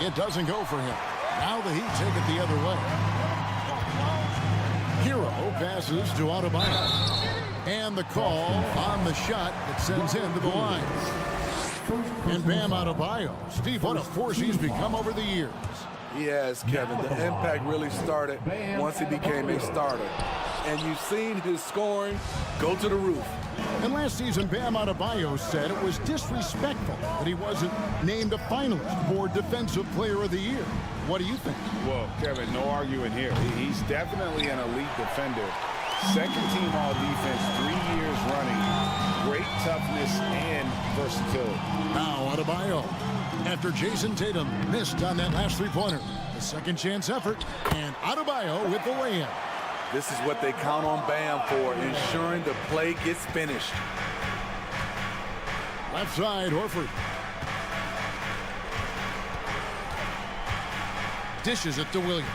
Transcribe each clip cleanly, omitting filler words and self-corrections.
It doesn't go for him. Now the Heat take it the other way. Hero passes to Adebayo. And the call on the shot that sends him to the line. And Bam Adebayo. Steve, what a force he's become over the years. He has, Kevin. The impact really started once he became a starter. And you've seen his scoring go to the roof. And last season, Bam Adebayo said it was disrespectful that he wasn't named a finalist for Defensive Player of the Year. What do you think? Well, Kevin, no arguing here. He's definitely an elite defender. Second team all defense, 3 years running. Great toughness and versatility. Now Adebayo. After Jason Tatum missed on that last three-pointer. The second chance effort. And Adebayo with the lay-in. This is what they count on Bam for, ensuring the play gets finished. Left side, Horford. Dishes it to Williams.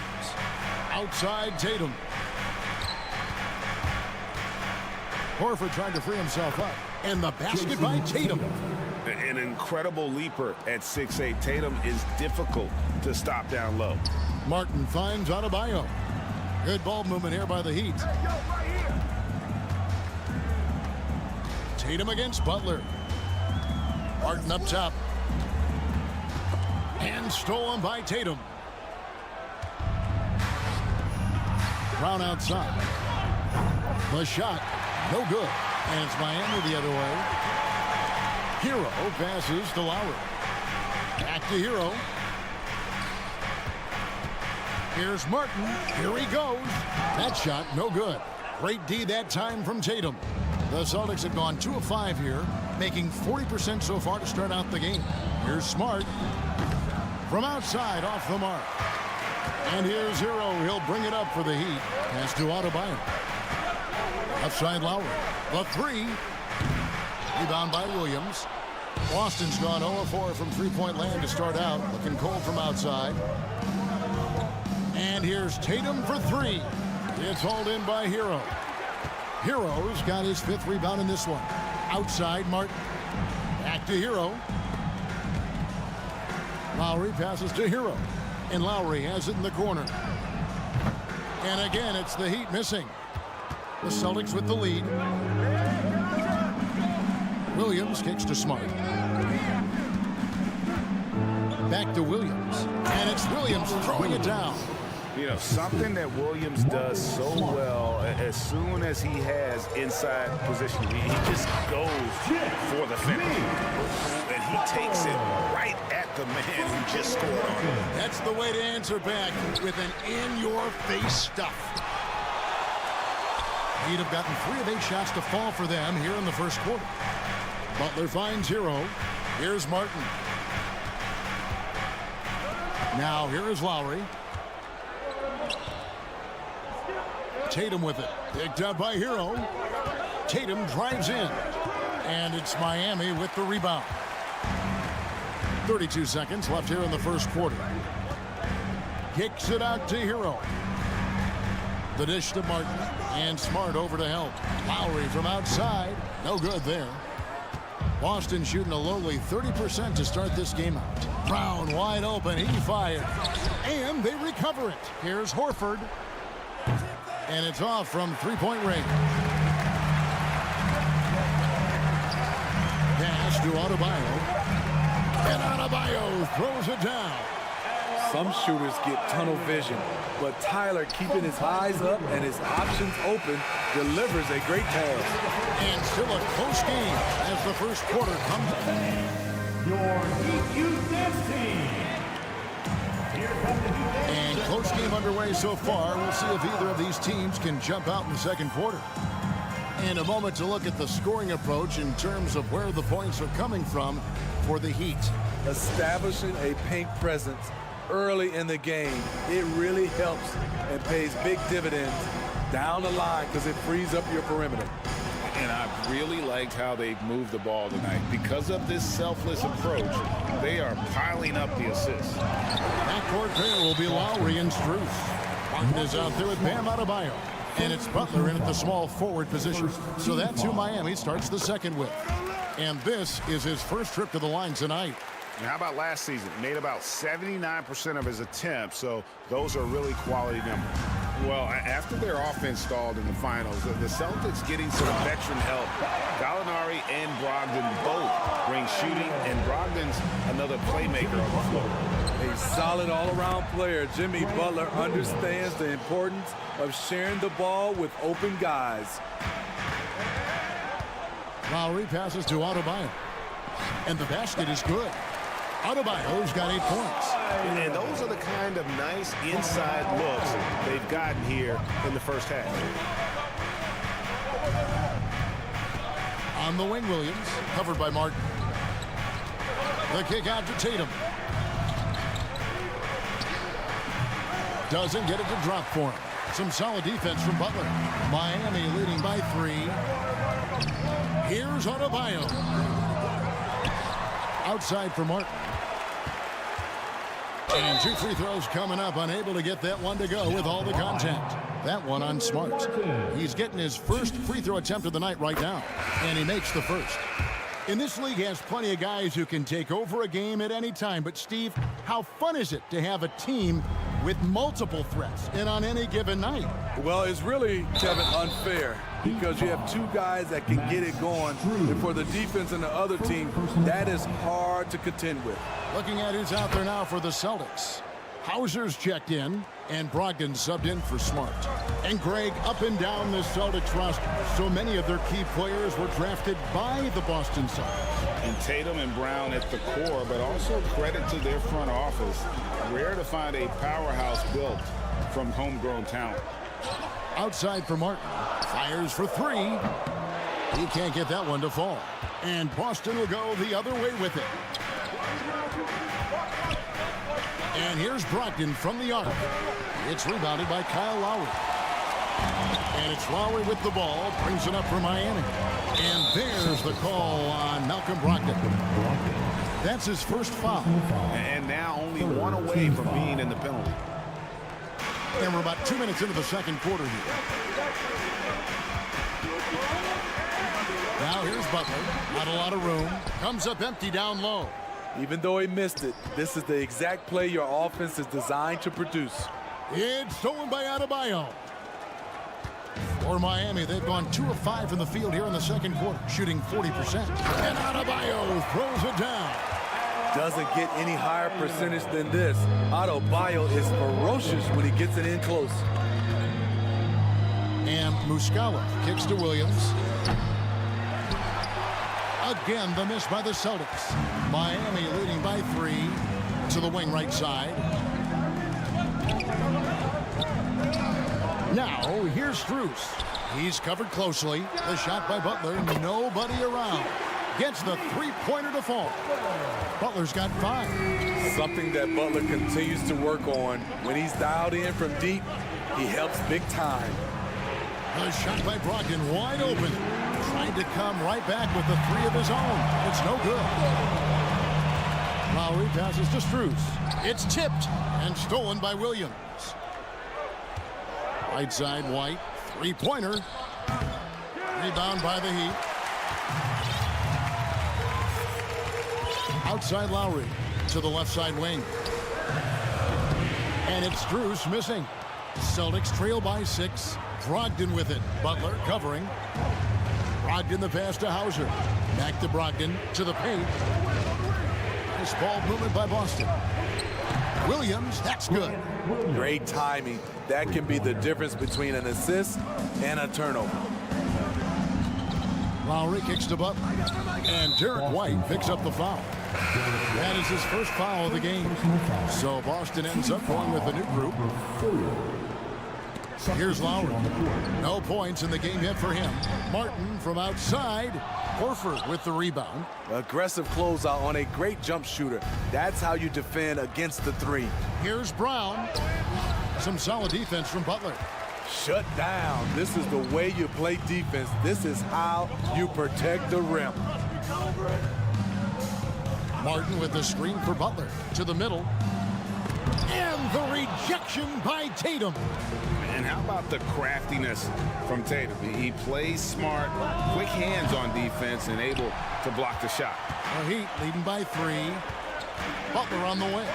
Outside, Tatum. Horford trying to free himself up. And the basket by Tatum. An incredible leaper at 6'8". Tatum is difficult to stop down low. Martin finds Adebayo. Good ball movement here by the Heat. Tatum against Butler. Martin up top. And stolen by Tatum. Brown outside. The shot, no good. And it's Miami the other way. Hero passes to Lowry. Back to Hero. Here's Martin. Here he goes. That shot, no good. Great D that time from Tatum. The Celtics have gone 2 of 5 here, making 40% so far to start out the game. Here's Smart. From outside, off the mark. And here's Hero. He'll bring it up for the Heat. Pass to Adebayo. Left side, Lowry. The three. Rebound by Williams. Boston's gone 0-4 from three-point land to start out. Looking cold from outside. And here's Tatum for three. It's hauled in by Hero. Hero's got his 5th rebound in this one. Outside, Martin. Back to Hero. Lowry passes to Hero. And Lowry has it in the corner. And again, it's the Heat missing. The Celtics with the lead. Williams kicks to Smart. Back to Williams. And it's Williams throwing it down. You know, something that Williams does so well, as soon as he has inside position, he just goes for the finish. And he takes it right at the man who just scored on him. That's the way to answer back, with an in-your-face stuff. He'd have gotten 3 of 8 shots to fall for them here in the first quarter. Butler finds Hero. Here's Martin. Now here is Lowry. Tatum with it. Picked up by Hero. Tatum drives in. And it's Miami with the rebound. 32 seconds left here in the first quarter. Kicks it out to Hero. The dish to Martin. And Smart over to help. Lowry from outside. No good there. Boston shooting a lowly 30% to start this game out. Brown wide open. He fired. And they recover it. Here's Horford. And it's off from three-point range. Pass to Adebayo. And Adebayo throws it down. Some shooters get tunnel vision, but Tyler, keeping his eyes up and his options open, delivers a great pass. And still a close game as the first quarter comes up. Your Heat Youth Dance Team. And close game underway so far. We'll see if either of these teams can jump out in the second quarter. In a moment to look at the scoring approach in terms of where the points are coming from for the Heat. Establishing a paint presence early in the game, it really helps and pays big dividends down the line because it frees up your perimeter. And I really liked how they've moved the ball tonight. Because of this selfless approach, they are piling up the assists. Backcourt pair will be Lowry and Strus. Martin is out there with Bam Adebayo. And it's Butler in at the small forward position. So that's who Miami starts the second with. And this is his first trip to the line tonight. And how about last season? Made about 79% of his attempts, so those are really quality numbers. Well, after their offense stalled in the finals, the Celtics getting some veteran help. Gallinari and Brogdon both bring shooting, and Brogdon's another playmaker on the floor. A solid all-around player. Jimmy Butler understands the importance of sharing the ball with open guys. Lowry passes to Adebayo. And the basket is good. Adebayo's got 8 points. And those are the kind of nice inside looks they've gotten here in the first half. On the wing, Williams, covered by Martin. The kick out to Tatum. Doesn't get it to drop for him. Some solid defense from Butler. Miami leading by 3. Here's Adebayo. Outside for Martin. And 2 free throws coming up, unable to get that one to go with all the contact. That one on Smart. He's getting his first free throw attempt of the night right now, and he makes the first. In this league has plenty of guys who can take over a game at any time, but Steve, how fun is it to have a team with multiple threats and on any given night? Well, it's really, Kevin, unfair because you have 2 guys that can get it going, and for the defense and the other team, that is hard to contend with. Looking at who's out there now for the Celtics. Hauser's checked in, and Brogdon subbed in for Smart. And Greg, up and down the Celtics roster, so many of their key players were drafted by the Boston Celtics. And Tatum and Brown at the core, but also credit to their front office. Rare to find a powerhouse built from homegrown talent. Outside for Martin. Fires for 3. He can't get that one to fall. And Boston will go the other way with it. And here's Brogdon from the arc. It's rebounded by Kyle Lowry. And it's Lowry with the ball. Brings it up for Miami. And there's the call on Malcolm Brogdon. That's his first foul. And now only 1 away from being in the penalty. And we're about 2 minutes into the second quarter here. Now here's Butler. Not a lot of room. Comes up empty down low. Even though he missed it, this is the exact play your offense is designed to produce. It's stolen by Adebayo. For Miami, they've gone 2 of 5 from the field here in the second quarter, shooting 40%. And Adebayo throws it down. Doesn't get any higher percentage than this. Adebayo is ferocious when he gets it in close. And Muscala kicks to Williams. Again, the miss by the Celtics. Miami leading by 3 to the wing right side. Now, here's Strus. He's covered closely. The shot by Butler. Nobody around. Gets the 3-pointer to fall. Butler's got 5. Something that Butler continues to work on. When he's dialed in from deep, he helps big time. A shot by Brogdon wide open. Trying to come right back with the 3 of his own. It's no good. Lowry passes to Strus. It's tipped and stolen by Williams. Right side, White. 3-pointer. Rebound by the Heat. Outside Lowry to the left side wing. And it's Strus missing. Celtics trail by 6. Brogdon with it. Butler covering. Brogdon the pass to Hauser. Back to Brogdon to the paint. Nice ball movement by Boston. Williams, that's good. Great timing. That can be the difference between an assist and a turnover. Lowry kicks to Butler. And Derek White picks up the foul. That is his first foul of the game. So Boston ends up going with a new group. Here's Lowry. No points in the game yet for him. Martin from outside. Horford with the rebound. Aggressive closeout on a great jump shooter. That's how you defend against the 3. Here's Brown. Some solid defense from Butler. Shut down. This is the way you play defense. This is how you protect the rim. Martin with the screen for Butler. To the middle. And the rejection by Tatum. And how about the craftiness from Tatum? He plays smart, quick hands on defense, and able to block the shot. The Heat leading by 3. Butler on the wing.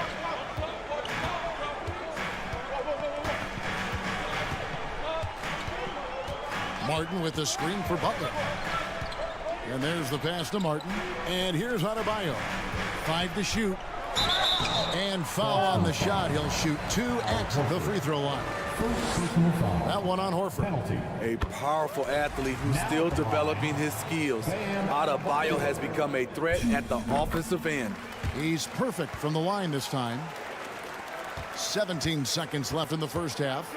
Martin with the screen for Butler. And there's the pass to Martin. And here's Adebayo. 5 to shoot. And foul on the shot. He'll shoot 2 at the free throw line. That one on Horford. A powerful athlete who's still developing his skills. Adebayo has become a threat at the offensive end. He's perfect from the line this time. 17 seconds left in the first half.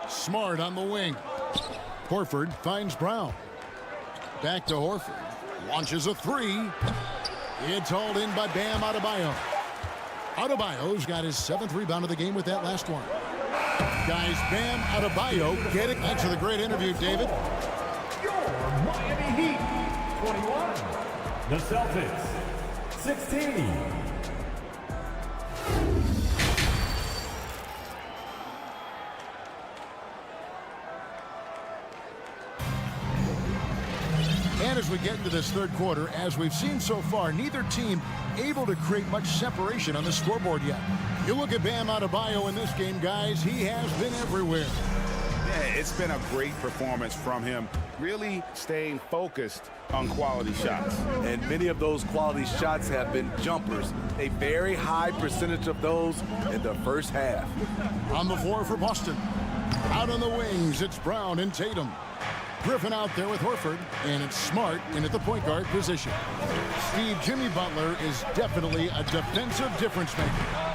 Smart on the wing. Horford finds Brown. Back to Horford. Launches a 3. It's hauled in by Bam Adebayo. Adebayo's got his 7th rebound of the game with that last one. Guys, Bam Adebayo getting. Thanks for the great interview, David. Your Miami Heat, 21. The Celtics, 16. And as we get into this third quarter, as we've seen so far, neither team able to create much separation on the scoreboard yet. You look at Bam Adebayo in this game, guys, he has been everywhere. Yeah, it's been a great performance from him, really staying focused on quality shots. And many of those quality shots have been jumpers. A very high percentage of those in the first half. On the floor for Boston. Out on the wings, it's Brown and Tatum. Griffin out there with Horford, and it's Smart in at the point guard position. Steve, Jimmy Butler is definitely a defensive difference maker.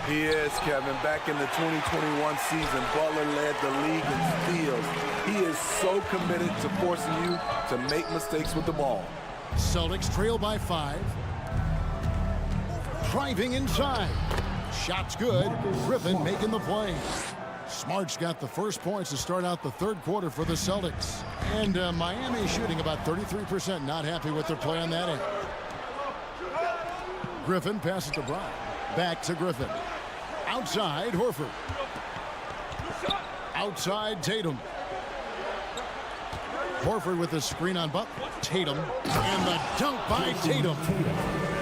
He is, Kevin. Back in the 2021 season, Butler led the league in steals. He is so committed to forcing you to make mistakes with the ball. Celtics trail by 5. Driving inside. Shot's good. Griffin making the play. Smart's got the first points to start out the third quarter for the Celtics. And Miami shooting about 33%. Not happy with their play on that end. Griffin passes to Brown. Back to Griffin. Outside, Horford. Outside, Tatum. Horford with the screen on Butler. Tatum. And the dunk by Tatum.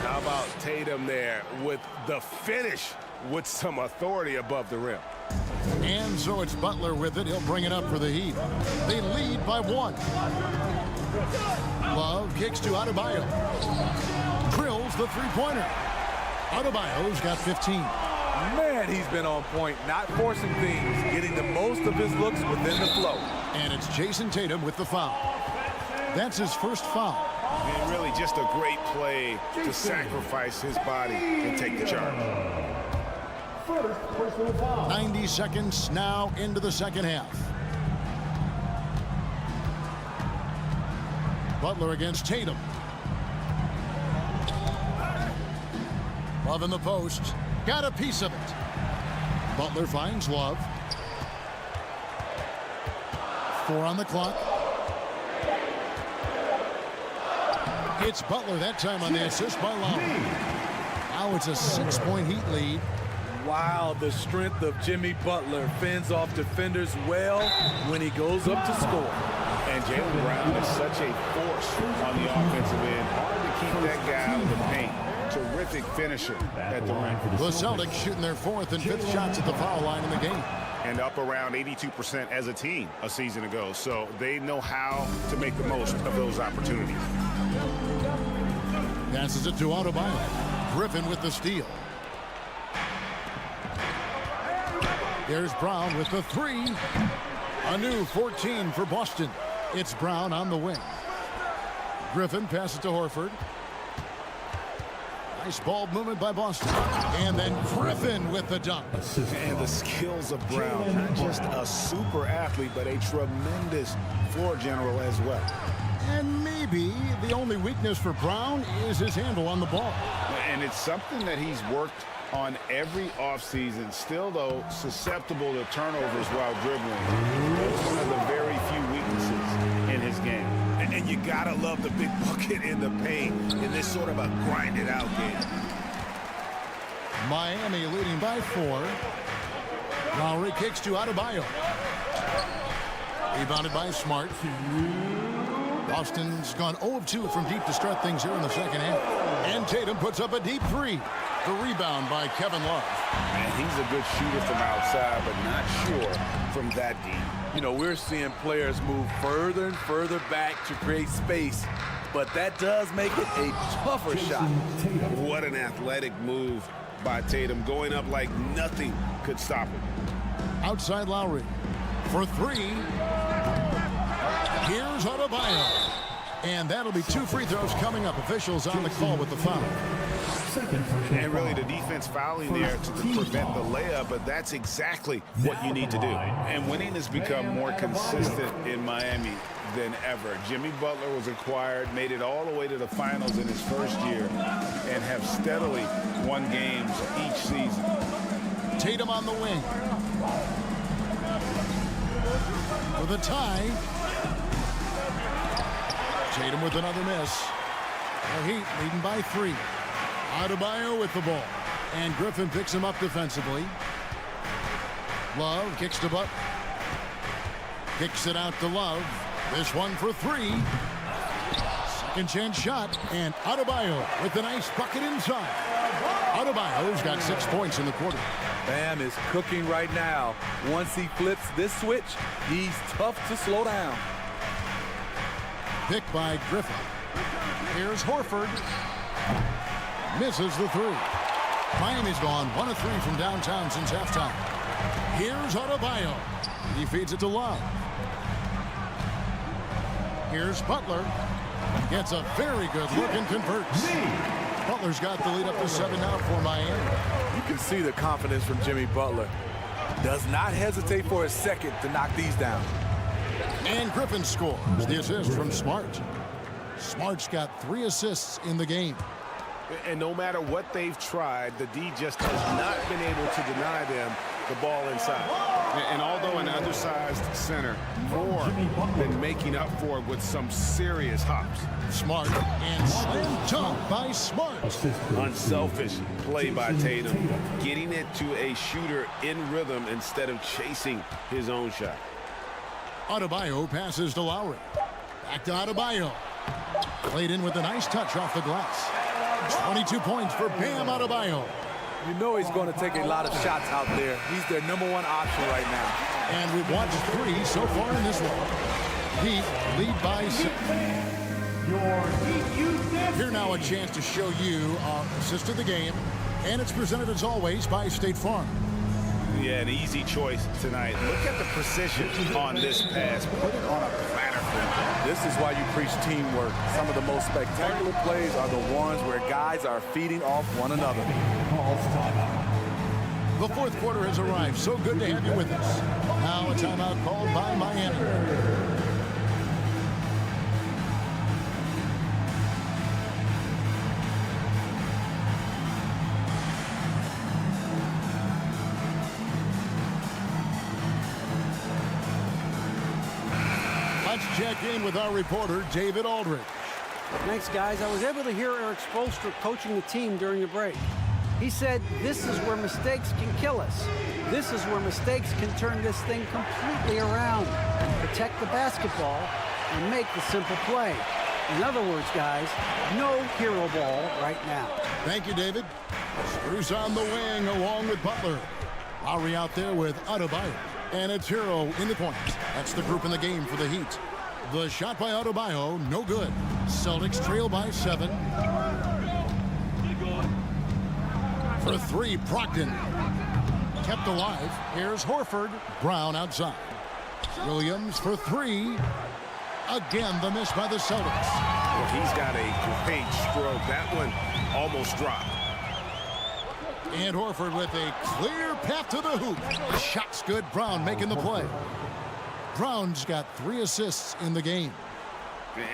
How about Tatum there with the finish with some authority above the rim? And so it's Butler with it. He'll bring it up for the Heat. They lead by 1. Love kicks to Adebayo. Drills the three-pointer. Adebayo's got 15. Man, he's been on point, not forcing things, getting the most of his looks within the flow. And it's Jason Tatum with the foul. That's his first foul. And really just a great play to sacrifice his body and take the charge. 90 seconds now into the second half. Butler against Tatum. Love in the post. Got a piece of it. Butler finds Love. 4 on the clock. It's Butler that time on the assist by Love. Now it's a 6-point Heat lead. Wow, the strength of Jimmy Butler fends off defenders well when he goes up to score. And Jaylen Brown is such a force on the offensive end. Hard to keep that guy out of the paint. Terrific finisher at the rim. The Celtics shooting their 4th and 5th shots at the foul line in the game. And up around 82% as a team a season ago. So they know how to make the most of those opportunities. Passes it to Adebayo. Griffin with the steal. There's Brown with the 3. A new 14 for Boston. It's Brown on the wing. Griffin passes to Horford. Nice ball movement by Boston. And then Griffin with the dunk. And the skills of Brown. Not just a super athlete, but a tremendous floor general as well. And maybe the only weakness for Brown is his handle on the ball. And it's something that he's worked on every offseason. Still, though, susceptible to turnovers while dribbling. That's one of the very few weaknesses in his game. And you gotta love the big bucket in the paint in this sort of a grinded-out game. Miami leading by 4. Lowry kicks to Adebayo. Rebounded by Smart. Boston's gone 0 of 2 from deep to start things here in the second half. And Tatum puts up a deep 3. The rebound by Kevin Love. And he's a good shooter from outside, but not sure from that deep. You know, we're seeing players move further and further back to create space, but that does make it a tougher shot. What an athletic move by Tatum, going up like nothing could stop him. Outside Lowry for three. Here's Adebayo. And that'll be 2 free throws coming up. Officials on the call with the foul. And really the defense fouling there to prevent the layup, but that's exactly what you need to do. And winning has become more consistent in Miami than ever. Jimmy Butler was acquired, made it all the way to the finals in his first year, and have steadily won games each season. Tatum on the wing. For the tie. Tatum with another miss. The Heat leading by 3. Adebayo with the ball. And Griffin picks him up defensively. Love kicks to Butler. Kicks it out to Love. This one for 3. Second chance shot. And Adebayo with a nice bucket inside. Adebayo's got 6 points in the quarter. Bam is cooking right now. Once he flips this switch, he's tough to slow down. Pick by Griffin. Here's Horford. Misses the 3. Miami's gone 1 of 3 from downtown since halftime. Here's Adebayo. He feeds it to Love. Here's Butler. Gets a very good look and converts. Butler's got the lead up to 7 now for Miami. You can see the confidence from Jimmy Butler. Does not hesitate for a second to knock these down. And Griffin scores the assist from Smart. Smart's got 3 assists in the game. And no matter what they've tried, the D just has not been able to deny them the ball inside. And although an undersized center, more than making up for it with some serious hops. Smart and slam dunk by Smart. Unselfish play by Tatum, getting it to a shooter in rhythm instead of chasing his own shot. Adebayo passes to Lowry. Back to Adebayo. Played in with a nice touch off the glass. 22 points for Bam Adebayo. You know he's going to take a lot of shots out there. He's their #1 option right now. And we've watched 3 so far in this one. Heat lead by 6. Here now a chance to show you our assist of the game. And it's presented as always by State Farm. Yeah, an easy choice tonight. Look at the precision on this pass. Put it on a platter. This is why you preach teamwork. Some of the most spectacular plays are the ones where guys are feeding off one another. The 4th quarter has arrived. So good to have you with us. Now a timeout called by Miami. Let's check in with our reporter, David Aldridge. Thanks, guys. I was able to hear Eric Spoelstra coaching the team during the break. He said, this is where mistakes can kill us. This is where mistakes can turn this thing completely around. Protect the basketball and make the simple play. In other words, guys, no hero ball right now. Thank you, David. Spruce on the wing along with Butler. Lowry out there with Adebayo. And it's Hero in the corner. That's the group in the game for the Heat. The shot by Adebayo, no good. Celtics trail by 7. For 3, Brogdon. Kept alive. Here's Horford. Brown outside. Williams for 3. Again, the miss by the Celtics. Well, he's got a great stroke. That one almost dropped. And Horford with a clear path to the hoop. The shot's good. Brown making the play. Brown's got 3 assists in the game.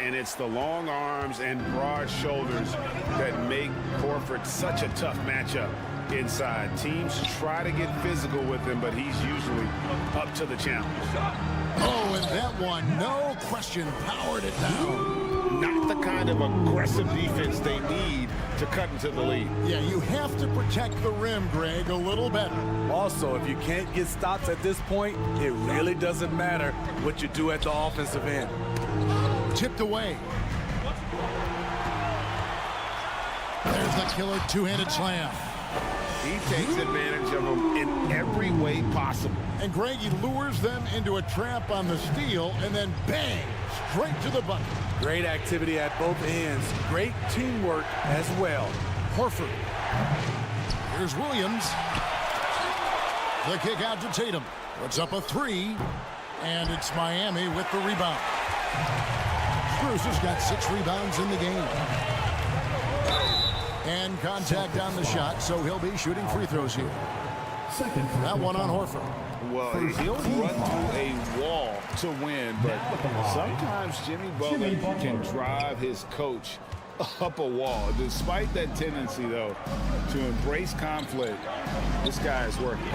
And it's the long arms and broad shoulders that make Horford such a tough matchup inside. Teams try to get physical with him, but he's usually up to the challenge. Oh, and that one, no question, powered it down. Not the kind of aggressive defense they need to cut into the lead. Yeah, you have to protect the rim, Greg, a little better. Also, if you can't get stops at this point, it really doesn't matter what you do at the offensive end. Tipped away. There's the killer 2-handed slam. He takes advantage of them in every way possible. And Greg, he lures them into a trap on the steal, and then bang, straight to the bucket. Great activity at both ends. Great teamwork as well. Horford. Here's Williams. The kick out to Tatum. Puts up a three, and it's Miami with the rebound. Strus has got 6 rebounds in the game. And contact on the shot, so he'll be shooting free throws here. That one on Horford. Well, he'll run through a wall to win, but sometimes Jimmy Butler can drive his coach up a wall. Despite that tendency, though, to embrace conflict, this guy is working.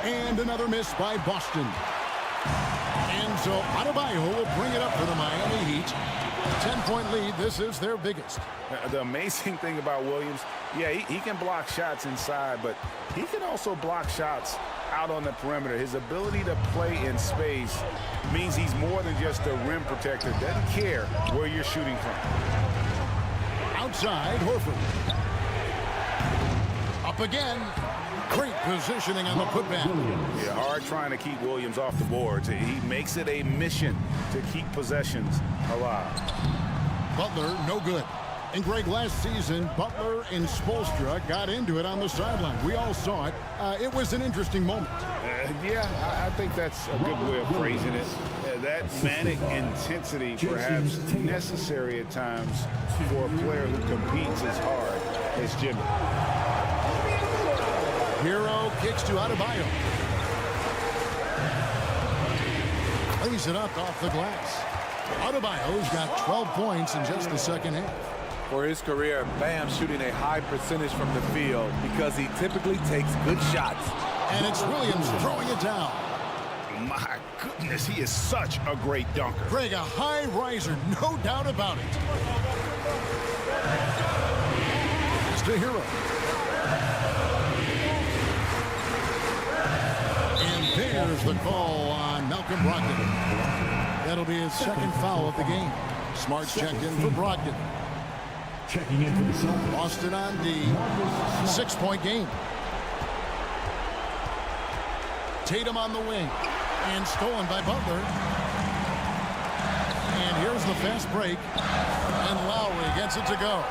And another miss by Boston. And so Adebayo will bring it up for the Miami Heat. 10-point lead. This is their biggest. The amazing thing about Williams, yeah, he can block shots inside, but he can also block shots out on the perimeter. His ability to play in space means he's more than just a rim protector. Doesn't care where you're shooting from. Outside, Horford. Up again. Great positioning on the putback. Yeah, hard trying to keep Williams off the boards. He makes it a mission to keep possessions alive. Butler, no good. And Greg, last season, Butler and Spoelstra got into it on the sideline. We all saw it. It was an interesting moment. Yeah, I think that's a good way of phrasing it. That manic intensity, perhaps necessary at times for a player who competes as hard as Jimmy. Hero kicks to Adebayo. Lays it up off the glass. Adebayo's got 12 points in just the second half. For his career, Bam shooting a high percentage from the field because he typically takes good shots. And it's Williams throwing it down. My goodness, he is such a great dunker. Greg, a high riser, no doubt about it. It's to Hero. And there's the call on Malcolm Brogdon. That'll be his second foul of the game. Smart's checked in for Brogdon. Checking in for the Celtics. Boston on D. 6-point game. Tatum on the wing. And stolen by Butler. And here's the fast break. And Lowry gets it to go.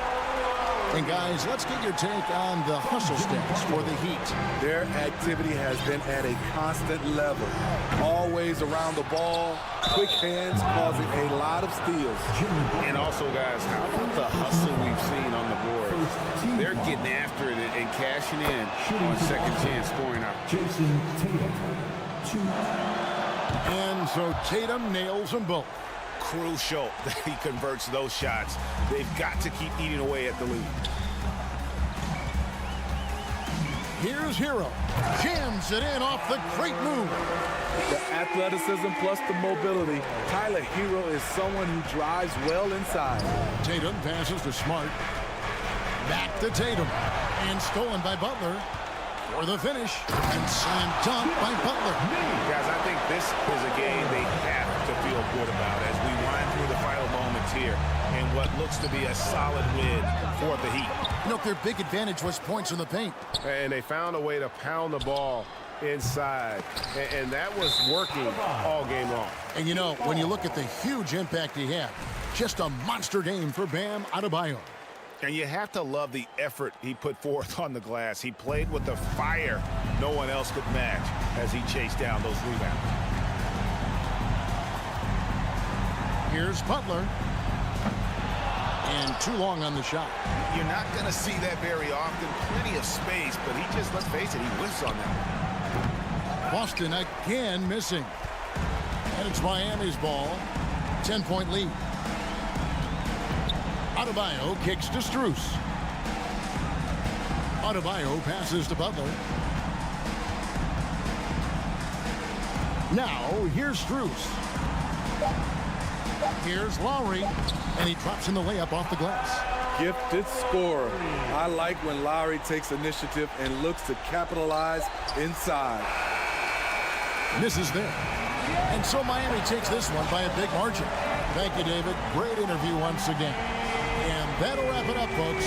And guys, let's get your take on the hustle stats for the Heat. Their activity has been at a constant level. Always around the ball, quick hands causing a lot of steals. And also, guys, how about the hustle we've seen on the board? They're getting after it and cashing in on second chance scoring opportunities. Jason Tatum. 2. And so Tatum nails them both. Crucial that he converts those shots. They've got to keep eating away at the lead. Here's Hero. Jams it in off the great move. The athleticism plus the mobility. Tyler Hero is someone who drives well inside. Tatum passes to Smart. Back to Tatum. And stolen by Butler. For the finish. And slam dunk by Butler. Guys, I think this is a game they have to feel good about as we wind through the final moments here in what looks to be a solid win for the Heat. You know, their big advantage was points in the paint. And they found a way to pound the ball inside. And that was working all game long. And you know, when you look at the huge impact he had, just a monster game for Bam Adebayo. And you have to love the effort he put forth on the glass. He played with the fire no one else could match as he chased down those rebounds. Here's Butler. And too long on the shot. You're not going to see that very often. Plenty of space, but he just, let's face it, he whiffs on that. Boston again missing. And it's Miami's ball. 10-point lead. Adebayo kicks to Strus. Adebayo passes to Butler. Now, here's Strus. Here's Lowry. And he drops in the layup off the glass. Gifted scorer. I like when Lowry takes initiative and looks to capitalize inside. Misses there. And so Miami takes this one by a big margin. Thank you, David. Great interview once again. And that'll wrap it up, folks.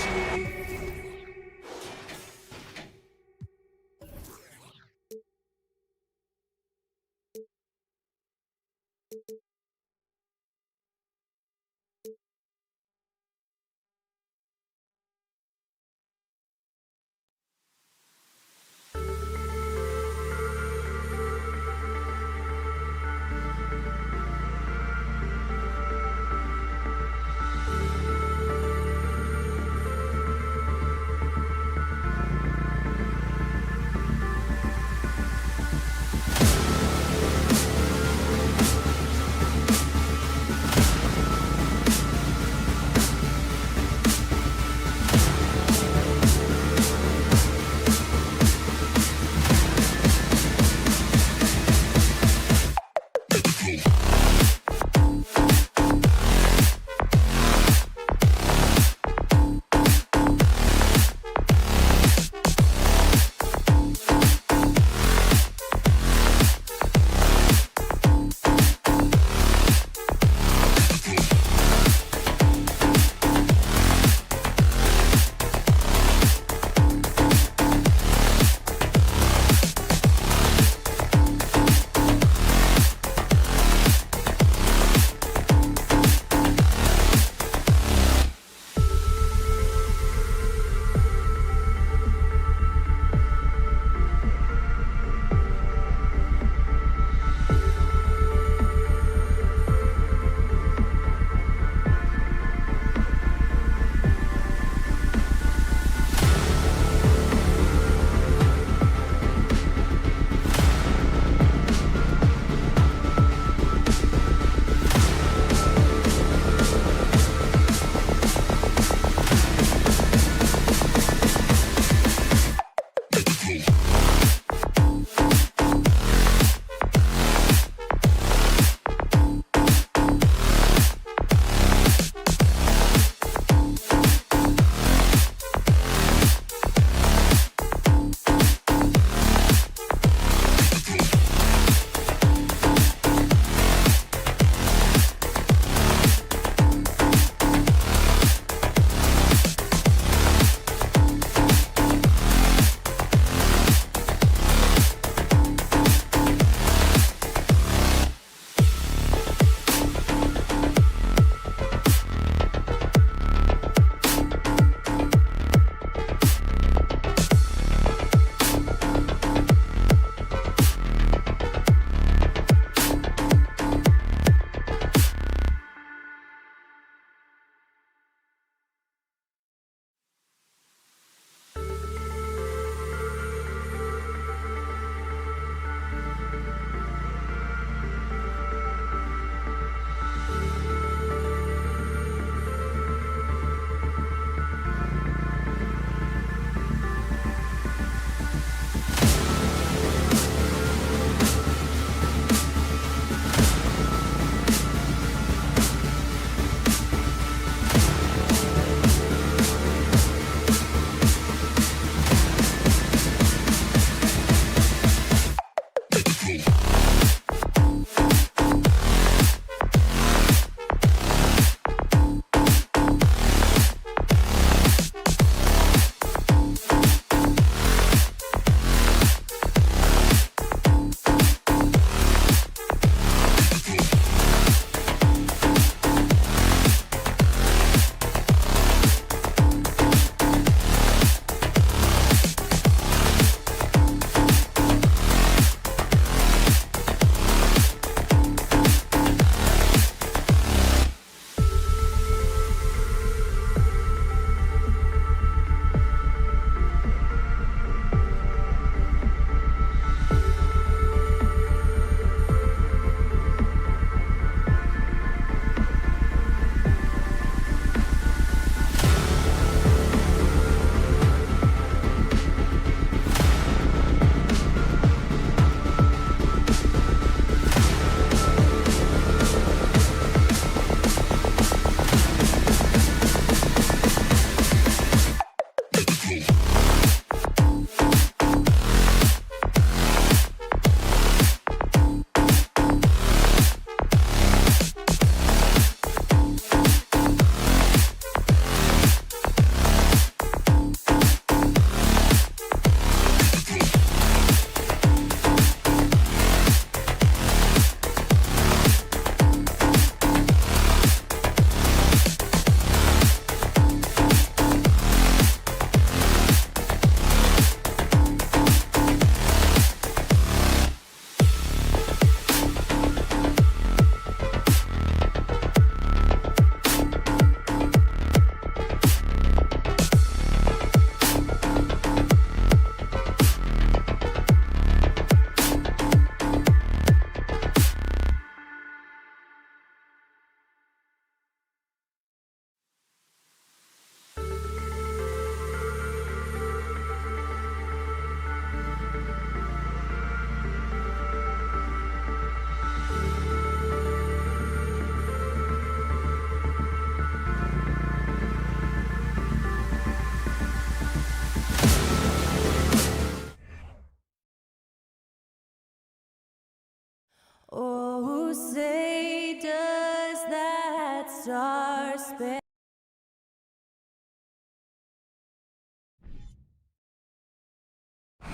say does that star-spangled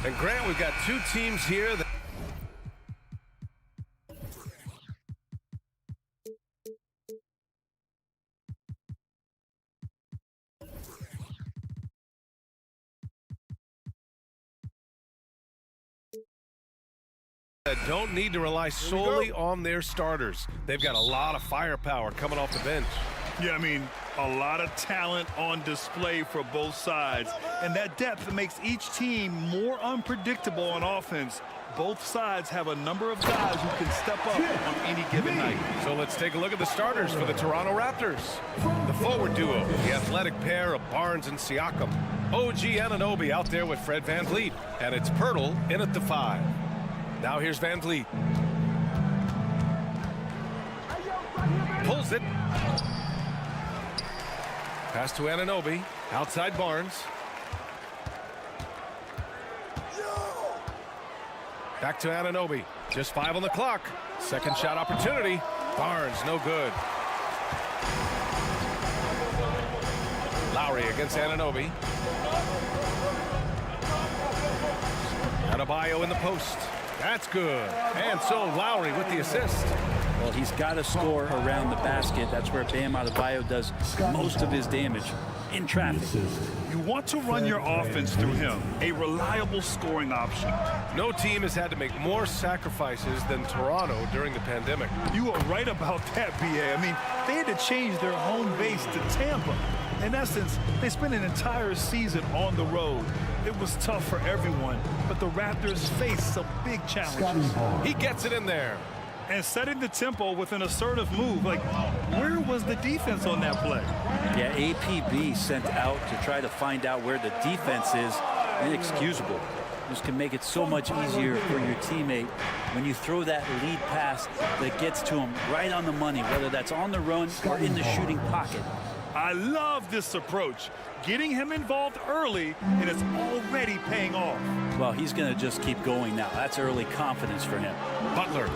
And Grant, we've got two teams here that don't need to rely solely on their starters. They've got a lot of firepower coming off the bench. Yeah, I mean, a lot of talent on display for both sides. And that depth makes each team more unpredictable on offense. Both sides have a number of guys who can step up on any given night. So let's take a look at the starters for the Toronto Raptors. The forward duo, the athletic pair of Barnes and Siakam. OG Anunoby out there with Fred VanVleet. And it's Pirtle in at the 5. Now here's VanVleet. Pulls it. Pass to Anunoby. Outside Barnes. Back to Anunoby. Just 5 on the clock. Second shot opportunity. Barnes, no good. Lowry against Anunoby. Adebayo in the post. That's good. And so Lowry with the assist. Well, he's got to score around the basket. That's where Bam Adebayo does most of his damage, in traffic. You want to run your offense through him, a reliable scoring option. No team has had to make more sacrifices than Toronto during the pandemic. You are right about that, B.A. I mean, they had to change their home base to Tampa. In essence, they spent an entire season on the road. It was tough for everyone, but the Raptors faced some big challenges. He gets it in there. And setting the tempo with an assertive move. Like, where was the defense on that play? Yeah, APB sent out to try to find out where the defense is. Inexcusable. This can make it so much easier for your teammate when you throw that lead pass that gets to him right on the money, whether that's on the run or in the shooting pocket. I love this approach. Getting him involved early, and it's already paying off. Well, he's going to just keep going now. That's early confidence for him. Butler.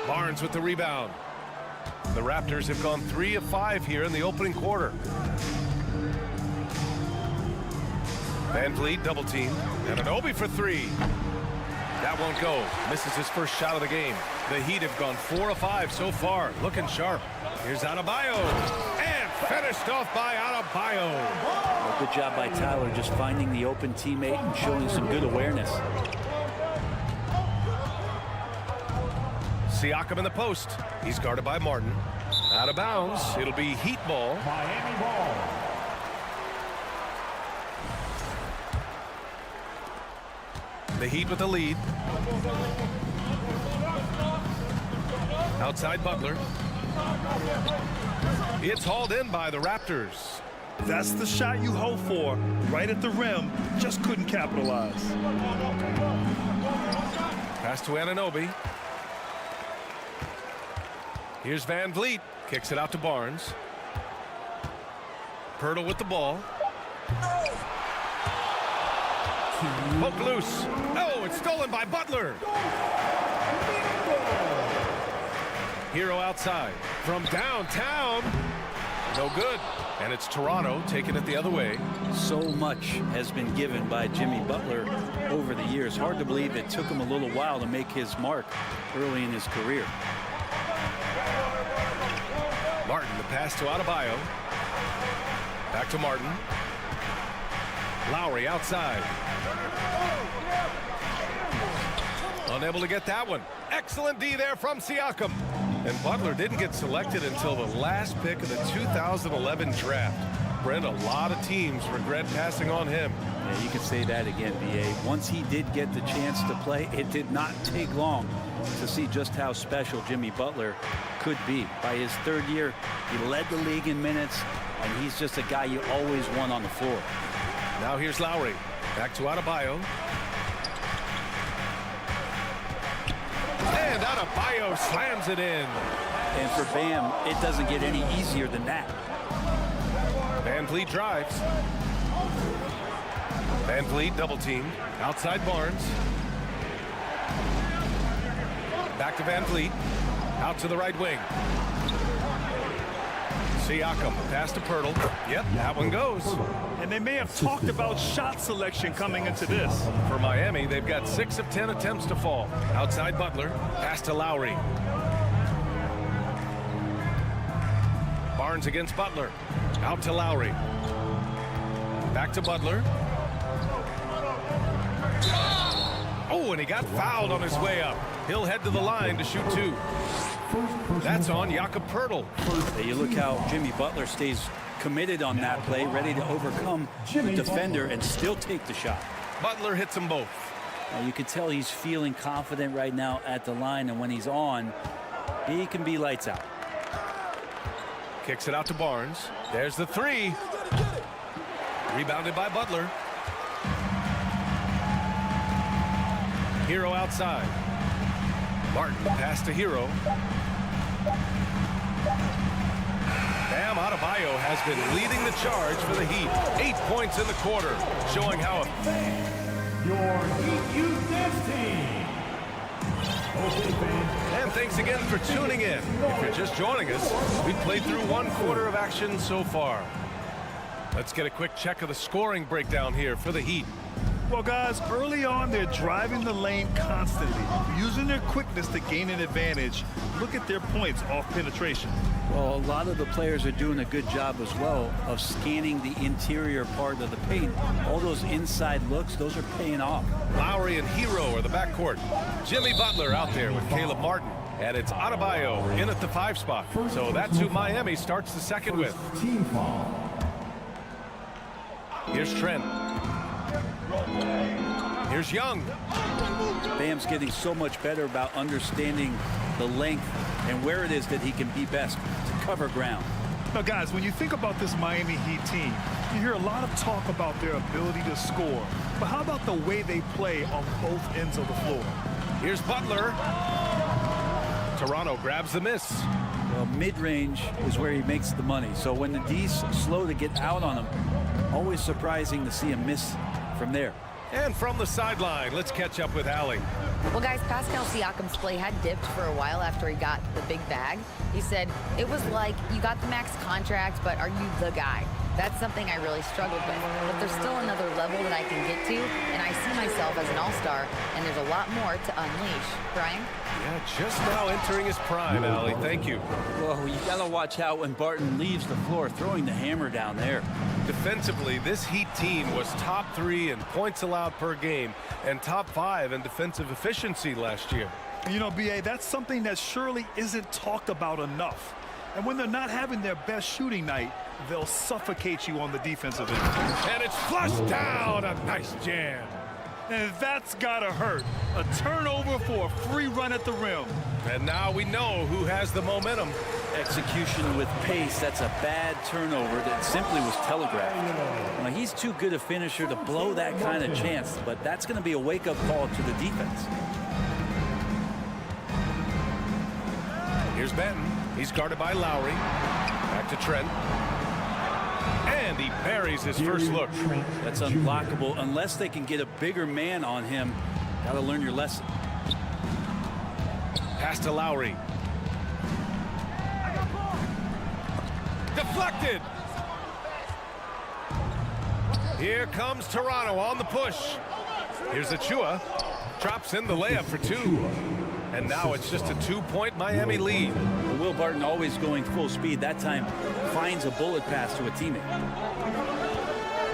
Barnes with the rebound. The Raptors have gone 3 of 5 here in the opening quarter. VanVleet double team. Anunoby for 3. That won't go. Misses his first shot of the game. The Heat have gone 4 of 5 so far. Looking sharp. Here's Adebayo. And finished off by Adebayo. Well, good job by Tyler just finding the open teammate and showing some good awareness. Siakam in the post. He's guarded by Martin. Out of bounds. It'll be Heat ball. Miami ball. The Heat with the lead. Outside Butler. It's hauled in by the Raptors. That's the shot you hope for. Right at the rim. Just couldn't capitalize. Pass to Anunoby. Here's VanVleet. Kicks it out to Barnes. Pirtle with the ball. Poke loose. Oh, it's stolen by Butler. Hero outside. From downtown. No good. And it's Toronto taking it the other way. So much has been given by Jimmy Butler over the years. Hard to believe it took him a little while to make his mark early in his career. Martin, the pass to Adebayo. Back to Martin. Lowry outside. Unable to get that one. Excellent D there from Siakam. And Butler didn't get selected until the last pick of the 2011 draft. Brent, a lot of teams regret passing on him. Yeah, you could say that again, B.A. Once he did get the chance to play, it did not take long to see just how special Jimmy Butler could be. By his 3rd year, he led the league in minutes, and he's just a guy you always want on the floor. Now here's Lowry. Back to Adebayo. And Adebayo slams it in. And for Bam, it doesn't get any easier than that. VanVleet drives. VanVleet double team. Outside Barnes. Back to VanVleet. Out to the right wing. Siakam, pass to Pirtle. Yep, that one goes. And they may have talked about shot selection coming into this. For Miami, they've got 6 of 10 attempts to fall. Outside Butler, pass to Lowry. Barnes against Butler. Out to Lowry. Back to Butler. Oh, and he got fouled on his way up. He'll head to the line to shoot 2. That's on Jakob Pirtle. Hey, you look how Jimmy Butler stays committed on that play, ready to overcome the defender and still take the shot. Butler hits them both. You can tell he's feeling confident right now at the line, and when he's on, he can be lights out. Kicks it out to Barnes. There's the 3. Rebounded by Butler. Hero outside. Martin pass to Hero. Bam Adebayo has been leading the charge for the Heat. 8 points in the quarter, showing how Your Heat Youth Dance Team. And thanks again for tuning in. If you're just joining us, we've played through 1 quarter of action so far. Let's get a quick check of the scoring breakdown here for the Heat. Well, guys, early on, they're driving the lane constantly, using their quickness to gain an advantage. Look at their points off penetration. Well, a lot of the players are doing a good job as well of scanning the interior part of the paint. All those inside looks, those are paying off. Lowry and Hero are the backcourt. Jimmy Butler out there with Caleb Martin. And it's Adebayo in at the 5 spot. So that's who Miami starts the second with. Team foul. Here's Trent. Here's Young. Bam's getting so much better about understanding the length and where it is that he can be best to cover ground. Now, guys, when you think about this Miami Heat team, you hear a lot of talk about their ability to score. But how about the way they play on both ends of the floor? Here's Butler. Toronto grabs the miss. Well, mid-range is where he makes the money. So when the D's slow to get out on him, always surprising to see him miss from there. And from the sideline, let's catch up with Allie. Well, guys, Pascal Siakam's play had dipped for a while after he got the big bag. He said, it was like, you got the max contract, but are you the guy? That's something I really struggled with. But there's still another level that I can get to, and I see myself as an all-star, and there's a lot more to unleash. Brian? Yeah, just now entering his prime, Allie. Thank you. Well, you got to watch out when Barton leaves the floor, throwing the hammer down there. Defensively, this Heat team was top 3 in points allowed per game and top 5 in defensive efficiency last year. You know, B.A., that's something that surely isn't talked about enough. And when they're not having their best shooting night, they'll suffocate you on the defensive end. And it's flushed down. A nice jam. And that's gotta hurt. A turnover for a free run at the rim. And now we know who has the momentum. Execution with pace, that's a bad turnover that simply was telegraphed. Now, he's too good a finisher to blow that kind of chance, but that's going to be a wake-up call to the defense. Here's Benton. He's guarded by Lowry. Back to Trent. And he buries his first look. That's unblockable unless they can get a bigger man on him. Got to learn your lesson. Pass to Lowry. Deflected. Here comes Toronto on the push. Here's Achua. Drops in the layup for 2. And now it's just a 2-point Miami lead. Will Barton, always going full speed, that time finds a bullet pass to a teammate.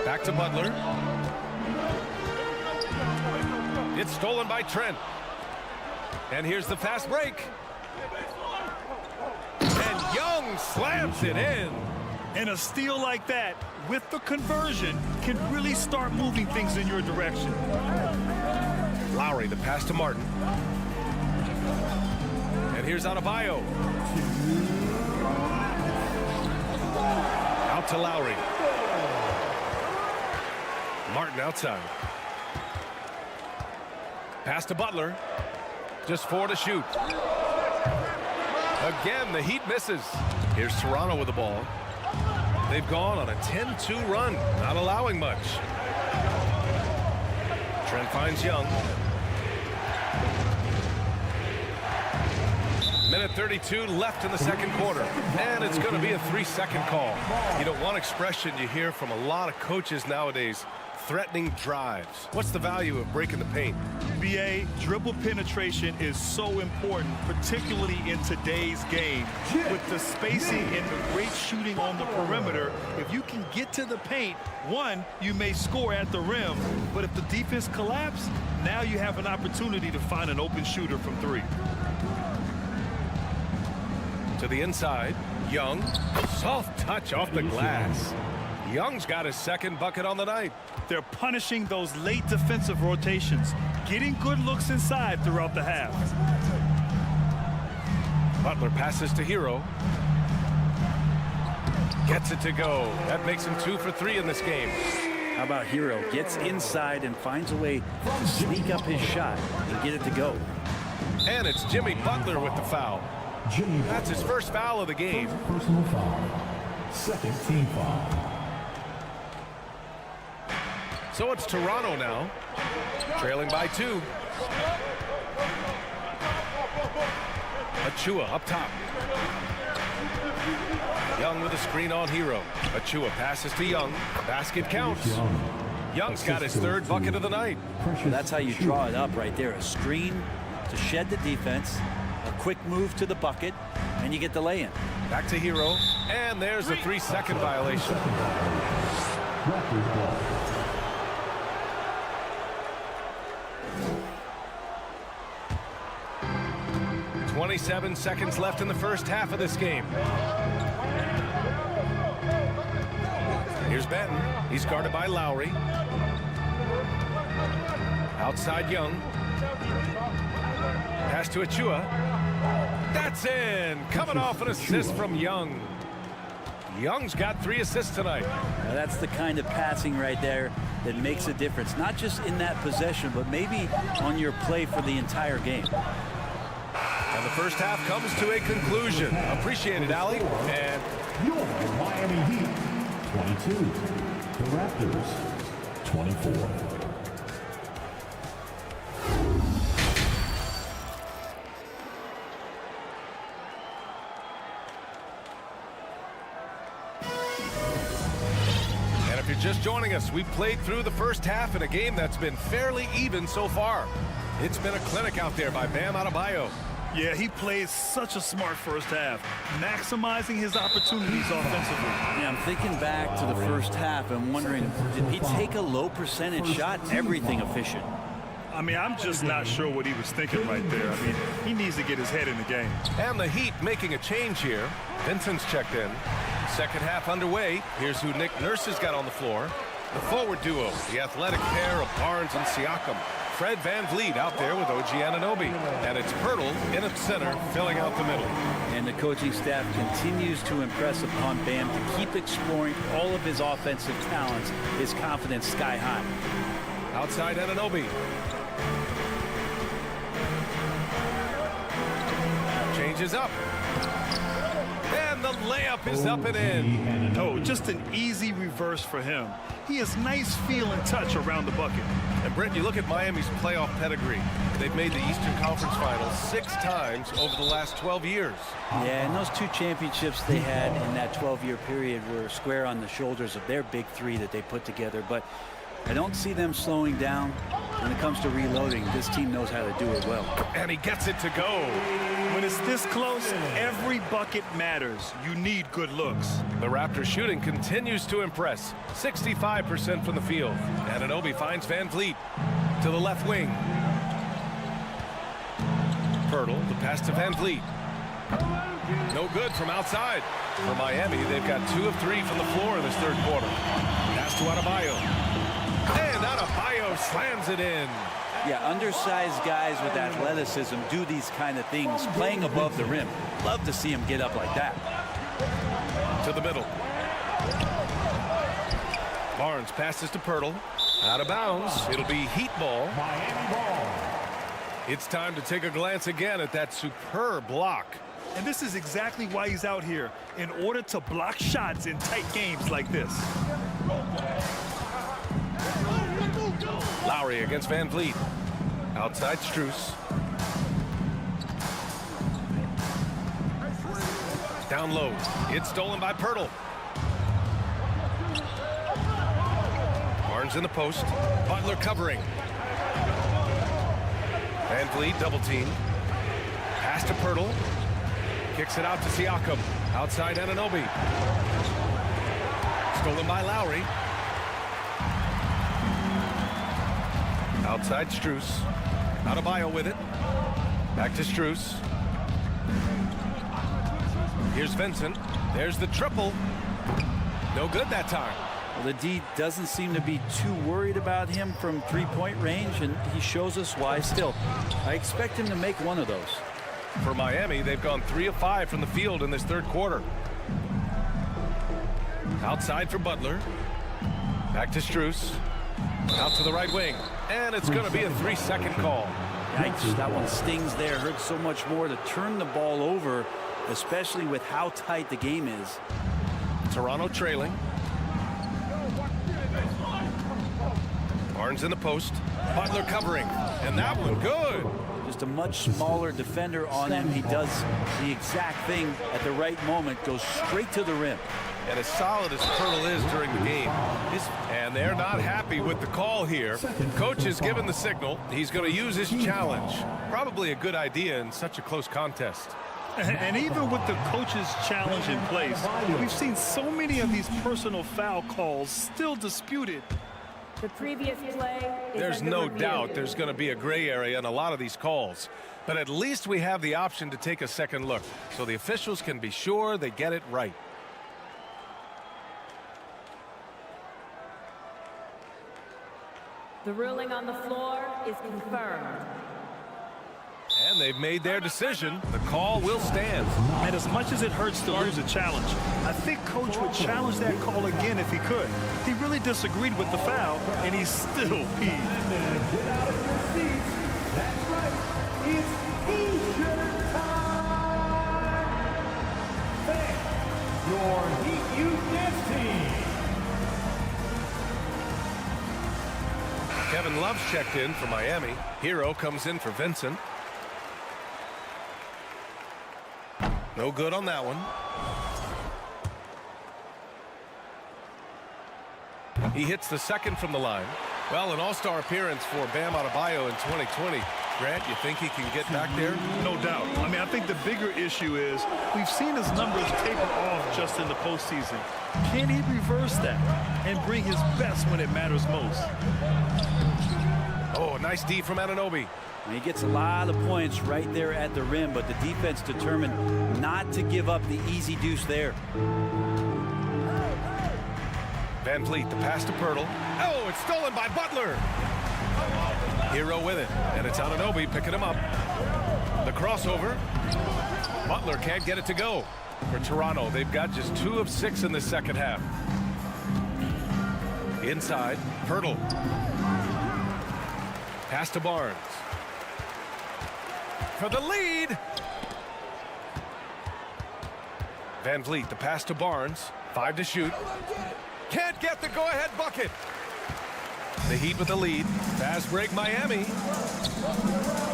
Back to Butler. It's stolen by Trent. And here's the fast break. And Young slams it in. And a steal like that, with the conversion, can really start moving things in your direction. Lowry, the pass to Martin. And here's Adebayo. Out to Lowry. Martin outside. Pass to Butler. Just 4 to shoot. Again, the Heat misses. Here's Toronto with the ball. They've gone on a 10-2 run, not allowing much. Trent finds Young. Minute 32 left in the second quarter, and it's going to be a 3-second call. You know, one expression you hear from a lot of coaches nowadays, threatening drives. What's the value of breaking the paint? BA, dribble penetration is so important, particularly in today's game. With the spacing and the great shooting on the perimeter, if you can get to the paint, one, you may score at the rim, but if the defense collapses, now you have an opportunity to find an open shooter from three. To the inside, Young, soft touch off the glass. Young's got his second bucket on the night. They're punishing those late defensive rotations, getting good looks inside throughout the half. Butler passes to Hero. Gets it to go. That makes him 2 for 3 in this game. How about Hero? Gets inside and finds a way to sneak up his shot and get it to go. And it's Jimmy Butler with the foul. That's his first foul of the game. Personal foul. Second team foul. So it's Toronto now, trailing by 2. Achua up top. Young with a screen on Hero. Achua passes to Young. Basket counts. Young's got his third bucket of the night. That's how you draw it up right there. A screen to shed the defense, a quick move to the bucket, and you get the lay-in. Back to Hero, and there's a 3-second violation. 27 seconds left in the first half of this game. Here's Benton. He's guarded by Lowry. Outside Young. Pass to Achua. That's in. Coming off an assist from Young. Young's got 3 assists tonight. Now that's the kind of passing right there that makes a difference. Not just in that possession, but maybe on your play for the entire game. And the first half comes to a conclusion. Appreciate it, Allie. And your Miami Heat, 22. The Raptors, 24. And if you're just joining us, we've played through the first half in a game that's been fairly even so far. It's been a clinic out there by Bam Adebayo. Yeah, he played such a smart first half, maximizing his opportunities offensively. Yeah, I'm thinking back to the first half and wondering, did he take a low percentage shot? Everything efficient. I mean, I'm just not sure what he was thinking right there. I mean, he needs to get his head in the game. And the Heat making a change here. Vincent's checked in. Second half underway. Here's who Nick Nurse has got on the floor. The forward duo, the athletic pair of Barnes and Siakam. Fred VanVleet out there with OG Anunoby. And it's Pirtle in at center, filling out the middle. And the coaching staff continues to impress upon Bam to keep exploring all of his offensive talents, his confidence sky high. Outside Anunoby. Changes up. And the layup is up and in. Oh, just an easy reverse for him. He has nice feel and touch around the bucket. And Brent, you look at Miami's playoff pedigree. They've made the Eastern Conference Finals 6 times over the last 12 years. Yeah, and those 2 championships they had in that 12-year period were square on the shoulders of their big 3 that they put together. But I don't see them slowing down. When it comes to reloading, this team knows how to do it well. And he gets it to go. When it's this close, every bucket matters. You need good looks. The Raptors shooting continues to impress. 65% from the field. Anunoby finds VanVleet to the left wing. Pirtle, the pass to VanVleet. No good from outside. For Miami, they've got 2 of 3 from the floor in this third quarter. Pass to Adebayo. And Adebayo slams it in. Yeah, undersized guys with athleticism do these kind of things, playing above the rim. Love to see him get up like that. To the middle. Barnes passes to Pirtle. Out of bounds. It'll be Heat ball. Miami ball. It's time to take a glance again at that superb block. And this is exactly why he's out here, in order to block shots in tight games like this. Lowry against VanVleet. Outside Strus. Down low. It's stolen by Pirtle. Barnes in the post. Butler covering. Van Vliet double team. Pass to Pirtle. Kicks it out to Siakam. Outside Anunoby. Stolen by Lowry. Outside Strus. Adebayo with it. Back to Strus. Here's Vincent. There's the triple. No good that time. Well, the D doesn't seem to be too worried about him from three-point range, and he shows us why still. I expect him to make one of those. For Miami, they've gone 3 of 5 from the field in this third quarter. Outside for Butler. Back to Strus. Out to the right wing. And it's going to be a 3-second call. Yikes, that one stings there. Hurts so much more to turn the ball over, especially with how tight the game is. Toronto trailing. Barnes in the post. Butler covering. And that one good. Just a much smaller defender on him. He does the exact thing at the right moment. Goes straight to the rim. And as solid as Pirtle is during the game. And they're not happy with the call here. Coach has given the signal. He's going to use his challenge. Probably a good idea in such a close contest. And even with the coach's challenge in place, we've seen so many of these personal foul calls still disputed. The previous play is There's no doubt there's going to be a gray area in a lot of these calls. But at least we have the option to take a second look, so the officials can be sure they get it right. The ruling on the floor is confirmed. And they've made their decision. The call will stand. And as much as it hurts to lose a challenge, I think Coach would challenge that call again if he could. He really disagreed with the foul, and he's still peeved. That's right. It's T-shirt time. Thank your Heat Youth Dance Team. Kevin Love's checked in for Miami. Hero comes in for Vincent. No good on that one. He hits the second from the line. Well, an all-star appearance for Bam Adebayo in 2020. Grant, you think he can get back there? No doubt. I mean, I think the bigger issue is we've seen his numbers taper off just in the postseason. Can he reverse that and bring his best when it matters most? Oh, nice D from Anunoby. He gets a lot of points right there at the rim, but the defense determined not to give up the easy deuce there. Van Vliet, the pass to Pirtle. Oh, it's stolen by Butler. Hero with it, and it's Anunoby picking him up. The crossover. Butler can't get it to go. For Toronto, they've got just 2 of 6 in the second half. Inside, Pirtle. Pass to Barnes. For the lead. Van Vliet, the pass to Barnes. 5 to shoot. Can't get the go-ahead bucket. The Heat with the lead. Fast break Miami.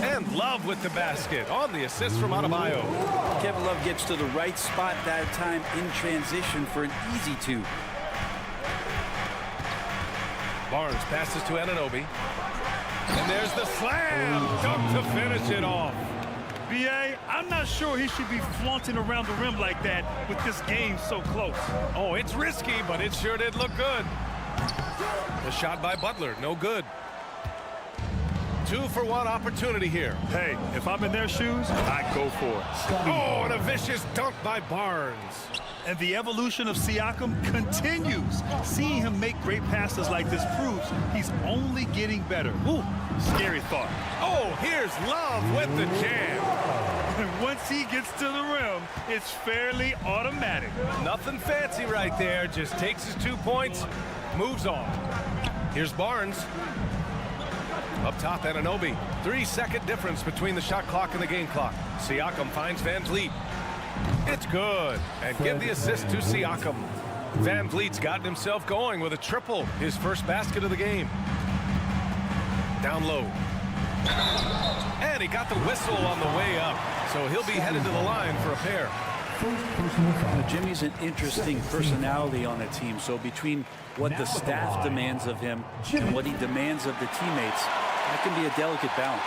And Love with the basket on the assist from Adebayo. Kevin Love gets to the right spot that time in transition for an easy 2. Barnes passes to Anunoby. And there's the slam dunk to finish it off. B.A., I'm not sure he should be flaunting around the rim like that with this game so close. Oh, it's risky, but it sure did look good. The shot by Butler, no good. 2-for-1 opportunity here. Hey, if I'm in their shoes, I'd go for it. Oh, and a vicious dunk by Barnes. And the evolution of Siakam continues. Seeing him make great passes like this proves he's only getting better. Ooh, scary thought. Oh, here's Love with the jam. And once he gets to the rim, it's fairly automatic. Nothing fancy right there. Just takes his 2 points, moves on. Here's Barnes. Up top, Anunoby. 3-second difference between the shot clock and the game clock. Siakam finds Van Vliet. It's good. And give the assist to Siakam. Van Vliet's gotten himself going with a triple. His first basket of the game. Down low. And he got the whistle on the way up. So he'll be headed to the line for a pair. Jimmy's an interesting personality on the team, so between what the staff demands of him and what he demands of the teammates, that can be a delicate balance.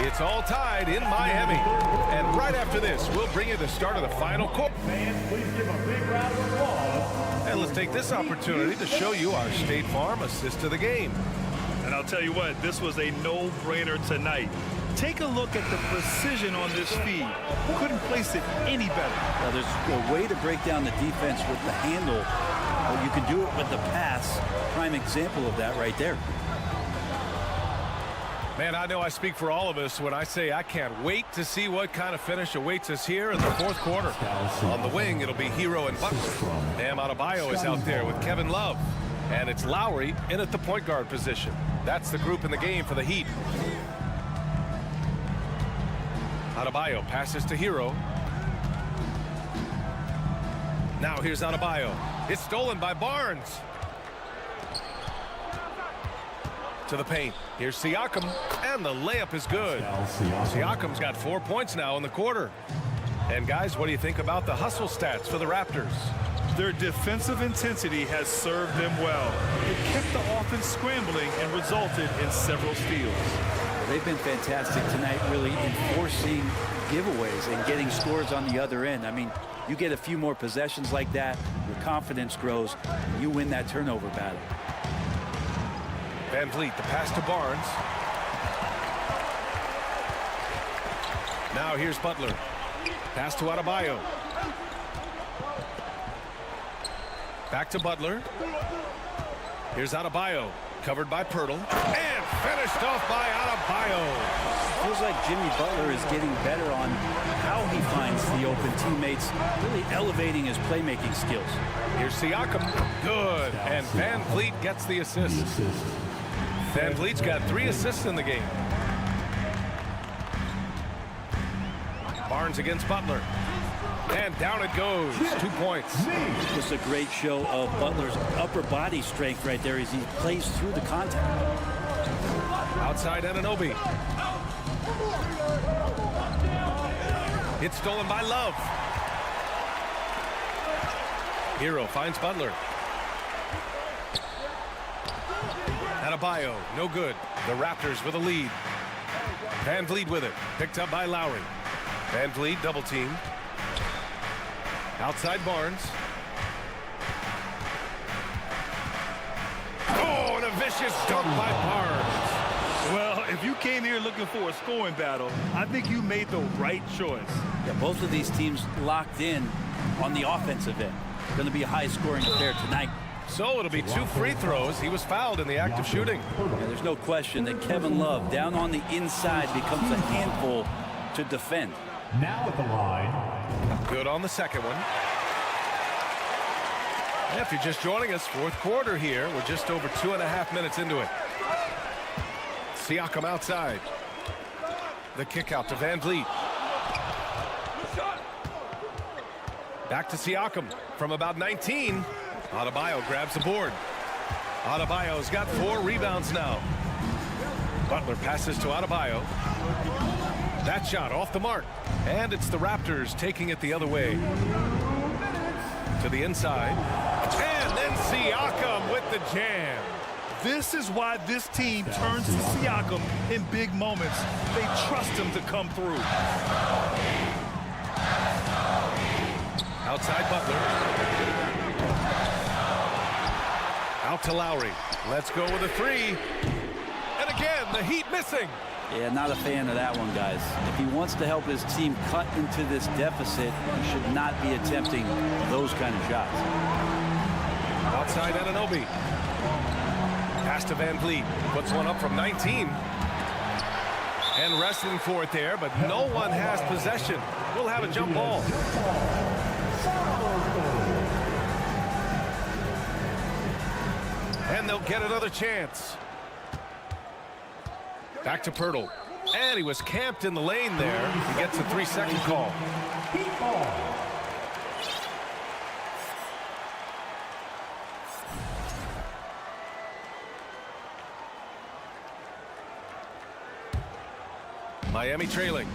It's all tied in Miami. And right after this, we'll bring you the start of the final quarter. Fans, please give a big round of applause. And let's take this opportunity to show you our State Farm assist to the game. And I'll tell you what, this was a no-brainer tonight. Take a look at the precision on this feed. Couldn't place it any better. Well, there's a way to break down the defense with the handle, but you can do it with the pass. Prime example of that right there. Man, I know I speak for all of us when I say I can't wait to see what kind of finish awaits us here in the fourth quarter. On the wing, it'll be Hero and Butler. Bam Adebayo is out there with Kevin Love. And it's Lowry in at the point guard position. That's the group in the game for the Heat. Adebayo passes to Hero. Now here's Adebayo. It's stolen by Barnes. To the paint. Here's Siakam, and the layup is good. Siakam's got 4 points now in the quarter. And guys, what do you think about the hustle stats for the Raptors? Their defensive intensity has served them well. It kept the offense scrambling and resulted in several steals. Well, they've been fantastic tonight, really enforcing giveaways and getting scores on the other end. I mean, you get a few more possessions like that, your confidence grows, and you win that turnover battle. Van Vliet, the pass to Barnes. Now here's Butler. Pass to Adebayo. Back to Butler. Here's Adebayo, covered by Pirtle, and finished off by Adebayo. Feels like Jimmy Butler is getting better on how he finds the open teammates, really elevating his playmaking skills. Here's Siakam, good, and Van Vliet gets the assist. Van Vliet's got 3 assists in the game. Barnes against Butler. And down it goes. 2 points. Just a great show of Butler's upper body strength right there as he plays through the contact. Outside Anunoby. It's stolen by Love. Hero finds Butler. Adebayo, no good. The Raptors with a lead. Van Vliet with it. Picked up by Lowry. Van Vliet double team. Outside Barnes. Oh, and a vicious dunk by Barnes. Well, if you came here looking for a scoring battle, I think you made the right choice. Yeah, both of these teams locked in on the offensive end. Going to be a high-scoring affair tonight. So it'll be 2 free throws. He was fouled in the act of shooting. Yeah, there's no question that Kevin Love down on the inside becomes a handful to defend. Now at the line. Good on the second one. And if you're just joining us, fourth quarter here. We're just over 2.5 minutes into it. Siakam outside. The kick out to Van Vliet. Back to Siakam from about 19. Adebayo grabs the board. Adebayo's got 4 rebounds now. Butler passes to Adebayo. That shot off the mark. And it's the Raptors taking it the other way. To the inside. And then Siakam with the jam. This is why this team turns to Siakam in big moments. They trust him to come through. Outside Butler. Out to Lowry. Let's go with a 3. And again, the Heat missing. Yeah, not a fan of that one, guys. If he wants to help his team cut into this deficit, he should not be attempting those kind of shots. Outside Anunoby. Pass to Van Vliet. Puts one up from 19. And wrestling for it there, but no one has possession. We'll have a jump ball. And they'll get another chance. Back to Pirtle. And he was camped in the lane there. He gets a 3-second call. Miami trailing.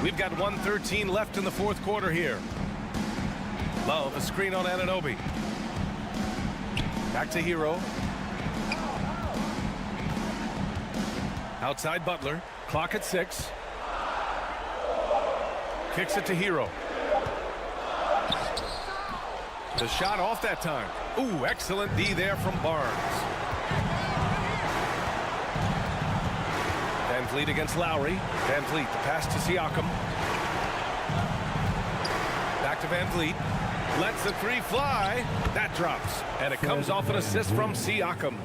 We've got 1:13 left in the fourth quarter here. Love, a screen on Anunoby. Back to Hero. Outside Butler. Clock at 6. Kicks it to Hero. The shot off that time. Ooh, excellent D there from Barnes. Van Vliet against Lowry. Van Vliet, the pass to Siakam. Back to Van Vliet. Lets the three fly. That drops. And it comes off an assist from Siakam.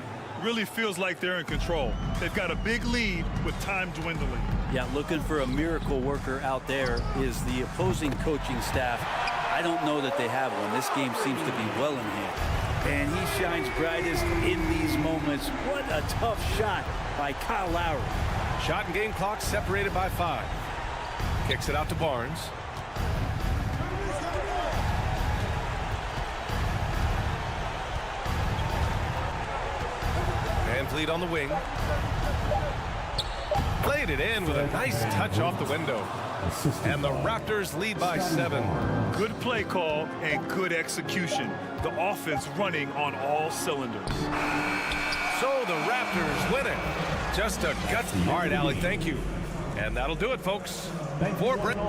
Really feels like they're in control. They've got a big lead with time dwindling. Yeah, looking for a miracle worker out there is the opposing coaching staff. I don't know that they have one. This game seems to be well in hand. And he shines brightest in these moments. What a tough shot by Kyle Lowry. Shot and game clock separated by 5. Kicks it out to Barnes. Van Vliet on the wing. Played it in with a nice touch off the window. And the Raptors lead by 7. Good play call and good execution. The offense running on all cylinders. So the Raptors win it. Just a gutsy. All right, Allie, thank you. And that'll do it, folks. For Brent.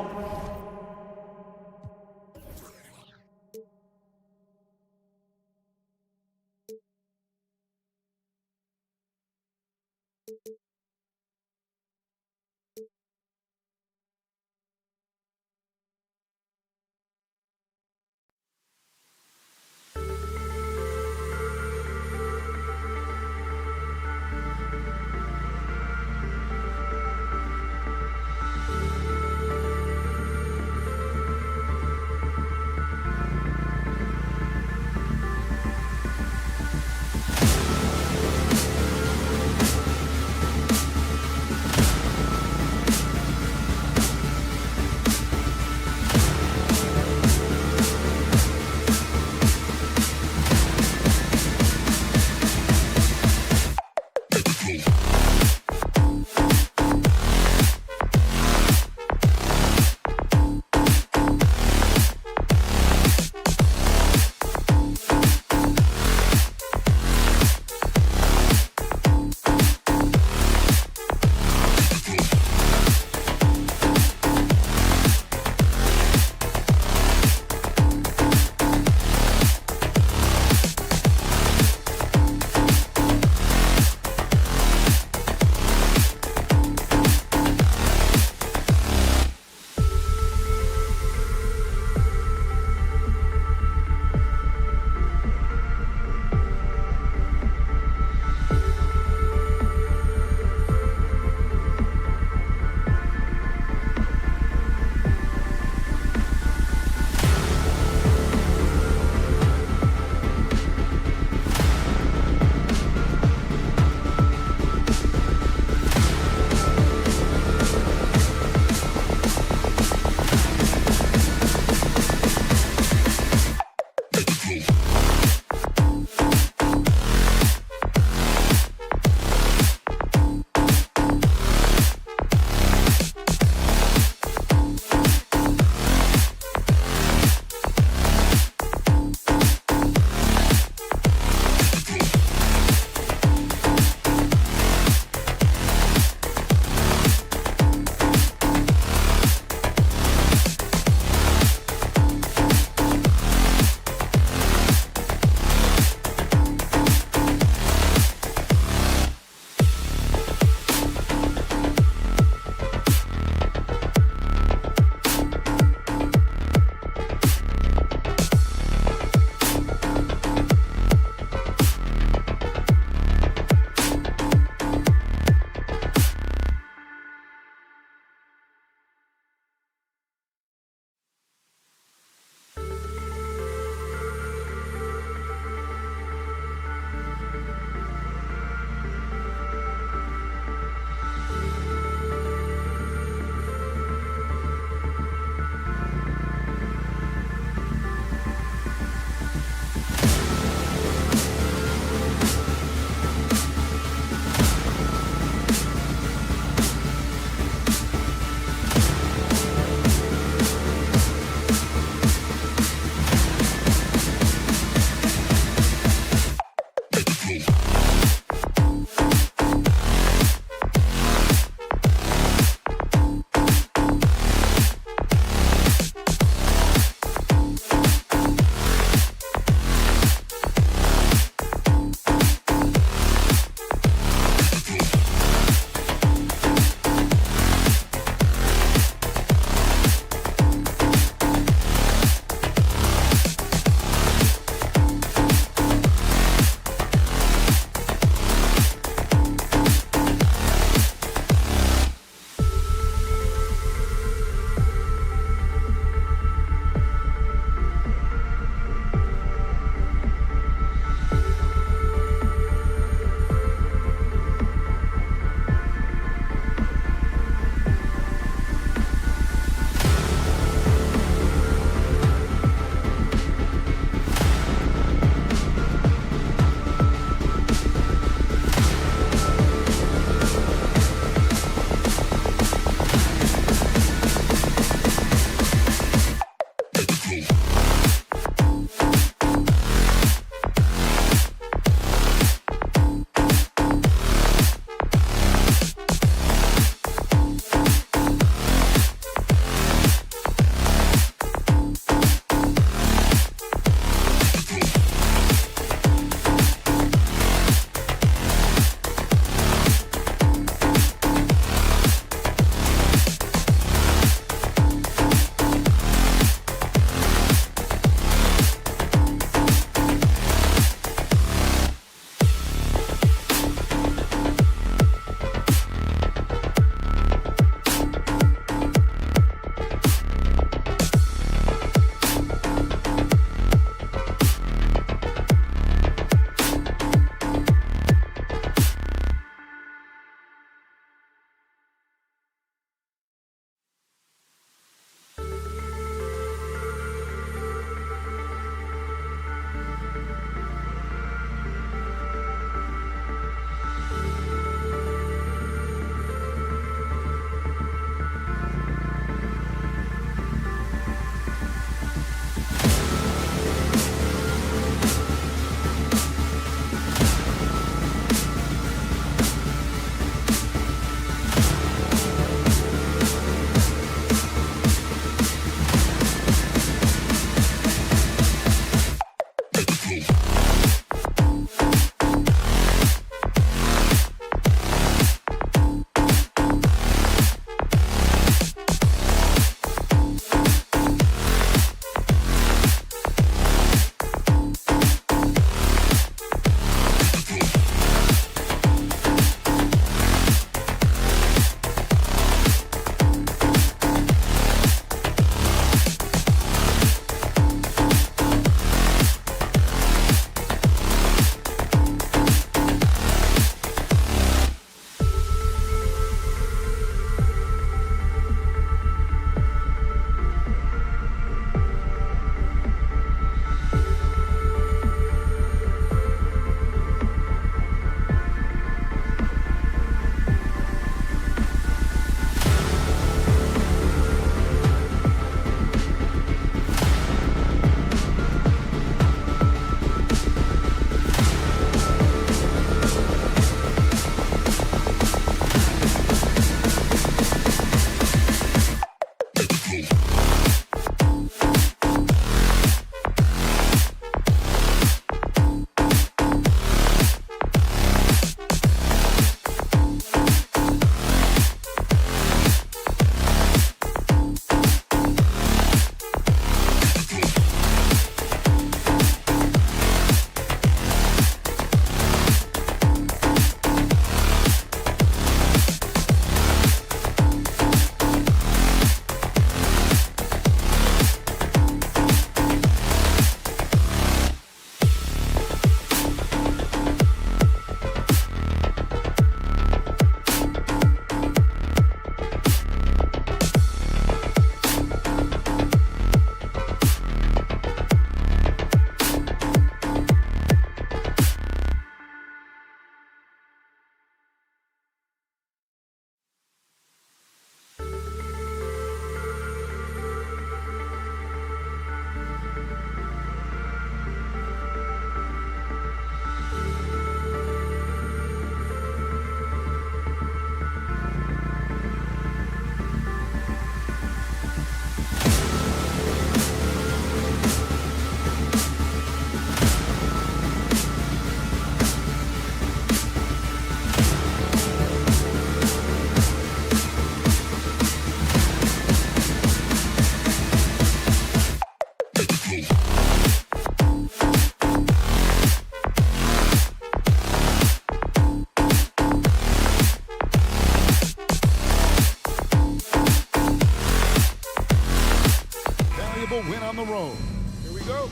the road. Here we go.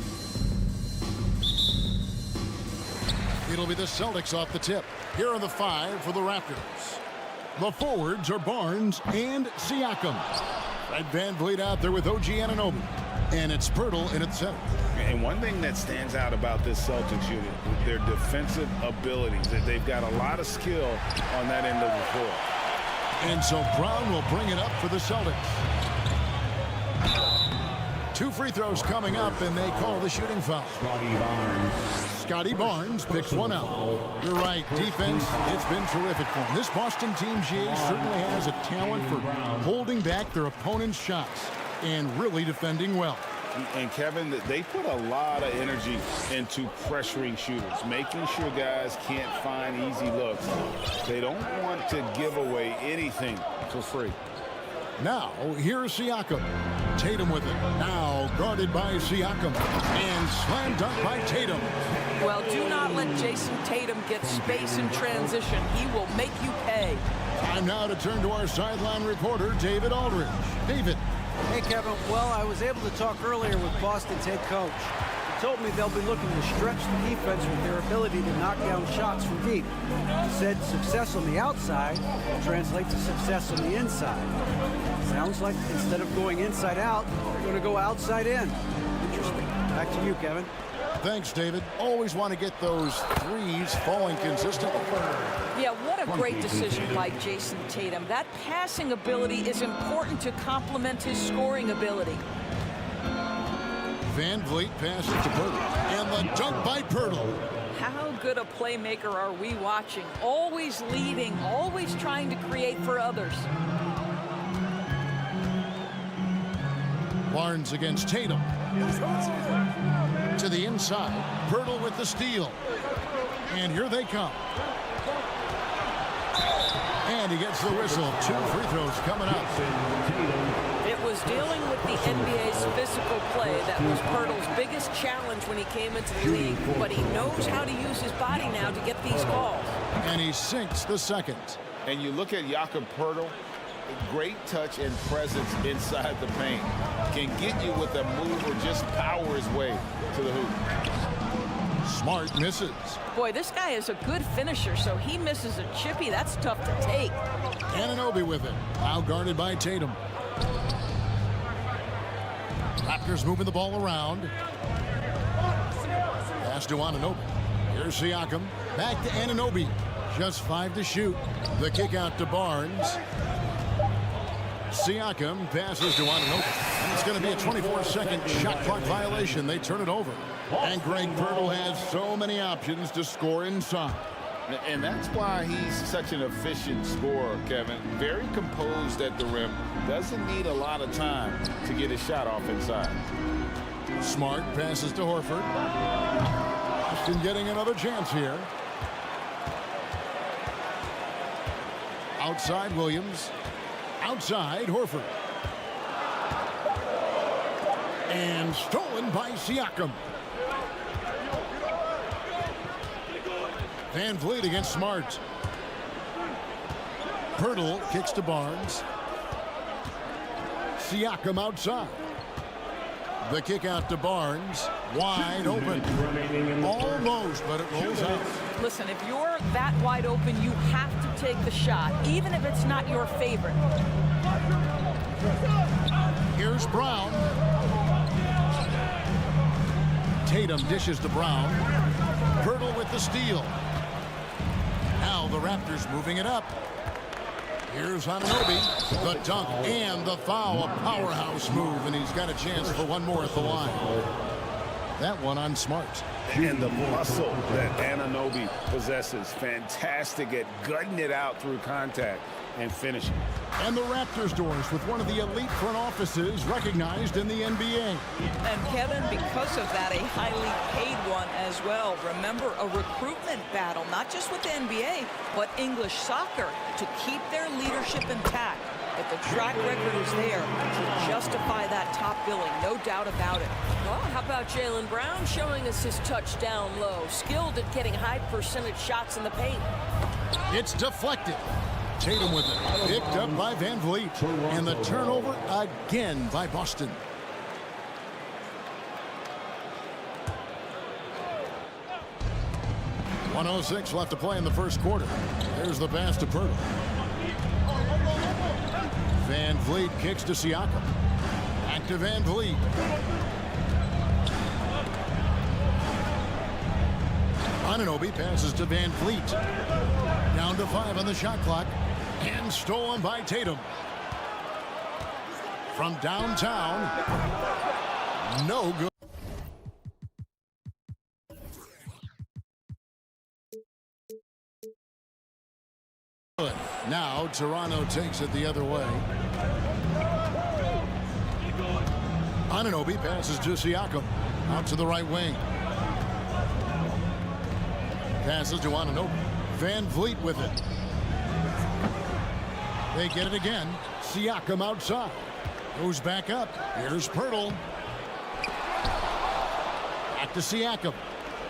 It'll be the Celtics off the tip. Here are the 5 for the Raptors. The forwards are Barnes and Siakam. Fred VanVleet out there with OG Anunoby. And it's Pirtle in its center. And one thing that stands out about this Celtics unit, their defensive abilities. They've got a lot of skill on that end of the floor. And so Brown will bring it up for the Celtics. 2 free throws coming up, and they call the shooting foul. Scotty Barnes picks one out. You're right, defense, it's been terrific for him. This Boston team, GA, certainly has a talent for holding back their opponent's shots and really defending well. And Kevin, they put a lot of energy into pressuring shooters, making sure guys can't find easy looks. They don't want to give away anything for free. Now, here's Siakam. Tatum with it. Now guarded by Siakam. And slam dunk by Tatum. Well, do not let Jason Tatum get space in transition. He will make you pay. Time now to turn to our sideline reporter, David Aldridge. David. Hey, Kevin. Well, I was able to talk earlier with Boston's head coach. He told me they'll be looking to stretch the defense with their ability to knock down shots from deep. He said success on the outside will translate to success on the inside. Sounds like instead of going inside out, they're going to go outside in. Interesting. Back to you, Kevin. Thanks, David. Always want to get those threes falling consistently. Yeah, what a great decision by Jason Tatum. That passing ability is important to complement his scoring ability. VanVleet passes to Pirtle. And the dunk by Pirtle. How good a playmaker are we watching? Always leading, always trying to create for others. Barnes against Tatum. To the inside. Pirtle with the steal. And here they come. And he gets the whistle. 2 free throws coming up. It was dealing with the NBA's physical play that was Pirtle's biggest challenge when he came into the league. But he knows how to use his body now to get these calls. And he sinks the second. And you look at Jakob Pirtle, great touch and presence inside the paint. Can get you with a move or just power his way to the hoop. Smart misses. Boy, this guy is a good finisher, so he misses a chippy. That's tough to take. Anunoby with it. Now guarded by Tatum. Raptors moving the ball around. Pass to Anunoby. Here's Siakam. Back to Anunoby. Just 5 to shoot. The kick out to Barnes. Siakam passes to Anunoby. And it's going to be a 24-second shot clock violation. They turn it over. And Greg Pirtle has so many options to score inside. And that's why he's such an efficient scorer, Kevin. Very composed at the rim. Doesn't need a lot of time to get his shot off inside. Smart passes to Horford. Boston getting another chance here. Outside Williams. Outside Horford. And stolen by Siakam. VanVleet against Smart. Pirtle kicks to Barnes. Siakam outside. The kick out to Barnes. Wide open. Almost, but it rolls out. Listen, if you're that wide open, you have to take the shot, even if it's not your favorite. Here's Brown. Tatum dishes to Brown. Pirtle with the steal. Now the Raptors moving it up. Here's Anunoby. The dunk and the foul. A powerhouse move, and he's got a chance for one more at the line. That one on Smart. And the muscle that Anunoby possesses. Fantastic at gutting it out through contact and finishing. And the Raptors doors with one of the elite front offices recognized in the NBA. And Kevin, because of that, a highly paid one as well. Remember, a recruitment battle, not just with the NBA, but English soccer to keep their leadership intact. But the track record is there to justify that top billing, no doubt about it. Well, how about Jaylen Brown showing us his touchdown low, skilled at getting high percentage shots in the paint. It's deflected. Tatum with it. Picked up by VanVleet. And the turnover again by Boston. 1:06 left to play in the first quarter. There's the pass to Pirtle. Van Vliet kicks to Siakam. Back to Van Vliet. Anunoby passes to Van Vliet. Down to 5 on the shot clock. And stolen by Tatum. From downtown. No good. Now Toronto takes it the other way. Anunoby passes to Siakam. Out to the right wing. Passes to Anunoby. Van Vliet with it. They get it again. Siakam outside. Goes back up. Here's Pirtle. Back to Siakam.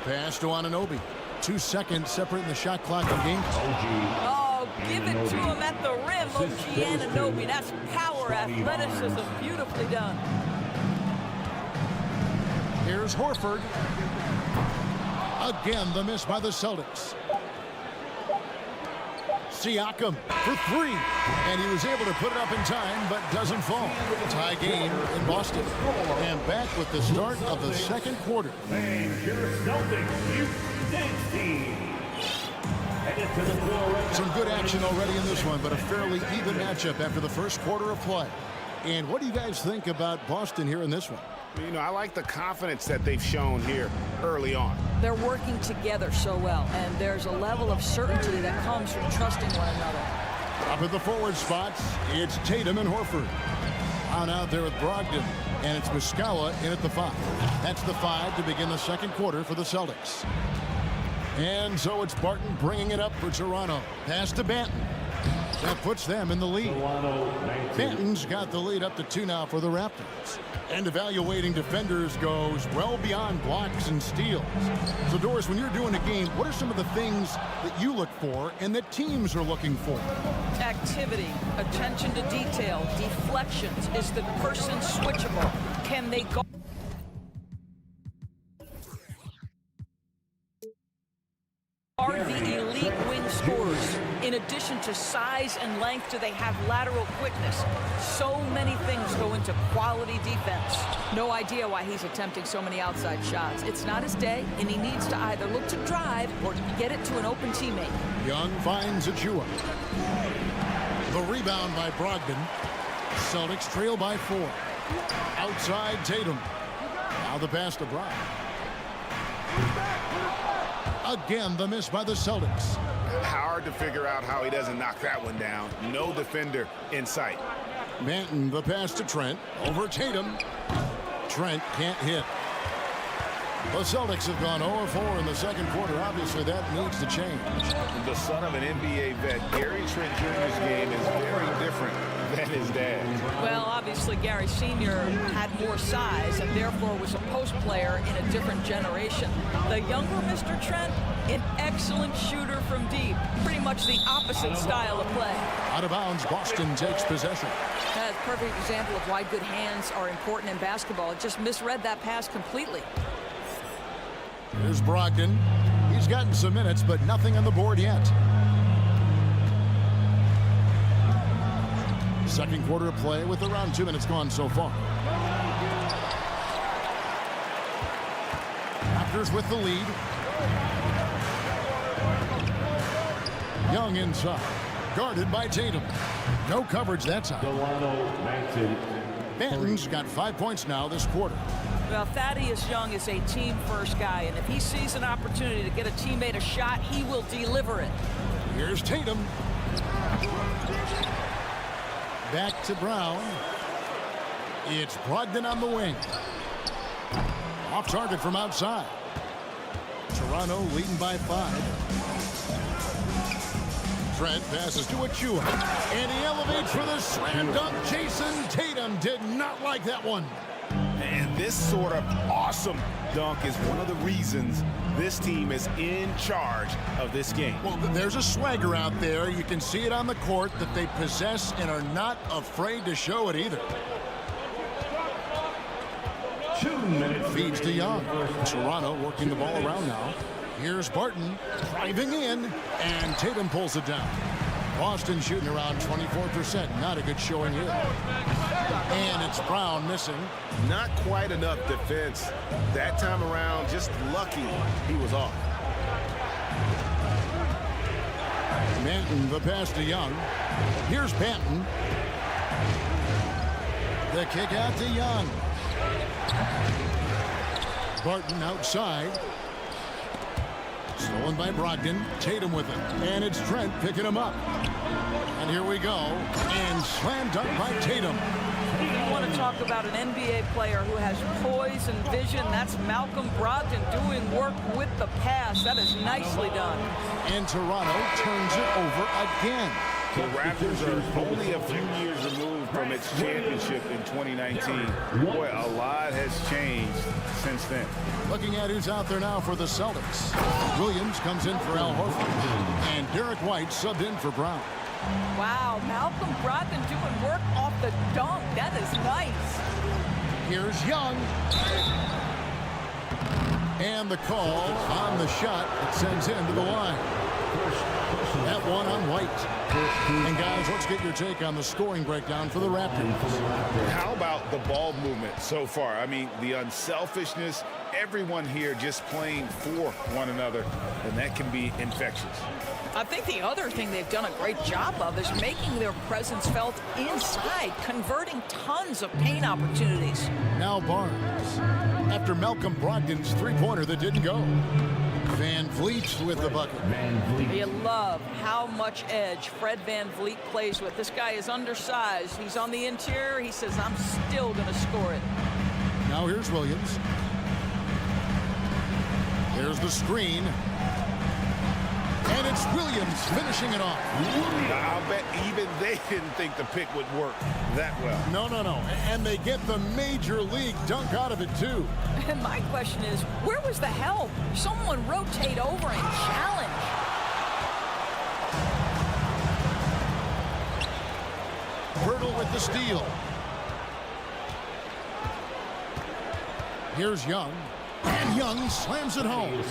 Pass to Anunoby. 2 seconds separating the shot clock and game. Oh, give it to him at the rim, OG Anunoby. That's power, athleticism, beautifully done. Here's Horford. Again, the miss by the Celtics. Siakam for 3. And he was able to put it up in time, but doesn't fall. Tie game in Boston. And back with the start of the second quarter. Some good action already in this one, but a fairly even matchup after the first quarter of play. And what do you guys think about Boston here in this one? You know, I like the confidence that they've shown here early on. They're working together so well, and there's a level of certainty that comes from trusting one another. Up at the forward spots, it's Tatum and Horford. On out there with Brogdon, and it's Muscala in at the 5. That's the 5 to begin the second quarter for the Celtics. And so it's Barton bringing it up for Toronto. Pass to Banton. That puts them in the lead. Banton's got the lead up to 2 now for the Raptors. And evaluating defenders goes well beyond blocks and steals. So, Doris, when you're doing a game, what are some of the things that you look for and that teams are looking for? Activity, attention to detail, deflections. Is the person switchable? Can they go? Are the elite wing scorers? In addition to size and length, do they have lateral quickness? So many things go into quality defense. No idea why he's attempting so many outside shots. It's not his day, and he needs to either look to drive or get it to an open teammate. Young finds Achua. The rebound by Brogdon. Celtics trail by 4. Outside Tatum. Now the pass to Brogdon. Again, the miss by the Celtics. Hard to figure out how he doesn't knock that one down. No defender in sight. Manton, the pass to Trent. Over Tatum. Trent can't hit. The Celtics have gone 0-4 in the second quarter. Obviously, that needs to change. The son of an NBA vet, Gary Trent Jr.'s game is very different than his dad. Well, obviously, Gary Sr. had more size and therefore was a post player in a different generation. The younger Mr. Trent, an excellent shooter from deep. Pretty much the opposite style of play. Out of bounds, Boston takes possession. That's a perfect example of why good hands are important in basketball. It just misread that pass completely. Here's Brogdon. He's gotten some minutes, but nothing on the board yet. Second quarter of play with around 2 minutes gone so far. Raptors with the lead. Young inside. Guarded by Tatum. No coverage that time. Banton's got 5 points now this quarter. Well, Thaddeus Young is a team-first guy, and if he sees an opportunity to get a teammate a shot, he will deliver it. Here's Tatum. Back to Brown. It's Brogdon on the wing. Off target from outside. Toronto leading by 5. Trent passes to Achua. And he elevates for the slam dunk. Jason Tatum did not like that one. And this sort of awesome dunk is one of the reasons this team is in charge of this game. Well, there's a swagger out there. You can see it on the court that they possess and are not afraid to show it either. 2 minutes. Feeds to Young. Toronto working the ball around now. Here's Barton driving in, and Tatum pulls it down. Boston shooting around 24%. Not a good showing here. And it's Brown missing. Not quite enough defense. That time around, just lucky he was off. Manton, the pass to Young. Here's Banton. The kick out to Young. Barton outside. Stolen by Brogdon. Tatum with it. And it's Trent picking him up. And here we go. And slam dunk by Tatum. You want to talk about an NBA player who has poise and vision. That's Malcolm Brogdon doing work with the pass. That is nicely done. And Toronto turns it over again. The Raptors are only a few years removed from its championship in 2019. Boy, a lot has changed since then. Looking at who's out there now for the Celtics. Williams comes in for Al Horford. And Derek White subbed in for Brown. Wow, Malcolm Brogdon doing work off the dunk. That is nice. Here's Young. And the call on the shot that sends him to the line. That one on White. And guys, let's get your take on the scoring breakdown for the Raptors. How about the ball movement so far? I mean, the unselfishness, everyone here just playing for one another, and that can be infectious. I think the other thing they've done a great job of is making their presence felt inside, converting tons of paint opportunities. Now Barnes. After Malcolm Brogdon's three-pointer that didn't go. Van Vliet with the bucket. You love how much edge Fred Van Vliet plays with. This guy is undersized. He's on the interior. He says, I'm still going to score it. Now here's Williams. There's the screen. And it's Williams finishing it off. I'll bet even they didn't think the pick would work that well. No. And they get the major league dunk out of it, too. And my question is, where was the help? Someone rotate over and challenge. Pirtle with the steal. Here's Young. And Young slams it home.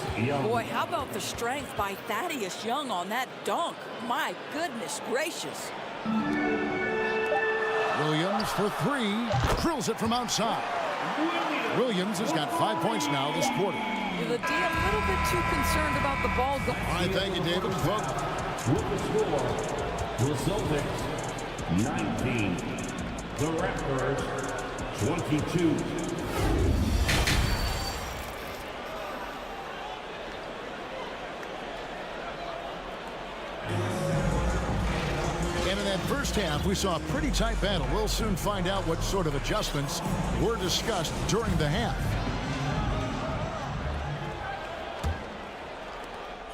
Boy, how about the strength by Thaddeus Young on that dunk? My goodness gracious. Williams for three. Drills it from outside. Williams has got 5 points now this quarter. The D a little bit too concerned about the ball going. All right, thank you, David. With the score, the Celtics 19, the Raptors 22. And in that first half, we saw a pretty tight battle. We'll soon find out what sort of adjustments were discussed during the half.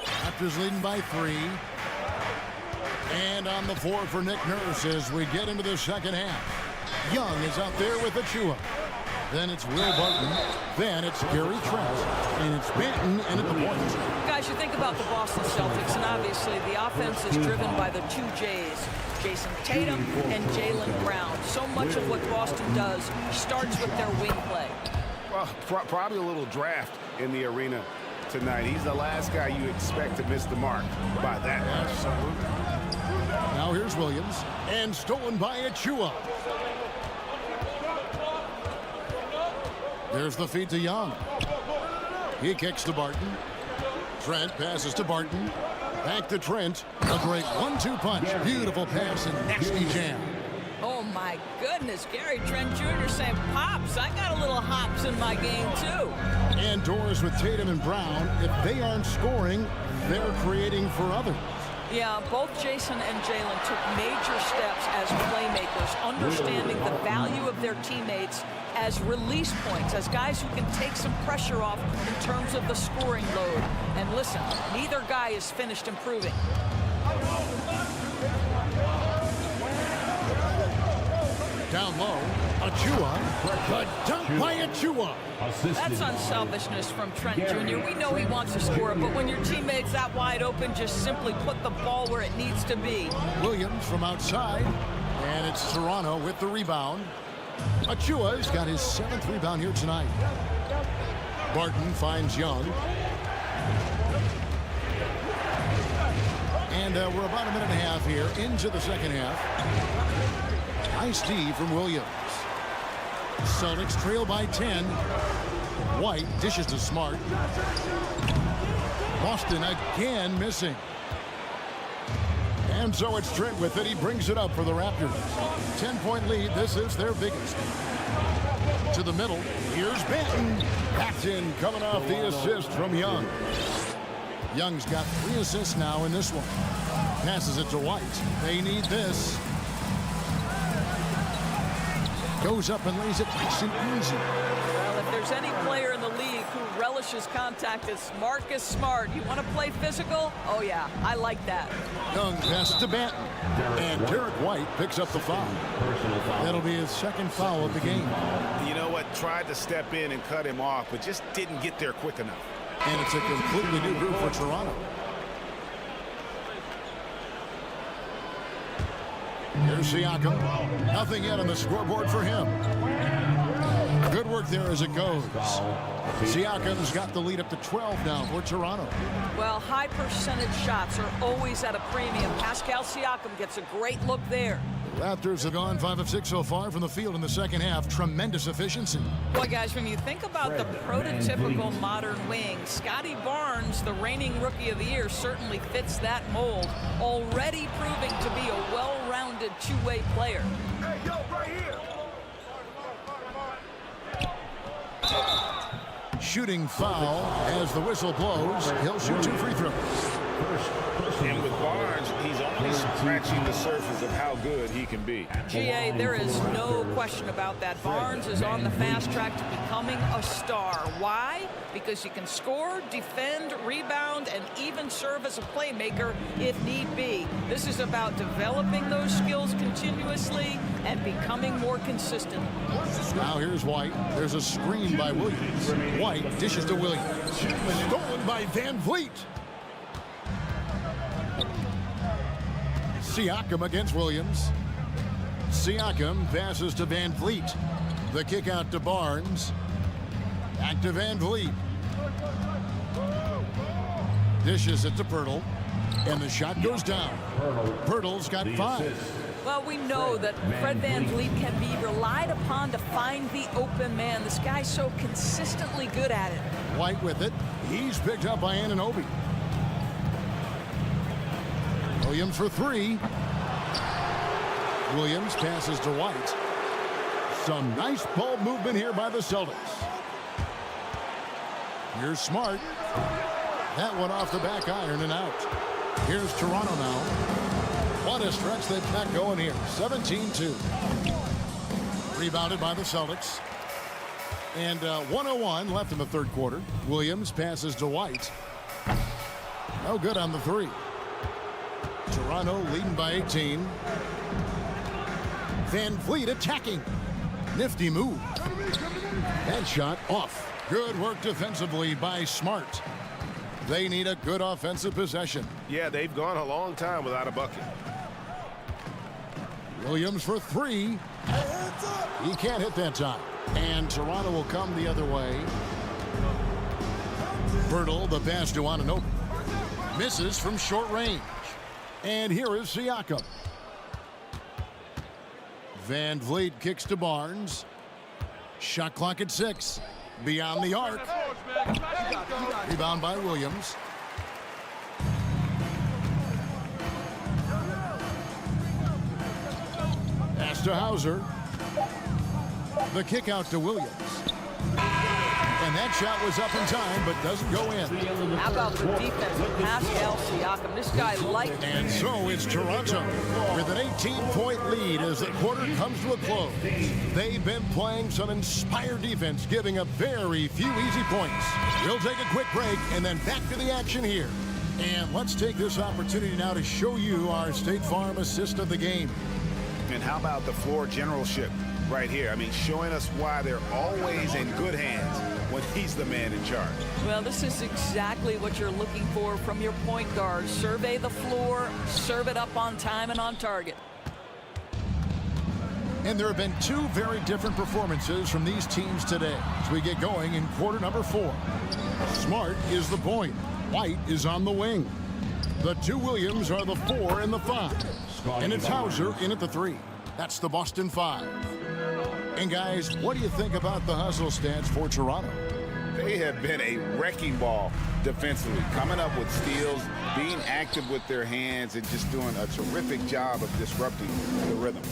Raptors leading by 3. And on the floor for Nick Nurse as we get into the second half. Young is out there with Achua. Then it's Will Barton. Then it's Gary Trent. And it's Banton in at the point. Guys, you think about the Boston Celtics, and obviously the offense is driven by the two J's, Jason Tatum and Jaylen Brown. So much of what Boston does starts with their wing play. Well, probably a little draft in the arena tonight. He's the last guy you expect to miss the mark by that much. Absolutely. Now here's Williams. And stolen by Achua. There's the feed to Young. He kicks to Barton. Trent passes to Barton. Back to Trent. A great 1-2 punch. Beautiful pass and nasty jam. Oh, my goodness. Gary Trent Jr. saying, Pops, I got a little hops in my game, too. And doors with Tatum and Brown. If they aren't scoring, they're creating for others. Yeah, both Jason and Jaylen took major steps as playmakers, understanding the value of their teammates as release points, as guys who can take some pressure off in terms of the scoring load. And listen, neither guy is finished improving. Down low, Achua. The dunk by Achua. That's unselfishness from Trent Jr. We know he wants to score, but when your teammate's that wide open, just simply put the ball where it needs to be. Williams from outside. And it's Toronto with the rebound. Achua's got his 7th rebound here tonight. Barton finds Young. we're about a minute and a half here into the second half. Nice D from Williams. Celtics trail by 10. White dishes to Smart. Boston again missing. And so it's Trent with it. He brings it up for the Raptors. 10-point lead. This is their biggest. To the middle. Here's Benton. Backed in, coming off the assist from Young. Young's got 3 assists now in this one. Passes it to White. They need this. Goes up and lays it nice and easy. Well, if there's any player in the league who relishes contact, it's Marcus Smart. You want to play physical? Oh, yeah, I like that. Young passes to Benton. And Derek White picks up the foul. That'll be his second foul of the game. You know what? Tried to step in and cut him off, but just didn't get there quick enough. And it's a completely new group for Toronto. Here's Siakam. Nothing yet on the scoreboard for him. Good work there as it goes. Siakam's got the lead up to 12 now for Toronto. Well, high percentage shots are always at a premium. Pascal Siakam gets a great look there. Raptors have gone 5 of 6 so far from the field in the second half. Tremendous efficiency. Boy, guys, when you think about the prototypical modern wing, Scotty Barnes, the reigning Rookie of the Year, certainly fits that mold, already proving to be a well-rounded two-way player. Hey, yo, right here. Shooting foul as the whistle blows. He'll shoot 2 free throws. And with Barnes, he's only scratching the surface of how good he can be. GA, there is no question about that. Barnes is on the fast track to becoming a star. Why? Because he can score, defend, rebound, and even serve as a playmaker if need be. This is about developing those skills continuously and becoming more consistent. Now here's White. There's a screen by Williams. White dishes to Williams. Stolen by Van Vliet. Siakam against Williams. Siakam passes to Van Vliet. The kick out to Barnes. Back to Van Vliet. Dishes it to Pirtle. And the shot goes down. Pirtle's got 5. Well, we know that Fred Van Vliet can be relied upon to find the open man. This guy's so consistently good at it. White with it. He's picked up by Anunoby. Williams for 3. Williams passes to White. Some nice ball movement here by the Celtics. Here's Smart. That one off the back iron and out. Here's Toronto now. What a stretch they've got going here. 17-2. Rebounded by the Celtics. And 1:01 left in the third quarter. Williams passes to White. No good on the 3. Toronto leading by 18. Van Vliet attacking. Nifty move. That shot off. Good work defensively by Smart. They need a good offensive possession. Yeah, they've gone a long time without a bucket. Williams for 3. He can't hit that time. And Toronto will come the other way. Pirtle, the pass to Anunoby. Misses from short range. And here is Siakam. Van Vliet kicks to Barnes. Shot clock at 6. Beyond the arc. Rebound by Williams. Pass to Hauser. The kick out to Williams. And that shot was up in time, but doesn't go in. How about the defense of Pascal Siakam? This guy liked. And so it's Toronto with an 18-point lead as the quarter comes to a close. They've been playing some inspired defense, giving up very few easy points. We'll take a quick break and then back to the action here. And let's take this opportunity now to show you our State Farm assist of the game. And how about the floor generalship right here? I mean, showing us why they're always in good hands when he's the man in charge. Well, this is exactly what you're looking for from your point guard. Survey the floor, serve it up on time and on target. And there have been 2 very different performances from these teams today as we get going in quarter number 4. Smart is the point. White is on the wing. The two Williams are the 4 and the 5. And it's Hauser in at the 3. That's the Boston 5. And guys, what do you think about the hustle stats for Toronto? They have been a wrecking ball defensively, coming up with steals, being active with their hands, and just doing a terrific job of disrupting the rhythm.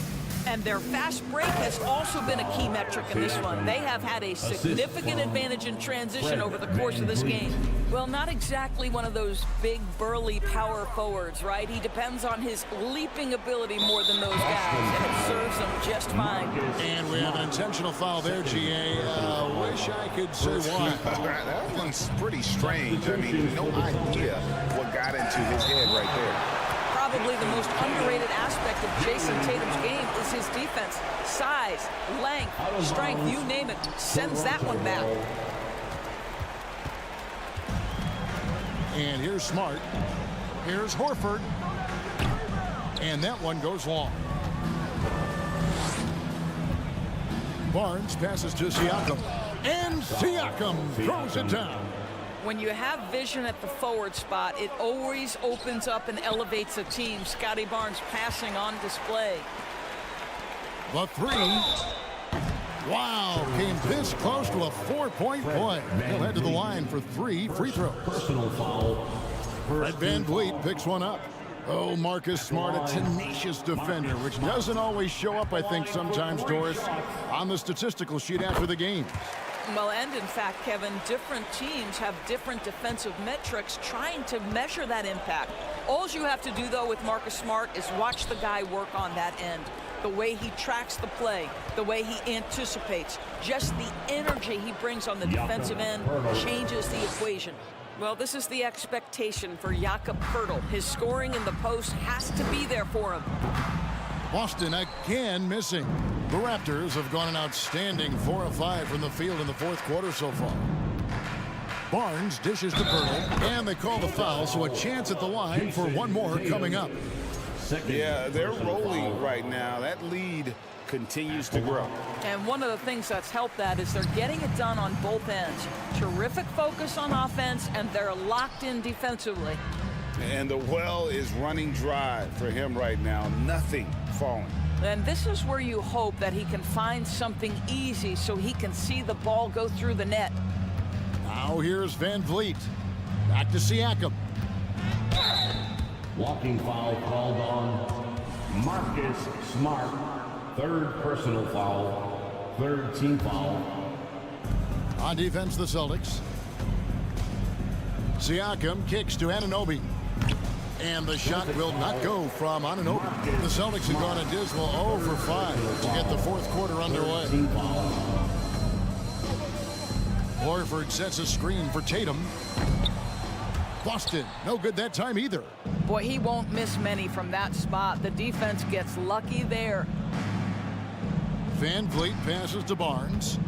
And their fast break has also been a key metric in this one. They have had a significant advantage in transition over the course of this game. Well, not exactly one of those big, burly power forwards, right? He depends on his leaping ability more than those guys, and it serves him just fine. And we have an intentional foul there, GA. Wish I could say why. That one's pretty strange. I mean, no idea what got into his head right there. Probably the most underrated aspect of Jason Tatum's game is his defense. Size, length, strength, you name it, sends that one back. And here's Smart. Here's Horford. And that one goes long. Barnes passes to Siakam. And Siakam throws it down. When you have vision at the forward spot, it always opens up and elevates a team. Scotty Barnes passing on display. The 3. Wow, came this close to a 4-point play. He'll head to the line for 3 free throws. Personal foul. Fred VanVleet picks one up. Oh, Marcus Smart, a tenacious defender, which doesn't always show up, I think, sometimes, Doris, on the statistical sheet after the game. Well, and in fact, Kevin, different teams have different defensive metrics trying to measure that impact. All you have to do, though, with Marcus Smart is watch the guy work on that end. The way he tracks the play, the way he anticipates, just the energy he brings on the defensive end changes the equation. Well, this is the expectation for Jakob Poeltl. His scoring in the post has to be there for him. Boston again missing. The Raptors have gone an outstanding 4 of 5 from the field in the fourth quarter so far. Barnes dishes to Poeltl, and they call the foul, so a chance at the line for one more coming up. Yeah, they're rolling right now. That lead continues to grow. And one of the things that's helped that is they're getting it done on both ends. Terrific focus on offense, and they're locked in defensively. And the well is running dry for him right now. Nothing falling. And this is where you hope that he can find something easy so he can see the ball go through the net. Now here's VanVleet. Back to Siakam. Walking foul called on Marcus Smart. 3rd personal foul. 3rd team foul. On defense, the Celtics. Siakam kicks to Anunoby. And the shot will not go from Anunoby. The Celtics have gone a dismal 0 for 5 to get the fourth quarter underway. Horford sets a screen for Tatum. Boston, no good that time either. Boy, he won't miss many from that spot. The defense gets lucky there. VanVleet passes to Barnes.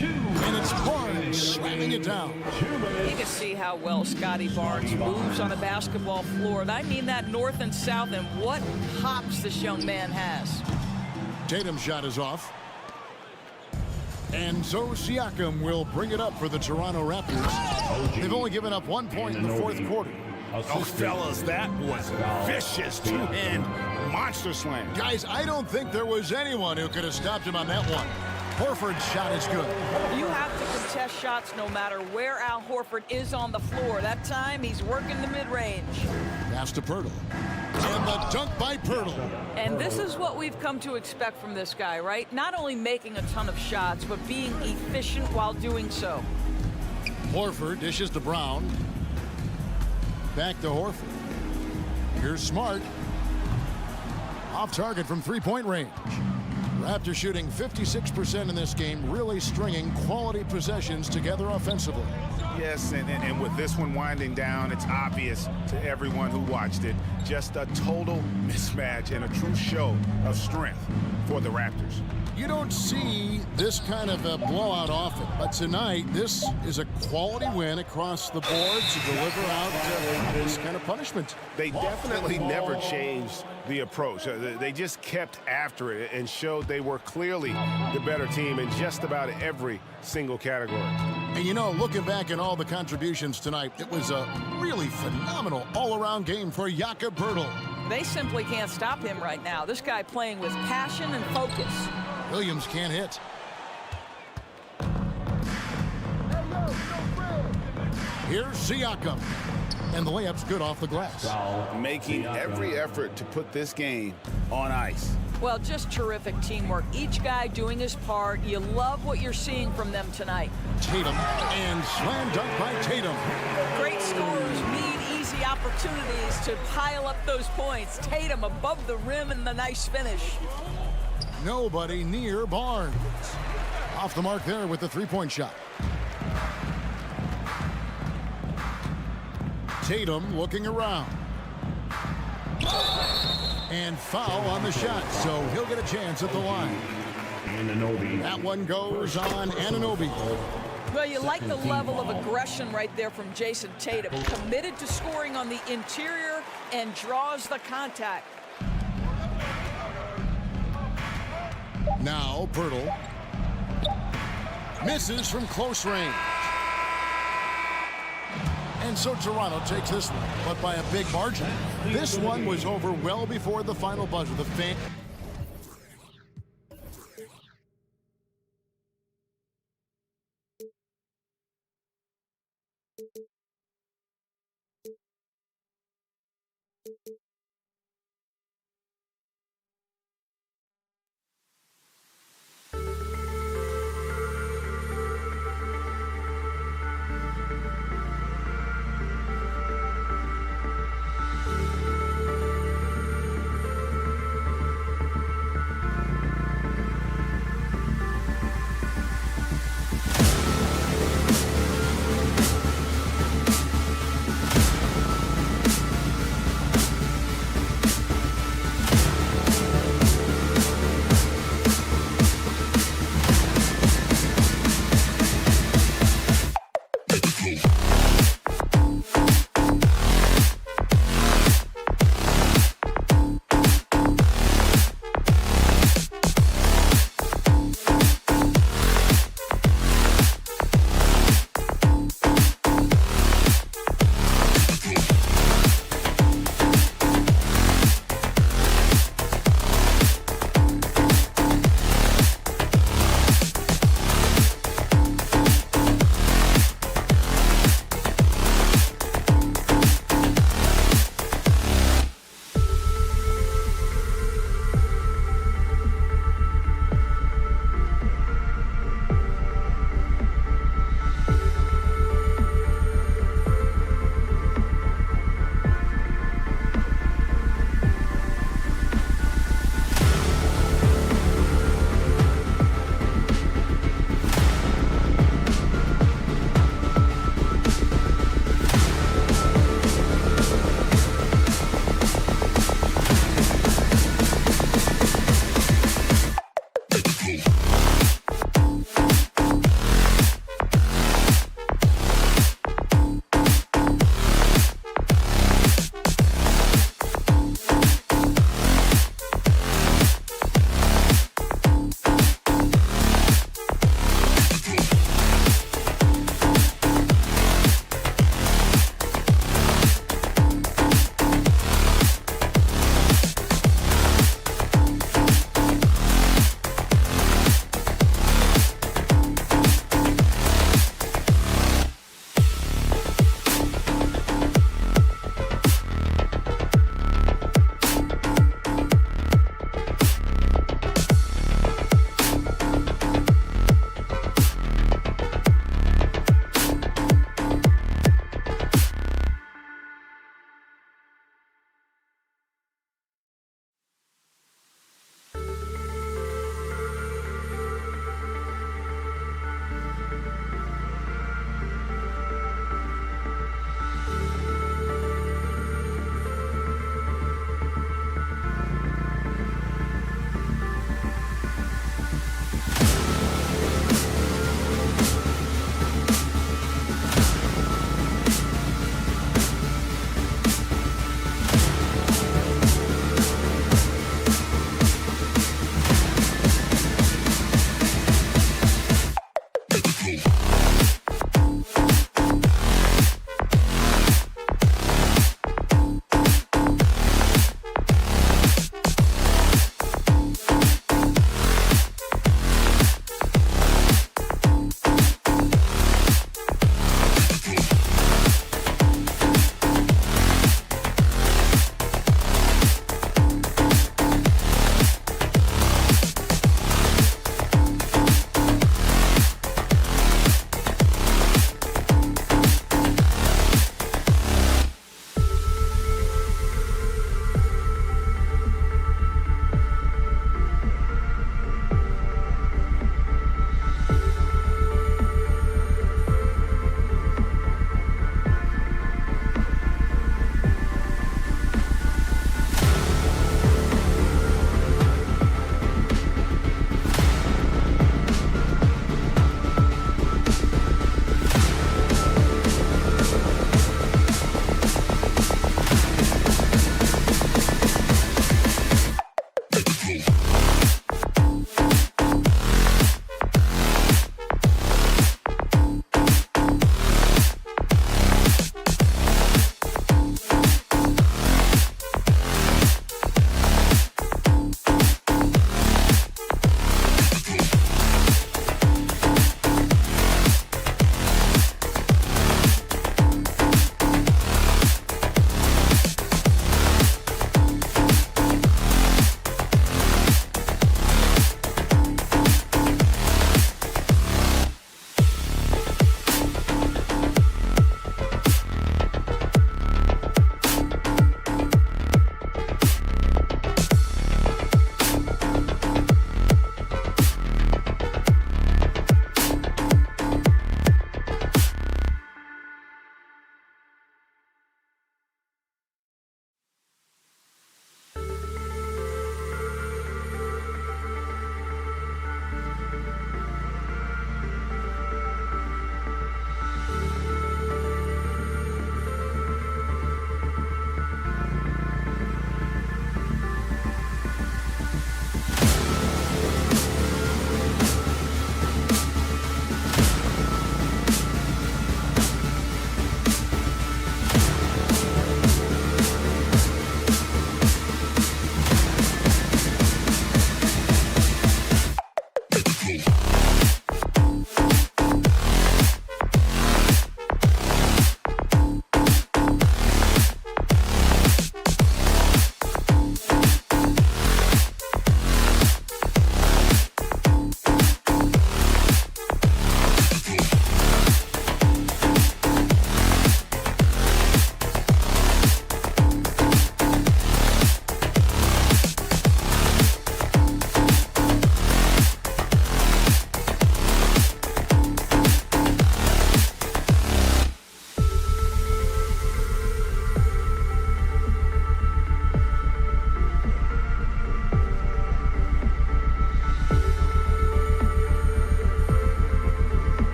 And it's Barnes slamming it down. You can see how well Scotty Barnes moves on a basketball floor. And I mean that north and south, and what hops this young man has. Tatum's shot is off. And so Siakam will bring it up for the Toronto Raptors. They've only given up 1 point in the fourth quarter. Oh, fellas, that was vicious two-hand monster slam. Guys, I don't think there was anyone who could have stopped him on that one. Horford's shot is good. You have to contest shots no matter where Al Horford is on the floor. That time, he's working the mid-range. Pass to Poeltl. And the dunk by Poeltl. And this is what we've come to expect from this guy, right? Not only making a ton of shots, but being efficient while doing so. Horford dishes to Brown. Back to Horford. Here's Smart. Off target from three-point range. Raptors shooting 56% in this game, really stringing quality possessions together offensively. Yes, and with this one winding down, it's obvious to everyone who watched it. Just a total mismatch and a true show of strength for the Raptors. You don't see this kind of a blowout often, but tonight this is a quality win across the board to deliver out this kind of punishment. They definitely never changed the approach. They just kept after it and showed they were clearly the better team in just about every single category. And you know, looking back at all the contributions tonight, it was a really phenomenal all-around game for Jakob Poeltl. They simply can't stop him right now. This guy playing with passion and focus. Williams can't hit. Here's Siakam. And the layup's good off the glass. Making every effort to put this game on ice. Well, just terrific teamwork. Each guy doing his part. You love what you're seeing from them tonight. Tatum, and slam dunk by Tatum. Great scorers need easy opportunities to pile up those points. Tatum above the rim and the nice finish. Nobody near Barnes. Off the mark there with the three-point shot. Tatum looking around. And foul on the shot, so he'll get a chance at the line. That one goes on Anunoby. Well, you like the level of aggression right there from Jason Tatum. Committed to scoring on the interior and draws the contact. Now Poeltl misses from close range. And so Toronto takes this one, but by a big margin. This one was over well before the final buzzer. The fan.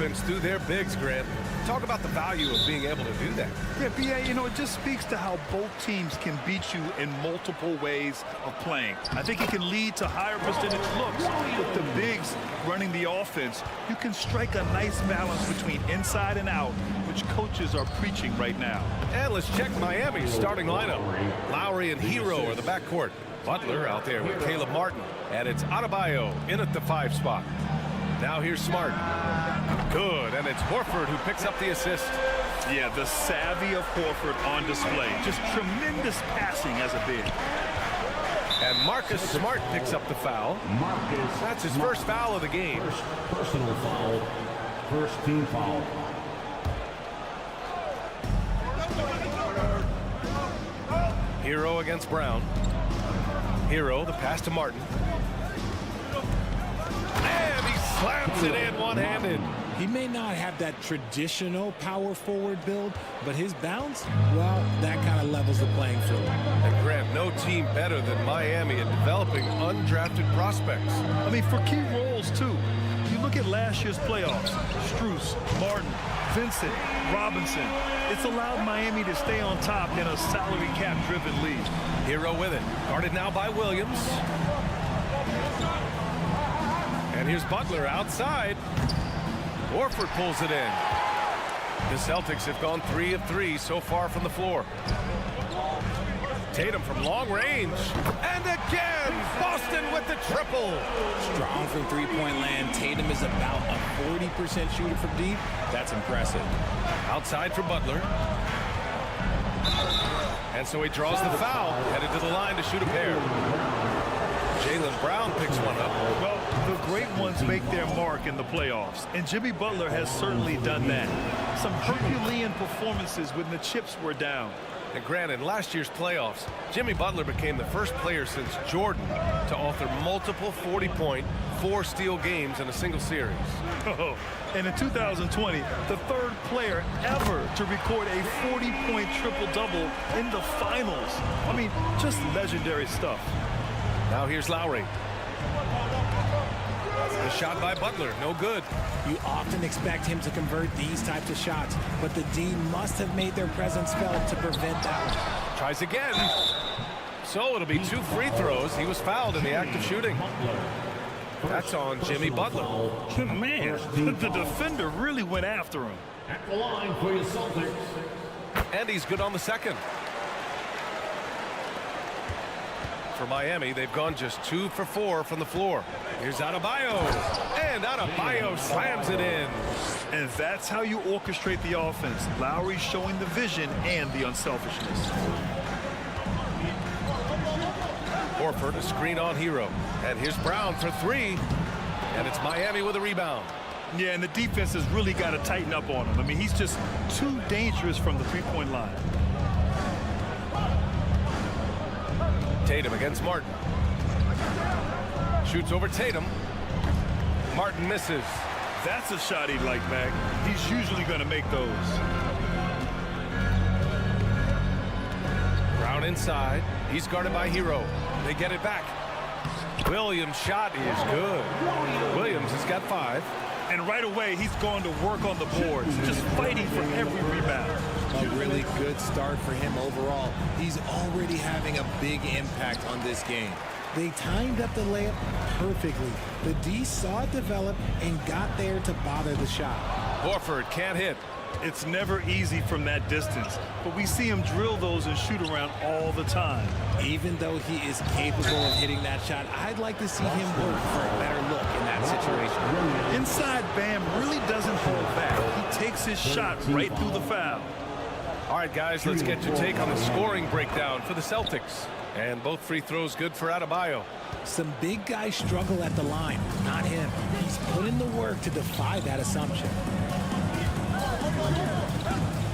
opponents through their bigs, Grant. Talk about the value of being able to do that. Yeah, B.A., you know, it just speaks to how both teams can beat you in multiple ways of playing. I think it can lead to higher percentage looks. With the bigs running the offense, you can strike a nice balance between inside and out, which coaches are preaching right now. And let's check Miami's starting lineup. Lowry and Hero are the backcourt. Butler out there with Caleb Martin. And it's Adebayo in at the 5 spot. Now here's Smart. Good, and it's Horford who picks up the assist. Yeah, the savvy of Horford on display. Just tremendous passing as a big. And Marcus Smart picks up the foul. That's his first foul of the game. First personal foul. First team foul. Hero against Brown. Hero, the pass to Martin. And he slams it in one-handed. He may not have that traditional power forward build, but his bounce, well, that kind of levels the playing field. And Grant, no team better than Miami at developing undrafted prospects. I mean, for key roles, too. You look at last year's playoffs, Strus, Martin, Vincent, Robinson. It's allowed Miami to stay on top in a salary cap-driven league. Hero with it. Guarded now by Williams. And here's Butler outside. Horford pulls it in. The Celtics have gone 3 of 3 so far from the floor. Tatum from long range. And again, Boston with the triple. Strong from three-point land. Tatum is about a 40% shooter from deep. That's impressive. Outside for Butler. And so he draws the foul, headed to the line to shoot a pair. Jaylen Brown picks one up. Well, the great ones make their mark in the playoffs, and Jimmy Butler has certainly done that. Some Herculean performances when the chips were down. And granted, in last year's playoffs, Jimmy Butler became the first player since Jordan to author multiple 40-point, 4-steal games in a single series. Oh, and in 2020, the third player ever to record a 40-point triple-double in the finals. I mean, just legendary stuff. Now here's Lowry. The shot by Butler, no good. You often expect him to convert these types of shots, but the D must have made their presence felt to prevent that one. Tries again. So it'll be 2 free throws. He was fouled in the act of shooting. That's on Jimmy Butler. Man, the defender really went after him. At the line for your Celtics. And he's good on the second. For Miami, they've gone just 2 for 4 from the floor. Here's Adebayo. And Adebayo slams it in. And that's how you orchestrate the offense. Lowry showing the vision and the unselfishness. Horford, a screen on Hero. And here's Brown for 3. And it's Miami with a rebound. Yeah, and the defense has really got to tighten up on him. I mean, he's just too dangerous from the three-point line. Tatum against Martin. Shoots over Tatum. Martin misses. That's a shot he'd like back. He's usually going to make those. Brown inside. He's guarded by Hero. They get it back. Williams' shot is good. Williams has got 5. And right away, he's going to work on the boards, just fighting for every rebound. A really good start for him overall. He's already having a big impact on this game. They timed up the layup perfectly. The D saw it develop and got there to bother the shot. Horford can't hit. It's never easy from that distance, but we see him drill those and shoot around all the time. Even though he is capable of hitting that shot, I'd like to see him work for a better look in that situation. Inside, Bam really doesn't hold back. He takes his shot right through the foul. All right, guys, let's get your take on the scoring breakdown for the Celtics. And both free throws good for Adebayo. Some big guys struggle at the line, not him. He's put in the work to defy that assumption.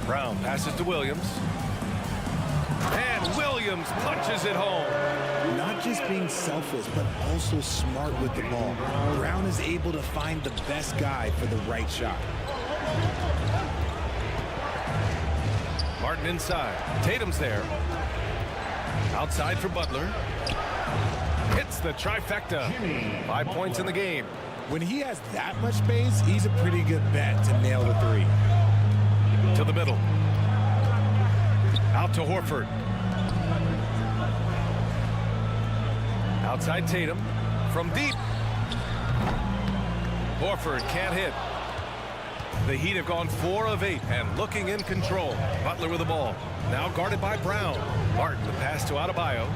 Brown passes to Williams. And Williams punches it home. Not just being selfless, but also smart with the ball. Brown is able to find the best guy for the right shot. Martin inside. Tatum's there. Outside for Butler. Hits the trifecta. 5 points in the game. When he has that much space, he's a pretty good bet to nail the three. To the middle. Out to Horford. Outside Tatum. From deep. Horford can't hit. The Heat have gone 4 of 8 and looking in control. Butler with the ball. Now guarded by Brown. Martin, the pass to Adebayo.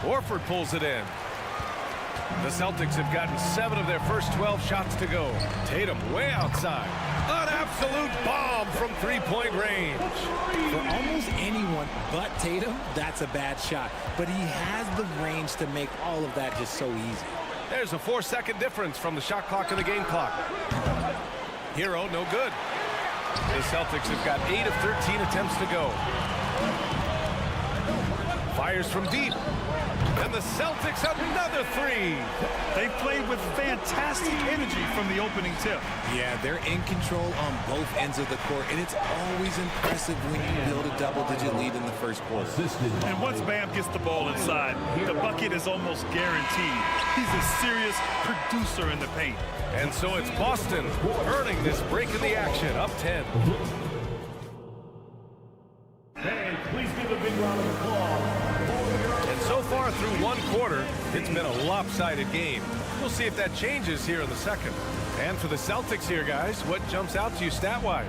Horford pulls it in. The Celtics have gotten 7 of their first 12 shots to go. Tatum way outside. An absolute bomb from three-point range. For almost anyone but Tatum, that's a bad shot. But he has the range to make all of that just so easy. There's a 4-second difference from the shot clock and the game clock. Hero, no good. The Celtics have got 8 of 13 attempts to go. Fires from deep. And the Celtics another 3. They played with fantastic energy from the opening tip. Yeah, they're in control on both ends of the court, and it's always impressive when you build a double-digit lead in the first quarter. And once Bam gets the ball inside, the bucket is almost guaranteed. He's a serious producer in the paint. And so it's Boston earning this break in the action, up 10. Fans, please give a big round of applause. And so far through one quarter, it's been a lopsided game. We'll see if that changes here in the second. And for the Celtics here, guys, what jumps out to you stat-wise?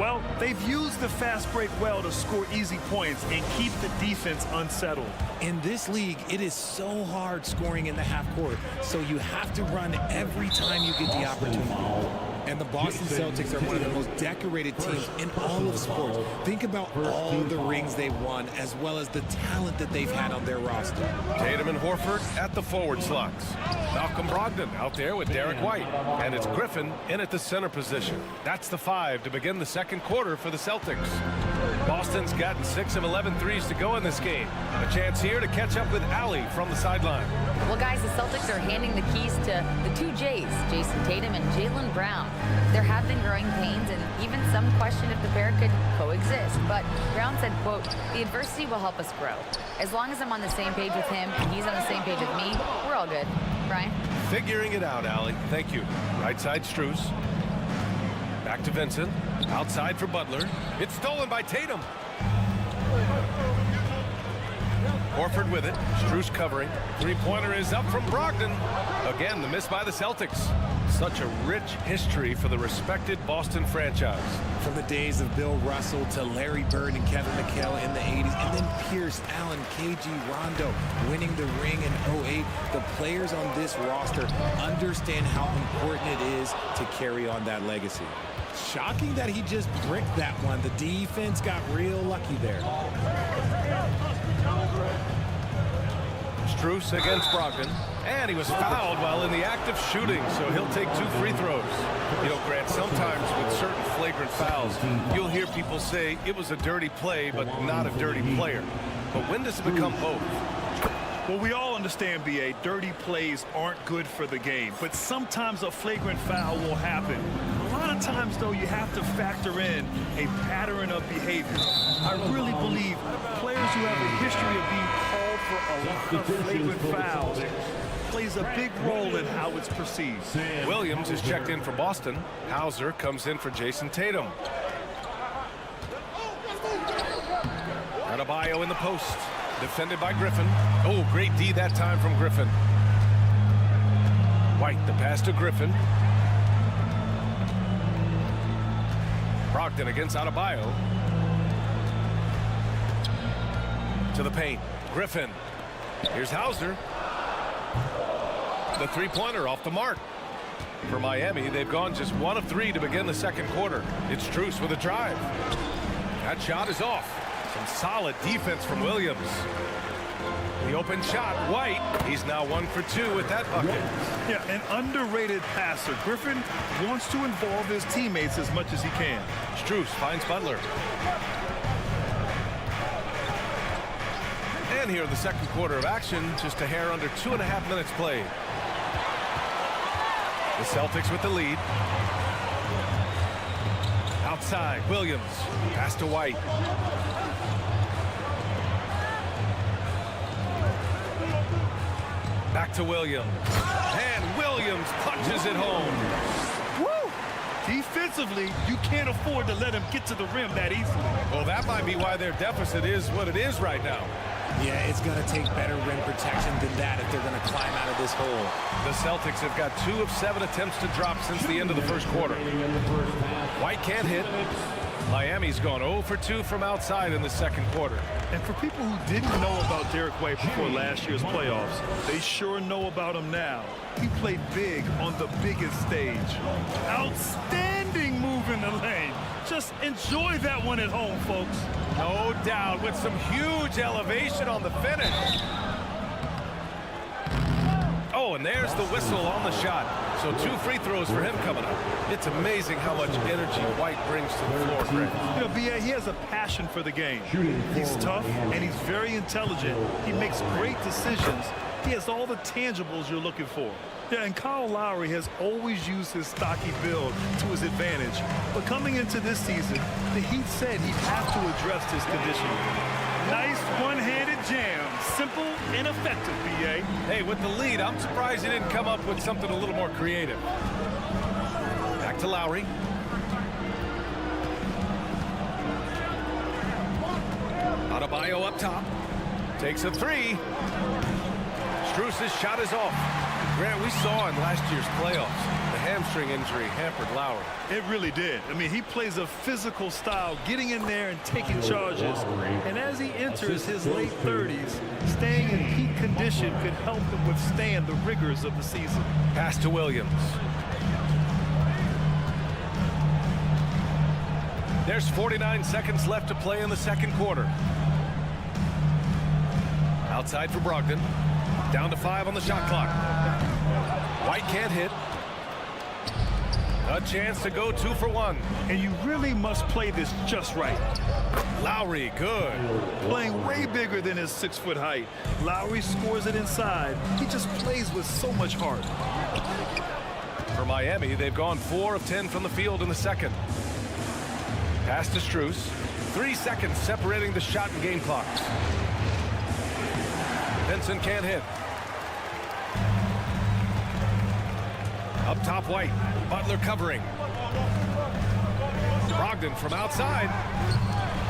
Well, they've used the fast break well to score easy points and keep the defense unsettled. In this league, it is so hard scoring in the half court, so you have to run every time you get the opportunity. And the Boston Celtics are one of the most decorated teams in all of sports. Think about all the rings they've won, as well as the talent that they've had on their roster. Tatum and Horford at the forward slots. Malcolm Brogdon out there with Derek White. And it's Griffin in at the center position. That's the 5 to begin the second quarter for the Celtics. Boston's gotten 6 of 11 threes to go in this game. A chance here to catch up with Allie from the sideline. Well, guys, the Celtics are handing the keys to the 2 J's, Jason Tatum and Jaylen Brown. There have been growing pains, and even some question if the pair could coexist. But Brown said, quote, "The adversity will help us grow. As long as I'm on the same page with him and he's on the same page with me, we're all good." Brian? Figuring it out, Allie. Thank you. Right side, Strus. Back to Vincent. Outside for Butler. It's stolen by Tatum. Horford with it. Strus covering. Three-pointer is up from Brogdon. Again, the miss by the Celtics. Such a rich history for the respected Boston franchise. From the days of Bill Russell to Larry Bird and Kevin McHale in the 80s, and then Pierce, Allen, KG, Rondo winning the ring in 08. The players on this roster understand how important it is to carry on that legacy. Shocking that he just bricked that one. The defense got real lucky there. Strus against Brogdon. And he was fouled while in the act of shooting, so he'll take 2 free throws. You know, Grant, sometimes with certain flagrant fouls, you'll hear people say it was a dirty play, but not a dirty player. But when does it become both? Well, we all understand, B.A., dirty plays aren't good for the game, but sometimes a flagrant foul will happen. A lot of times, though, you have to factor in a pattern of behavior. I really believe players who have a history of being called for a lot of flagrant fouls plays a big role in how it's perceived. Williams is checked in for Boston. Hauser comes in for Jason Tatum. Adebayo in the post. Defended by Griffin. Oh, great D that time from Griffin. White, the pass to Griffin. Brogdon against Adebayo. To the paint. Griffin. Here's Hauser. The three-pointer off the mark. For Miami, they've gone just 1 of 3 to begin the second quarter. It's Strus with a drive. That shot is off. Some solid defense from Williams. The open shot, White. He's now 1 for 2 with that bucket. Yeah, an underrated passer. Griffin wants to involve his teammates as much as he can. Strus finds Butler. And here in the second quarter of action, just a hair under 2.5 minutes played. The Celtics with the lead. Outside, Williams. Pass to White. Back to Williams. And Williams punches it home. Woo! Defensively, you can't afford to let him get to the rim that easily. Well, that might be why their deficit is what it is right now. Yeah, it's going to take better rim protection than that if they're going to climb out of this hole. The Celtics have got 2 of 7 attempts to drop since the end of the first quarter. White can't hit. Miami's gone 0 for 2 from outside in the second quarter. And for people who didn't know about Derek White before last year's playoffs, they sure know about him now. He played big on the biggest stage. Outstanding move in the lane. Just enjoy that one at home, folks. No doubt, with some huge elevation on the finish. Oh, and there's the whistle on the shot. So 2 free throws for him coming up. It's amazing how much energy White brings to the floor, Greg. You know, B.A., he has a passion for the game. He's tough, and he's very intelligent. He makes great decisions. He has all the tangibles you're looking for. Yeah, and Kyle Lowry has always used his stocky build to his advantage. But coming into this season, the Heat said he'd have to address his conditioning. Nice one-handed jam. Simple and effective, B.A. Hey, with the lead, I'm surprised he didn't come up with something a little more creative. Back to Lowry. Adebayo up top. Takes a 3. Strus's shot is off. Grant, we saw in last year's playoffs, the hamstring injury hampered Lowry. It really did. I mean, he plays a physical style, getting in there and taking charges. And as he enters his late 30s, staying in peak condition could help him withstand the rigors of the season. Pass to Williams. There's 49 seconds left to play in the second quarter. Outside for Brogdon. Down to 5 on the shot clock. White can't hit. A chance to go 2 for 1. And you really must play this just right. Lowry, good. Playing way bigger than his 6-foot height. Lowry scores it inside. He just plays with so much heart. For Miami, they've gone 4 of 10 from the field in the second. Pass to Strus. 3 seconds separating the shot and game clocks. Vincent can't hit. Up top, White. Butler covering. Brogdon from outside.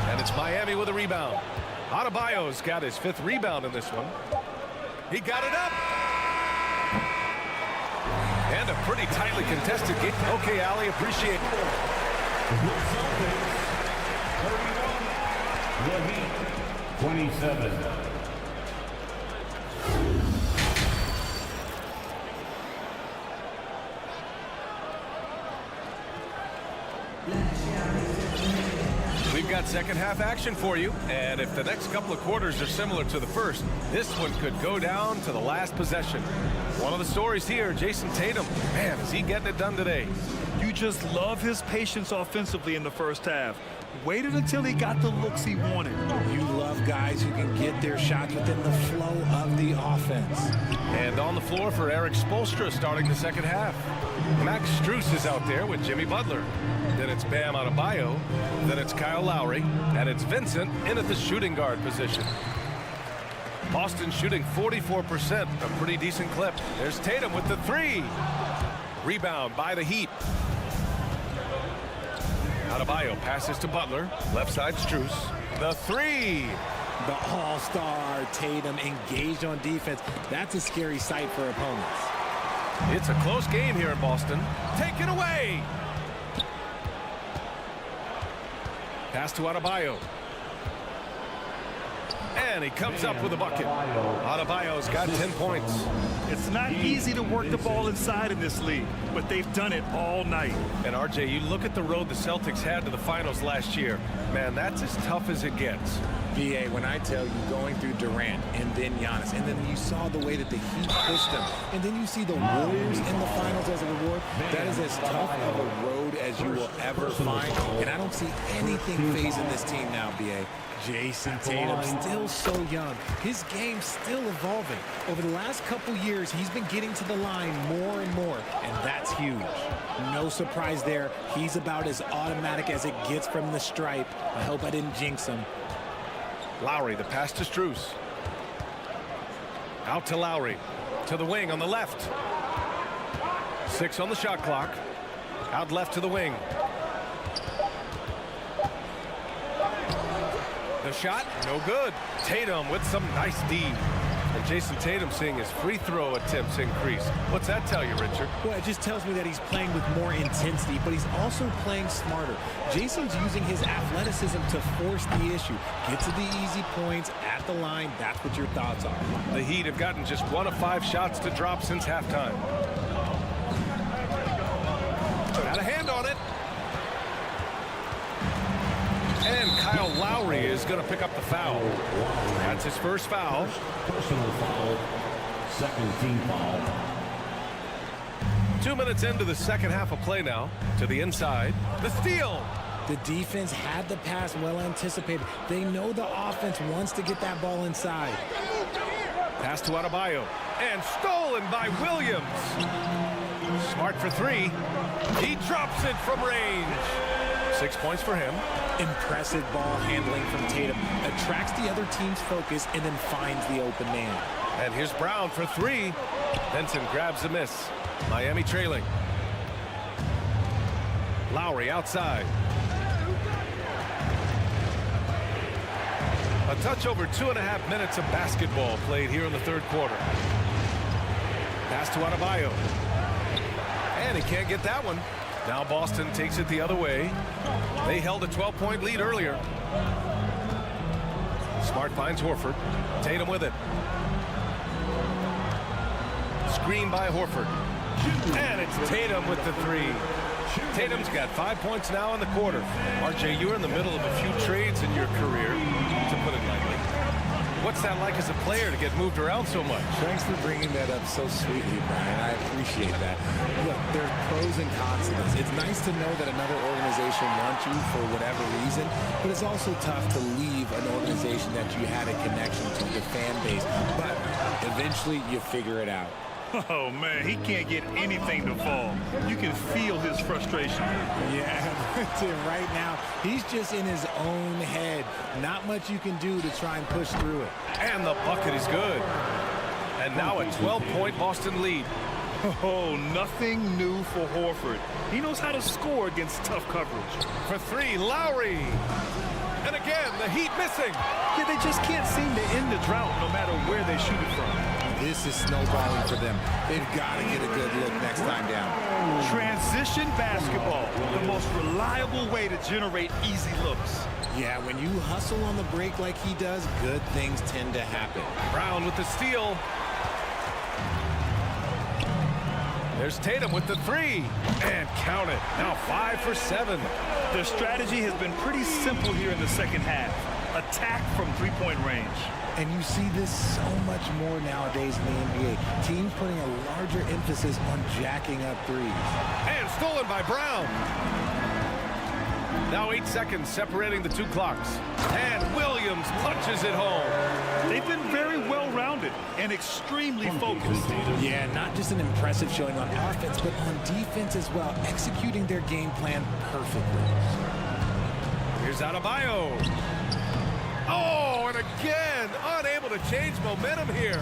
And it's Miami with a rebound. Adebayo's got his 5th rebound in this one. He got it up. And a pretty tightly contested game. Okay, Allie, appreciate it. The Heat, 27. We've got second half action for you, and if the next couple of quarters are similar to the first, this one could go down to the last possession. One of the stories here, Jason Tatum. Man, is he getting it done today? You just love his patience offensively in the first half. Waited until he got the looks he wanted. You love guys who can get their shots within the flow of the offense. And on the floor for Eric Spoelstra starting the second half. Max Strus is out there with Jimmy Butler. Then it's Bam Adebayo. Then it's Kyle Lowry. And it's Vincent in at the shooting guard position. Boston shooting 44%, a pretty decent clip. There's Tatum with the 3. Rebound by the Heat. Adebayo passes to Butler. Left side Strus. The 3. The all-star Tatum engaged on defense. That's a scary sight for opponents. It's a close game here in Boston. Take it away. Pass to Adebayo. And he comes up with a bucket. Adebayo's got 10 points. It's not easy to work the ball inside in this league, but they've done it all night. And RJ, you look at the road the Celtics had to the finals last year. Man, that's as tough as it gets. VA, when I tell you going through Durant and then Giannis, and then you saw the way that the Heat pushed them, and then you see the Warriors in the finals as a reward, that is as tough of a road as you will ever find. And I don't see anything phasing this team now, VA. Jason Tatum, still so young. His game's still evolving. Over the last couple years, he's been getting to the line more and more, and that's huge. No surprise there. He's about as automatic as it gets from the stripe. I hope I didn't jinx him. Lowry, the pass to Strus. Out to Lowry. To the wing on the left. 6 on the shot clock. Out left to the wing. The shot, no good. Tatum with some nice D. And Jason Tatum seeing his free throw attempts increase. What's that tell you, Richard? Well, it just tells me that he's playing with more intensity, but he's also playing smarter. Jason's using his athleticism to force the issue. Get to the easy points at the line. That's what your thoughts are. The Heat have gotten just 1 of 5 shots to drop since halftime. Got a hand on it. And Kyle Lowry is going to pick up the foul. That's his first foul. Personal foul. Second team foul. 2 minutes into the second half of play now. To the inside. The steal. The defense had the pass well anticipated. They know the offense wants to get that ball inside. Pass to Adebayo. And stolen by Williams. Smart for 3. He drops it from range. 6 points for him. Impressive ball handling from Tatum. Attracts the other team's focus and then finds the open man. And here's Brown for 3. Benson grabs a miss. Miami trailing. Lowry outside. A touch over 2.5 minutes of basketball played here in the third quarter. Pass to Adebayo. And he can't get that one. Now Boston takes it the other way. They held a 12-point lead earlier. Smart finds Horford. Tatum with it. Screen by Horford. And it's Tatum with the 3. Tatum's got 5 points now in the quarter. RJ, you're in the middle of a few trades in your career, to put it lightly. What's that like as a player to get moved around so much? Thanks for bringing that up so sweetly, Brian. I appreciate that. Look, there's pros and cons to this. It's nice to know that another organization wants you for whatever reason, but it's also tough to leave an organization that you had a connection to, the fan base. But eventually you figure it out. Oh, man, he can't get anything to fall. You can feel his frustration. Yeah, right now, he's just in his own head. Not much you can do to try and push through it. And the bucket is good. And now a 12-point Boston lead. Oh, nothing new for Horford. He knows how to score against tough coverage. For 3, Lowry. And again, the Heat missing. Yeah, they just can't seem to end the drought no matter where they shoot it from. This is snowballing for them. They've got to get a good look next time down. Transition basketball, the most reliable way to generate easy looks. Yeah, when you hustle on the break like he does, good things tend to happen. Brown with the steal. There's Tatum with the 3. And count it. Now 5 for 7. Their strategy has been pretty simple here in the second half. Attack from three-point range. And you see this so much more nowadays in the NBA. Teams putting a larger emphasis on jacking up threes. And stolen by Brown. Now 8 seconds separating the 2 clocks. And Williams punches it home. They've been very well-rounded and extremely focused. Yeah, not just an impressive showing on offense, but on defense as well, executing their game plan perfectly. Here's Adebayo. Oh, and again, unable to change momentum here.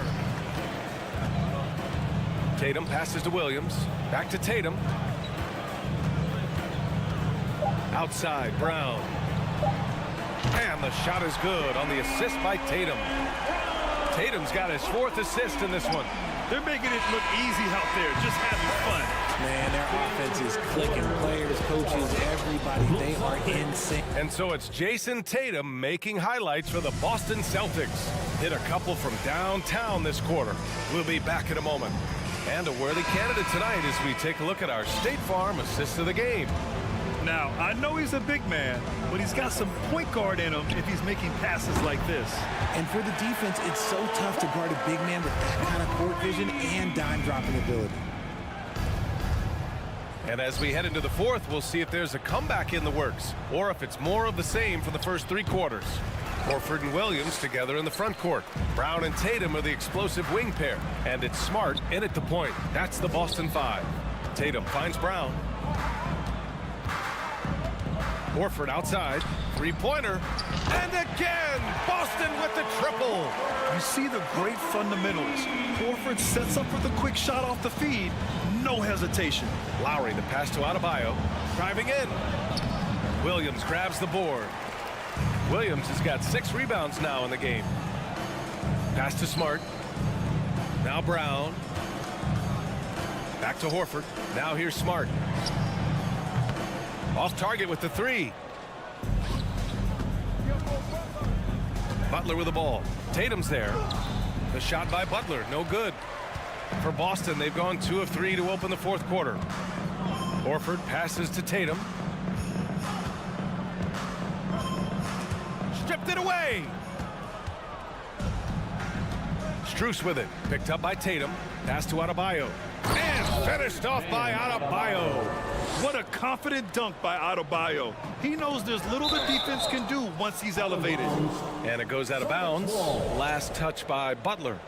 Tatum passes to Williams. Back to Tatum. Outside, Brown. And the shot is good on the assist by Tatum. Tatum's got his 4th assist in this one. They're making it look easy out there, just having fun. Man, their offense is clicking. Players, coaches, everybody, they are insane. And so it's Jason Tatum making highlights for the Boston Celtics. Hit a couple from downtown this quarter. We'll be back in a moment. And a worthy candidate tonight as we take a look at our State Farm assist of the game. Now, I know he's a big man, but he's got some point guard in him if he's making passes like this. And for the defense, it's so tough to guard a big man with that kind of court vision and dime-dropping ability. And as we head into the 4th, we'll see if there's a comeback in the works, or if it's more of the same for the first 3 quarters. Horford and Williams together in the front court. Brown and Tatum are the explosive wing pair, and it's Smart in at the point. That's the Boston 5. Tatum finds Brown. Horford outside. Three-pointer. And again, Boston with the triple. You see the great fundamentals. Horford sets up with a quick shot off the feed. No hesitation. Lowry, the pass to Adebayo. Driving in. Williams grabs the board. Williams has got 6 rebounds now in the game. Pass to Smart. Now Brown. Back to Horford. Now here's Smart. Off target with the 3. Butler with the ball. Tatum's there. The shot by Butler, no good. For Boston, they've gone 2 of 3 to open the 4th quarter. Horford passes to Tatum. Stripped it away. Strus with it. Picked up by Tatum. Pass to Adebayo. And finished off by Adebayo. What a confident dunk by Adebayo. He knows there's little the defense can do once he's elevated. And it goes out of bounds. Last touch by Butler.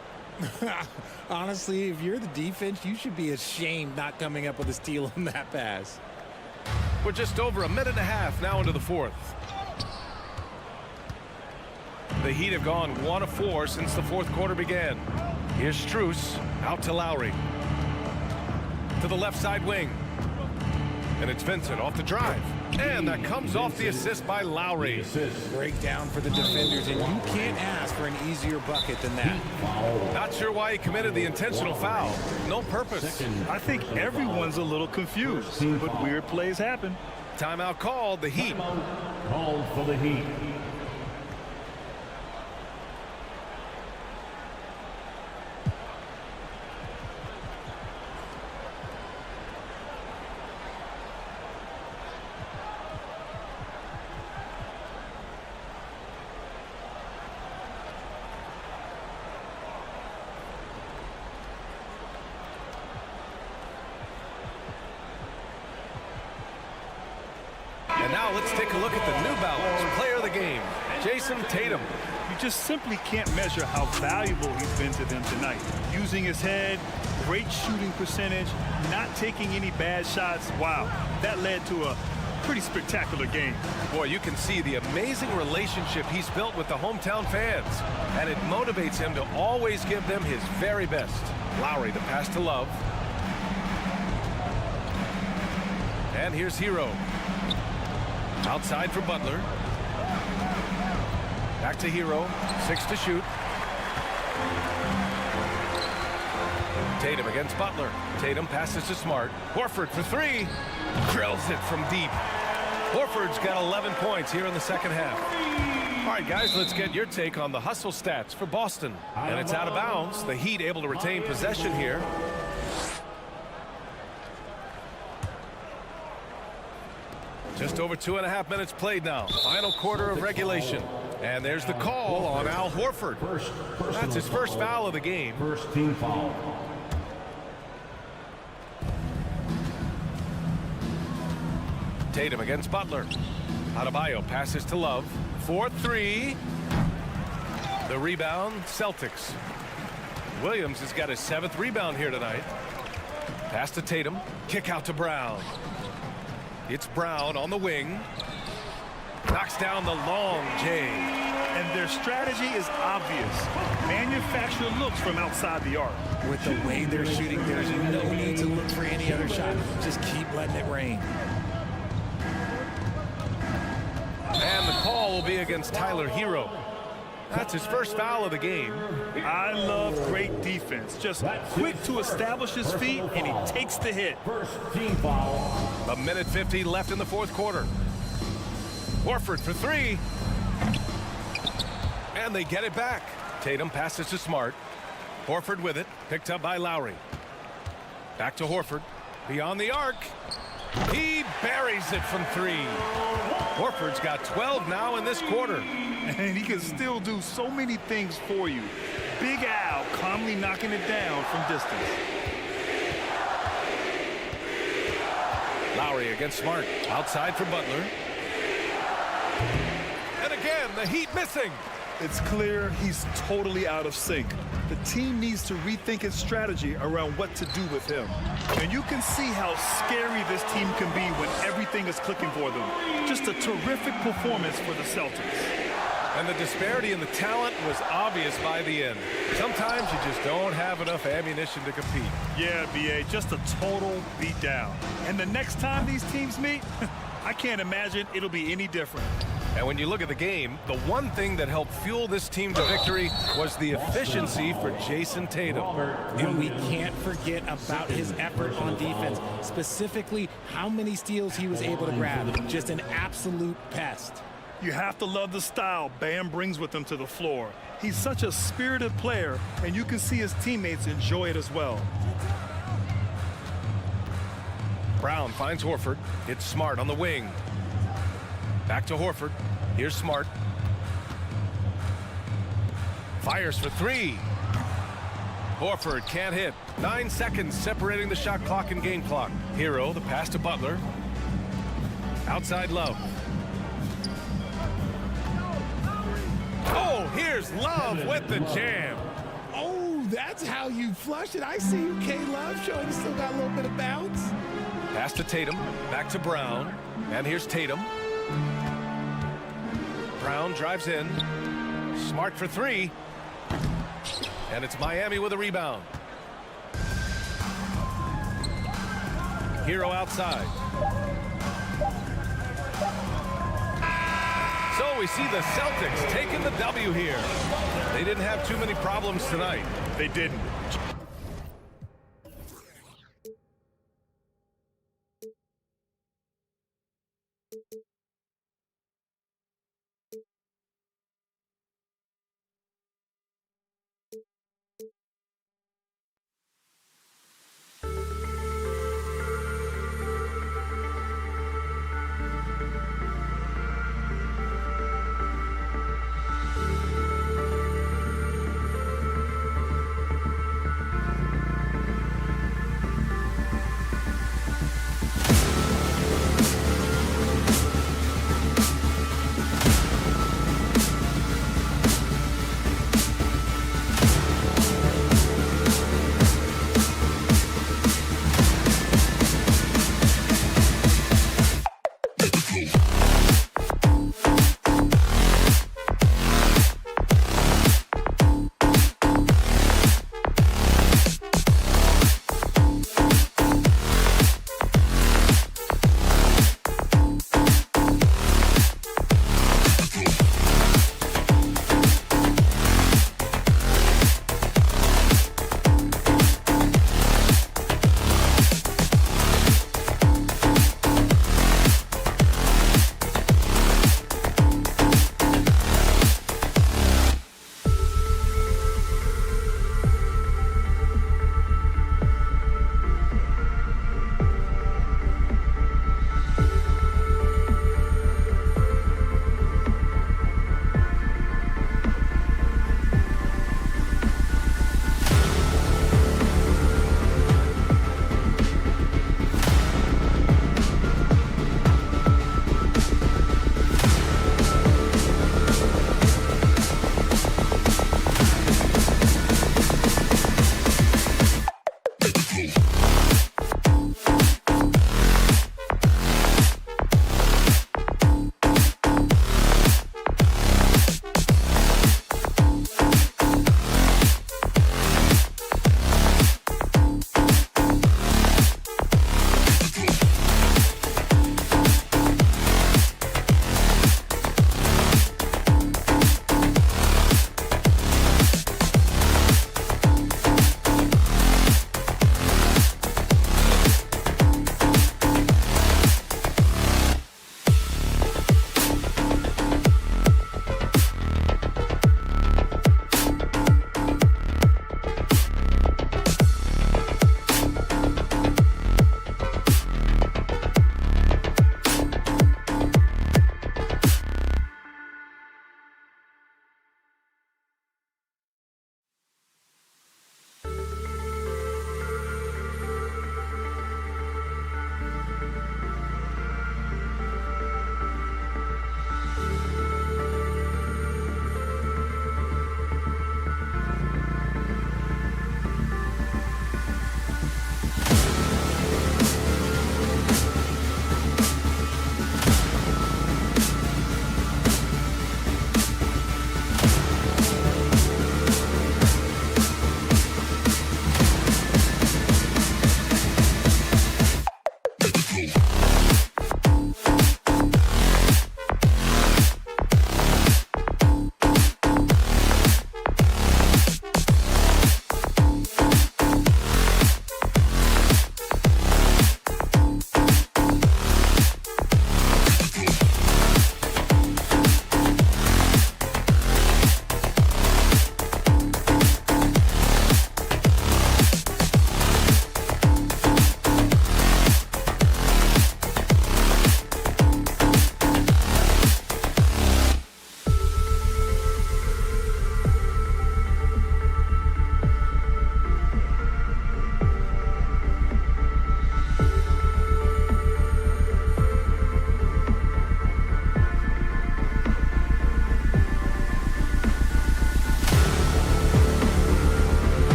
Honestly, if you're the defense, you should be ashamed not coming up with a steal on that pass. We're just over a minute and a half now into the 4th. The Heat have gone 1 of 4 since the 4th quarter began. Here's Strus out to Lowry. To the left side wing. And it's Vincent off the drive. And that comes off the assist by Lowry. Breakdown for the defenders, and you can't ask for an easier bucket than that. Not sure why he committed the intentional foul. No purpose. I think everyone's a little confused, but weird plays happen. Timeout called, the Heat. Called for the Heat. And now let's take a look at the New Balance player of the game, Jason Tatum. You just simply can't measure how valuable he's been to them tonight. Using his head, great shooting percentage, not taking any bad shots. Wow, that led to a pretty spectacular game. Boy, you can see the amazing relationship he's built with the hometown fans, and it motivates him to always give them his very best. Lowry, the pass to Love. And here's Hero. Outside for Butler. Back to Hero. 6 to shoot. Tatum against Butler. Tatum passes to Smart. Horford for 3. Drills it from deep. Horford's got 11 points here in the 2nd half. All right, guys, let's get your take on the hustle stats for Boston. And it's out of bounds. The Heat able to retain possession here. Just over 2.5 minutes played now. Final quarter of regulation. And there's the call on Al Horford. That's his first foul of the game. First team foul. Tatum against Butler. Adebayo passes to Love. 4-3. The rebound, Celtics. Williams has got his 7th rebound here tonight. Pass to Tatum. Kick out to Brown. It's Brown on the wing. Knocks down the long J. And their strategy is obvious. Manufacture looks from outside the arc. With the way they're shooting, there's no need to look for any other shot. Just keep letting it rain. And the call will be against Tyler Hero. That's his first foul of the game. I love great defense. Just quick to establish his feet, and he takes the hit. First team foul. A minute 50 left in the 4th quarter. Horford for 3. And they get it back. Tatum passes to Smart. Horford with it. Picked up by Lowry. Back to Horford. Beyond the arc. He buries it from 3. Horford's got 12 now in this quarter. And he can still do so many things for you. Big Al calmly knocking it down from distance. Lowry against Smart. Outside for Butler. And again, the Heat missing. It's clear he's totally out of sync. The team needs to rethink its strategy around what to do with him. And you can see how scary this team can be when everything is clicking for them. Just a terrific performance for the Celtics. And the disparity in the talent was obvious by the end. Sometimes you just don't have enough ammunition to compete. Yeah, B.A., just a total beatdown. And the next time these teams meet, I can't imagine it'll be any different. And when you look at the game, the one thing that helped fuel this team to victory was the efficiency for Jason Tatum. And we can't forget about his effort on defense, specifically how many steals he was able to grab. Just an absolute pest. You have to love the style Bam brings with him to the floor. He's such a spirited player, and you can see his teammates enjoy it as well. Brown finds Horford. It's Smart on the wing. Back to Horford. Here's Smart. Fires for three. Horford can't hit. 9 seconds separating the shot clock and game clock. Hero, the pass to Butler. Outside Love. Oh, here's Love with the jam. Oh, that's how you flush it. I see you, K-Love, showing you still got a little bit of bounce. Pass to Tatum. Back to Brown. And here's Tatum. Brown drives in. Smart for three. And it's Miami with a rebound. Hero outside. So we see the Celtics taking the W here. They didn't have too many problems tonight. They didn't.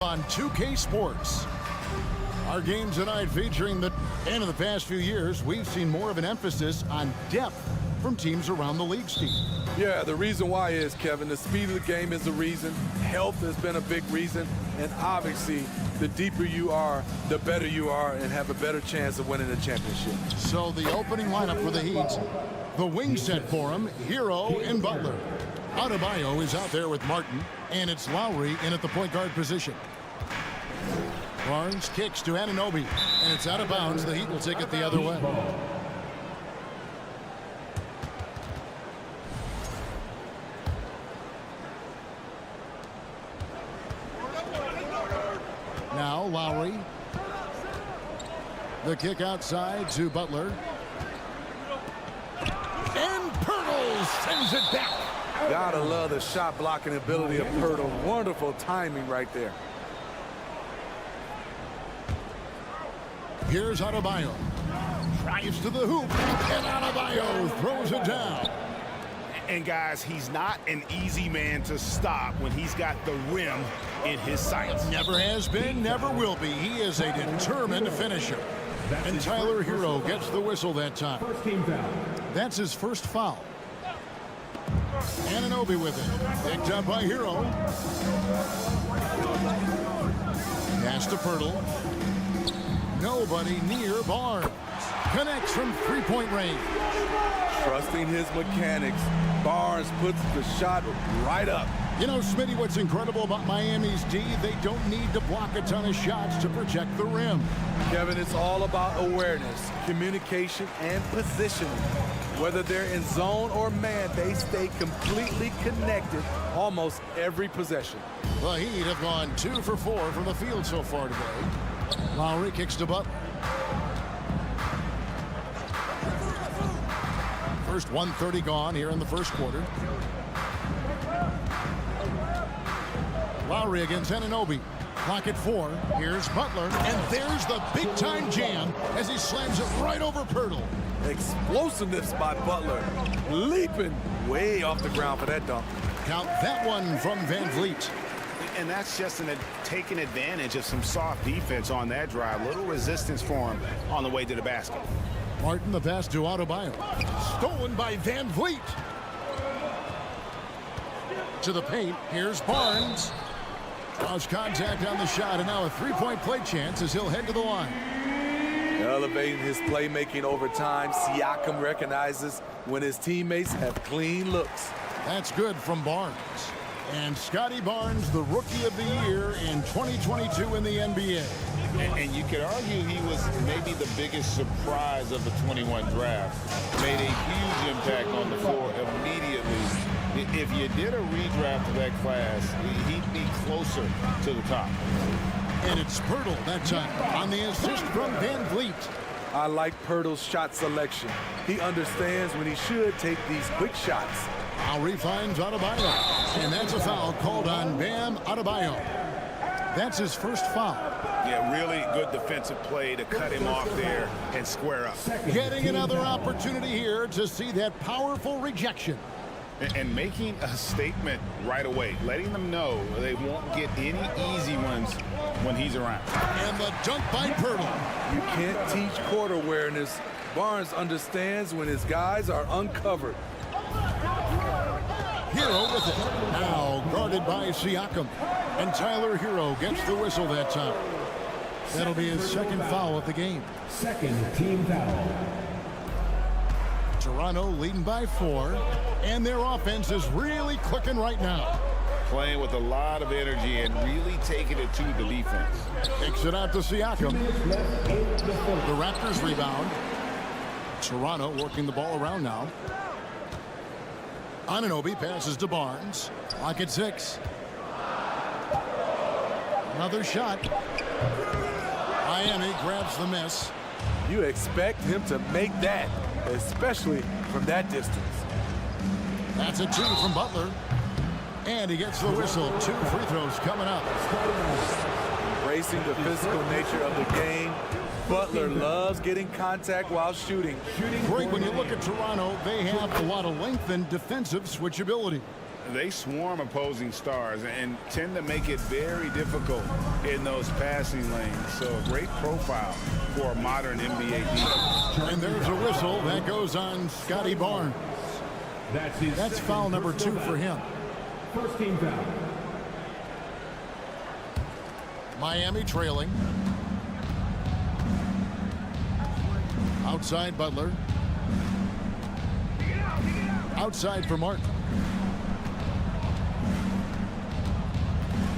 On 2K Sports. Our game tonight featuring the end of the past few years, we've seen more of an emphasis on depth from teams around the league, Steve. Yeah, the reason why is, Kevin, the speed of the game is the reason. Health has been a big reason. And obviously, the deeper you are, the better you are and have a better chance of winning the championship. So the opening lineup for the Heat, the wing set for him, Hero and Butler. Adebayo is out there with Martin, and it's Lowry in at the point guard position. Barnes kicks to Anunoby, and it's out of bounds. The Heat will take it the other way. Now Lowry. The kick outside to Butler. And Pirtle sends it back. Gotta love the shot blocking ability of Pirtle. Wonderful timing right there. Here's Adebayo. Drives to the hoop, and Adebayo throws it down. And guys, he's not an easy man to stop when he's got the rim in his sights. Never has been, never will be. He is a determined finisher. And Tyler Hero gets the whistle that time. That's his first foul. Anunoby with it. Picked up by Hero. Pass to Pirtle. Nobody near Barnes. Connects from three-point range. Trusting his mechanics, Barnes puts the shot right up. You know, Smitty, what's incredible about Miami's D, they don't need to block a ton of shots to protect the rim. Kevin, it's all about awareness, communication, and positioning. Whether they're in zone or man, they stay completely connected almost every possession. The Heat have gone 2 for 4 from the field so far today. Lowry kicks to Butler. First 1:30 gone here in the first quarter. Lowry against Anunoby. Clock at 4. Here's Butler, and there's the big-time jam as he slams it right over Pirtle. Explosiveness by Butler, leaping way off the ground for that dunk. Count that one from Van Vliet. And that's just taking advantage of some soft defense on that drive. Little resistance for him on the way to the basket. Martin, the pass to Adebayo. Stolen by Van Vliet. To the paint. Here's Barnes. Draws contact on the shot, and now a three-point play chance as he'll head to the line. Elevating his playmaking over time, Siakam recognizes when his teammates have clean looks. That's good from Barnes. And Scotty Barnes, the Rookie of the Year in 2022 in the NBA. And you could argue he was maybe the biggest surprise of the 21 draft. Made a huge impact on the floor immediately. If you did a redraft of that class, he'd be closer to the top. And it's Pirtle that time on the assist from Van Vliet. I like Pirtle's shot selection. He understands when he should take these quick shots. Lowry finds Adebayo, and that's a foul called on Bam Adebayo. That's his first foul. Yeah, really good defensive play to cut him off there and square up. Getting another opportunity here to see that powerful rejection. And making a statement right away, letting them know they won't get any easy ones when he's around. And the dunk by Pirtle. You can't teach court awareness. Barnes understands when his guys are uncovered. Hero with it. Now guarded by Siakam. And Tyler Hero gets the whistle that time. That'll be his second foul of the game. Second team foul. Toronto leading by 4. And their offense is really clicking right now. Playing with a lot of energy and really taking it to the defense. Kicks it out to Siakam. The Raptors rebound. Toronto working the ball around now. Anunoby passes to Barnes. Clock at 6. Another shot. Miami grabs the miss. You expect him to make that, especially from that distance. That's a 2 from Butler. And he gets the whistle. 2 free throws coming up. Embracing the physical nature of the game. Butler loves getting contact while shooting. Greg, when you look at Toronto, they have a lot of length and defensive switchability. They swarm opposing stars and tend to make it very difficult in those passing lanes. So a great profile for a modern NBA defense. And there's a whistle that goes on Scotty Barnes. That's foul number 2 for him. First team foul. Miami trailing. Outside Butler. Outside for Martin.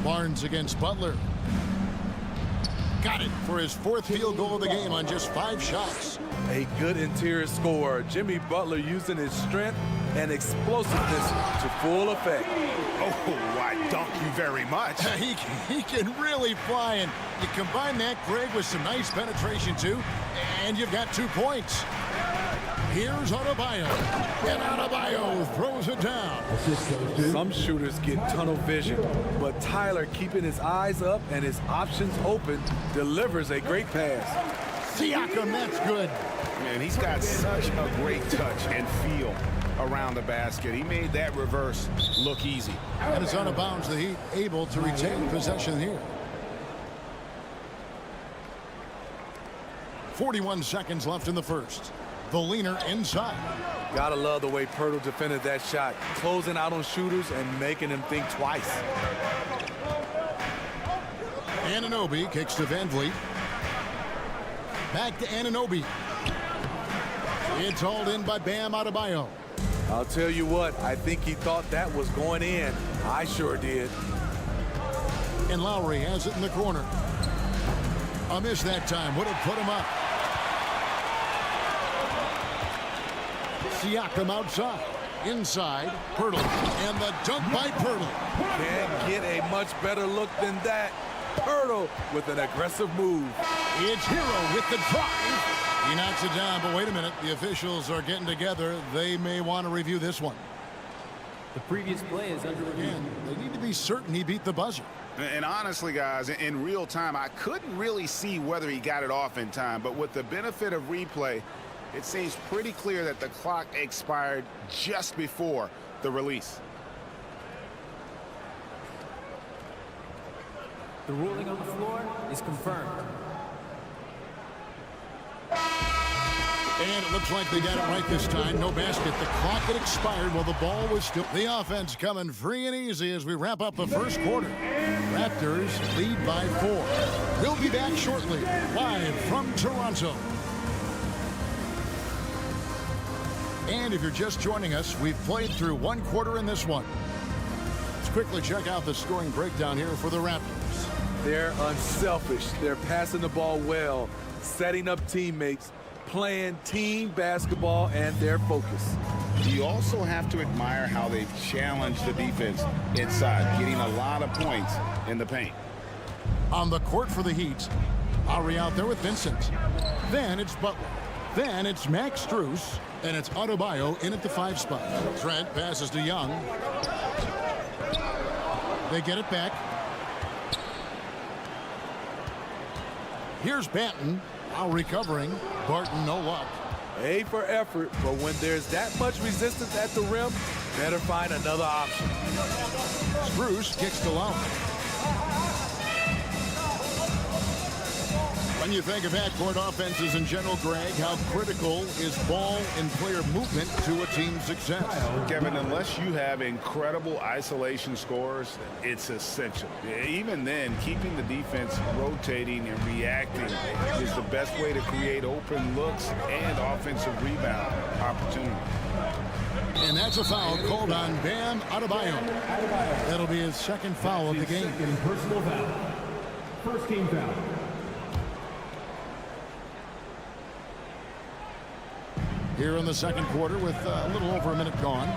Barnes against Butler. Got it for his 4th field goal of the game on just 5 shots. A good interior scorer. Jimmy Butler using his strength and explosiveness to full effect. Oh, I dunk you very much. He can really fly, and you combine that, Greg, with some nice penetration too, and you've got 2 points. Here's Adebayo, and Adebayo throws it down. Some shooters get tunnel vision, but Tyler, keeping his eyes up and his options open, delivers a great pass. Siakam, that's good. Man, he's got such a great touch and feel around the basket. He made that reverse look easy. And it's out of bounds. The Heat able to retain possession here. 41 seconds left in the first. The leaner inside. Gotta love the way Pirtle defended that shot, closing out on shooters and making them think twice. Anunoby kicks to Van Vliet. Back to Anunoby. It's hauled in by Bam Adebayo. I'll tell you what, I think he thought that was going in. I sure did. And Lowry has it in the corner. A miss that time would have put him up. Siakam outside. Inside, Pirtle. And the dunk by Pirtle. Can't get a much better look than that. Pirtle with an aggressive move. It's Hero with the drive. He knocks it down, but wait a minute. The officials are getting together. They may want to review this one. The previous play is under review. And they need to be certain he beat the buzzer. And honestly, guys, in real time, I couldn't really see whether he got it off in time. But with the benefit of replay, it seems pretty clear that the clock expired just before the release. The ruling on the floor is confirmed. And it looks like they got it right this time. No basket. The clock had expired while the ball was still. The offense coming free and easy as we wrap up the first quarter. Raptors lead by 4. We'll be back shortly, live from Toronto. And if you're just joining us, we've played through 1 quarter in this one. Let's quickly check out the scoring breakdown here for the Raptors. They're unselfish. They're passing the ball well, setting up teammates, playing team basketball, and their focus. You also have to admire how they've challenged the defense inside, getting a lot of points in the paint. On the court for the Heat, Lowry out there with Vincent. Then it's Butler. Then it's Max Strus, and it's Adebayo in at the 5 spot. Trent passes to Young. They get it back. Here's Banton. Now recovering. Barton, no luck. A for effort, but when there's that much resistance at the rim, better find another option. Strus kicks to Lowry. When you think of backcourt offenses in general, Greg, how critical is ball and player movement to a team's success? Kevin, unless you have incredible isolation scores, it's essential. Even then, keeping the defense rotating and reacting is the best way to create open looks and offensive rebound opportunities. And that's a foul called on Bam Adebayo. That'll be his 2nd foul of the game. Personal foul. First team foul. Here in the 2nd quarter with a little over a minute gone.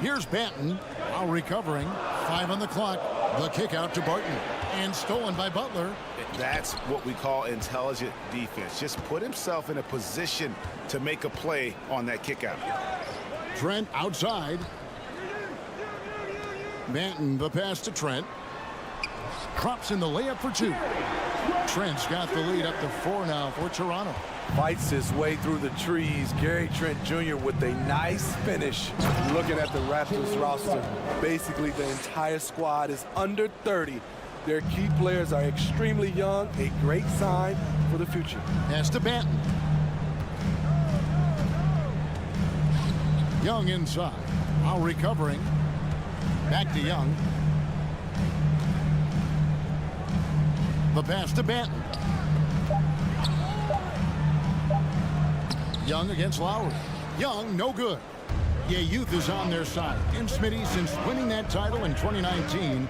Here's Banton, now recovering. 5 on the clock. The kick out to Barton. And stolen by Butler. That's what we call intelligent defense. Just put himself in a position to make a play on that kick out. Trent outside. Banton, the pass to Trent. Drops in the layup for 2. Trent's got the lead up to 4 now for Toronto. Fights his way through the trees. Gary Trent Jr. with a nice finish. Looking at the Raptors roster, basically the entire squad is under 30. Their key players are extremely young, a great sign for the future. Pass to Banton. Young inside. Now recovering. Back to Young. The pass to Banton. Young against Lowry. Young, no good. Yeah, youth is on their side. And Smitty, since winning that title in 2019,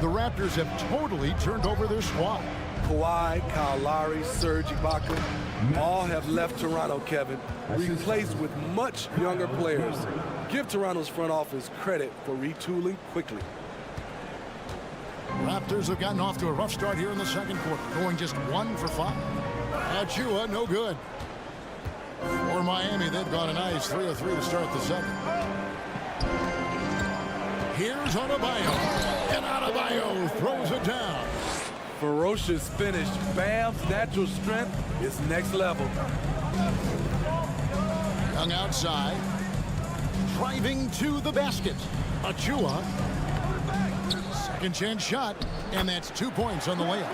the Raptors have totally turned over their squad. Kawhi, Kyle Lowry, Serge Ibaka, all have left Toronto, Kevin, replaced with much younger players. Give Toronto's front office credit for retooling quickly. Raptors have gotten off to a rough start here in the second quarter, going just 1 for 5. Achua, no good. For Miami, they've gone a nice 3 of 3 to start the second. Here's Adebayo, and Adebayo throws it down. Ferocious finish. Bam's natural strength is next level. Young outside, driving to the basket. Achua, second chance shot, and that's 2 points on the layup.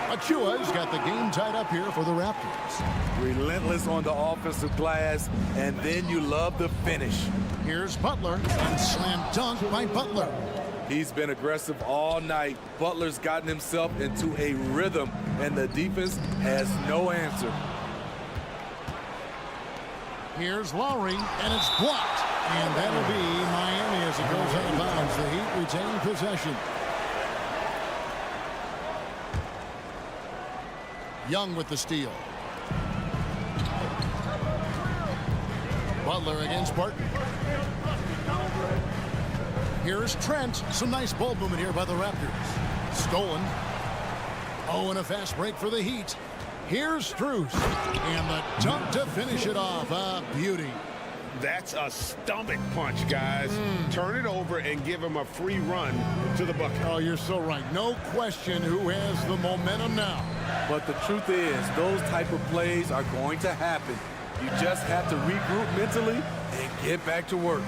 Achua's got the game tied up here for the Raptors. Relentless on the offensive glass, and then you love the finish. Here's Butler, and slam dunk by Butler. He's been aggressive all night. Butler's gotten himself into a rhythm, and the defense has no answer. Here's Lowry, and it's blocked. And that'll be Miami as it goes out of bounds. The Heat retain possession. Young with the steal. Butler against Barton. Here's Trent. Some nice ball movement here by the Raptors. Stolen. Oh, and a fast break for the Heat. Here's Strus. And the dunk to finish it off. A beauty. That's a stomach punch, guys. Turn it over and give him a free run to the bucket. Oh, you're so right. No question who has the momentum now. But the truth is, those type of plays are going to happen. You just have to regroup mentally and get back to work.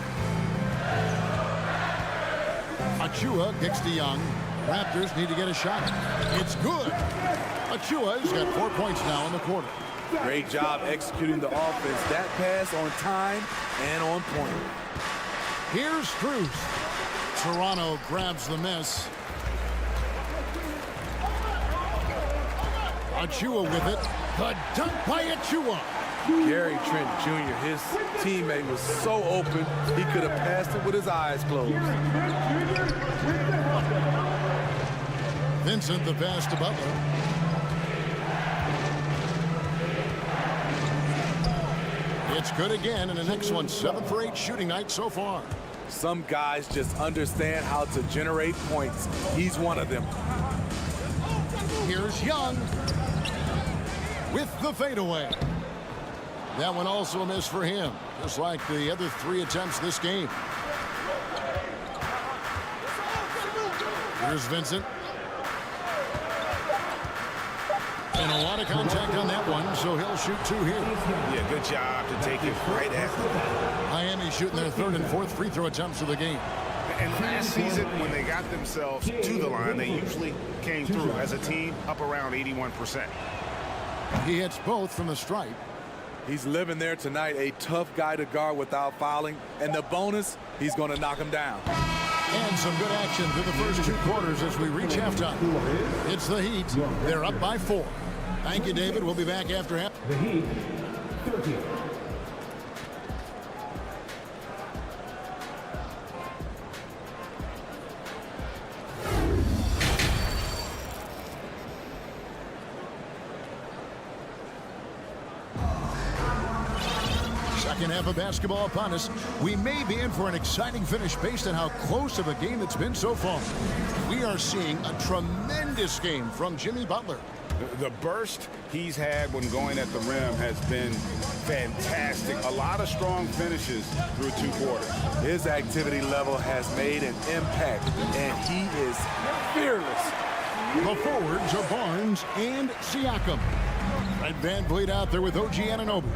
Achua kicks to Young. Raptors need to get a shot. It's good. Achua's got 4 points now in the quarter. Great job executing the offense. That pass on time and on point. Here's Strus. Toronto grabs the miss. Achua with it. The dunk by Achua. Gary Trent Jr., his teammate, was so open, he could have passed it with his eyes closed. Vincent, the pass to Butler. It's good again, and the next one, 7 for 8 shooting night so far. Some guys just understand how to generate points. He's one of them. Here's Young with the fadeaway. That one also a miss for him, just like the other 3 attempts this game. Here's Vincent. And a lot of contact on that one, so he'll shoot 2 here. Yeah, good job to take it right after that. Miami shooting their 3rd and 4th free throw attempts of the game. And last season, when they got themselves to the line, they usually came through as a team up around 81%. He hits both from the stripe. He's living there tonight, a tough guy to guard without fouling. And the bonus, he's going to knock him down. And some good action through the first 2 quarters as we reach halftime. It's the Heat. They're up by 4. Thank you, David. We'll be back after half. The Heat, 30. Second half of basketball upon us. We may be in for an exciting finish based on how close of a game it's been so far. We are seeing a tremendous game from Jimmy Butler. The burst he's had when going at the rim has been fantastic. A lot of strong finishes through 2 quarters. His activity level has made an impact, and he is fearless. The forwards are Barnes and Siakam. Fred VanVleet out there with OG Anunoby.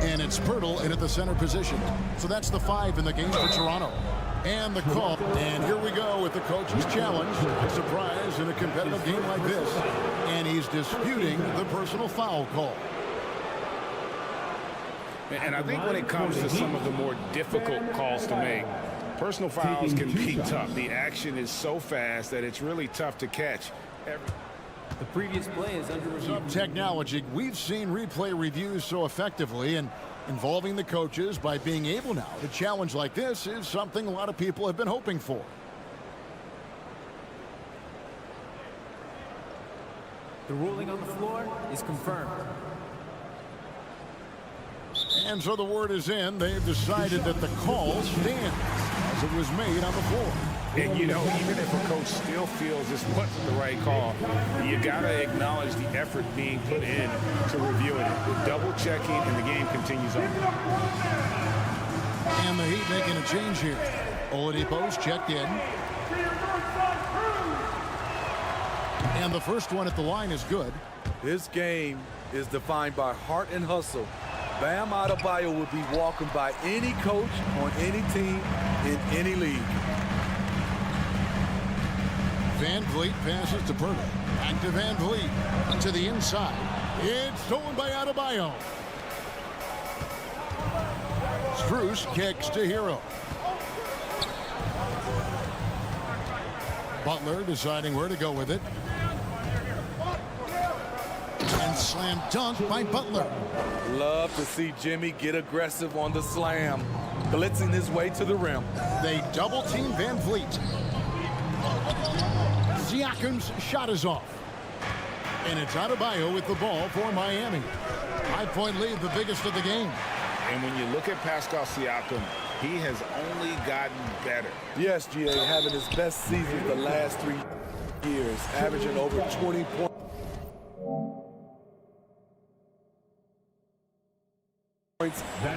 And it's Pirtle in at the center position. So that's the 5 in the game for Toronto. And the call. And here we go with the coach's challenge. A surprise in a competitive game like this. And he's disputing the personal foul call. And I think when it comes to some of the more difficult calls to make, personal fouls can be tough. The action is so fast that it's really tough to catch. The previous play is under review. Technology. We've seen replay reviews so effectively, and involving the coaches by being able now to challenge like this is something a lot of people have been hoping for. The ruling on the floor is confirmed. And so the word is in. They've decided that the call stands as it was made on the floor. And, you know, even if a coach still feels this wasn't the right call, you got to acknowledge the effort being put in to reviewing it. Double-checking, and the game continues on. And the Heat making a change here. Oladipo's checked in. And the first one at the line is good. This game is defined by heart and hustle. Bam Adebayo would be welcomed by any coach on any team in any league. VanVleet passes to Pirtle. Back to VanVleet. To the inside. It's stolen by Adebayo. Strus kicks to Hero. Butler deciding where to go with it. And slam dunk by Butler. Love to see Jimmy get aggressive on the slam, blitzing his way to the rim. They double team VanVleet. Siakam's shot is off. And it's Adebayo with the ball for Miami. 5-point lead, the biggest of the game. And when you look at Pascal Siakam, he has only gotten better. Yes, GA, having his best season the last 3 years, averaging over 20 points.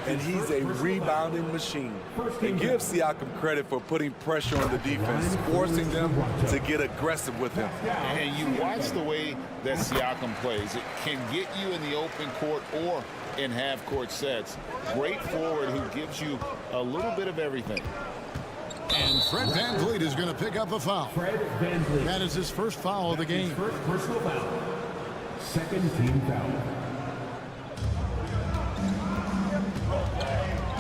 And he's a rebounding machine. And give Siakam credit for putting pressure on the defense, forcing them to get aggressive with him. And you watch the way that Siakam plays. It can get you in the open court or in half-court sets. Great forward who gives you a little bit of everything. And Fred VanVleet is going to pick up a foul. Fred VanVleet. That is his first foul of the game. First personal foul. Second team foul.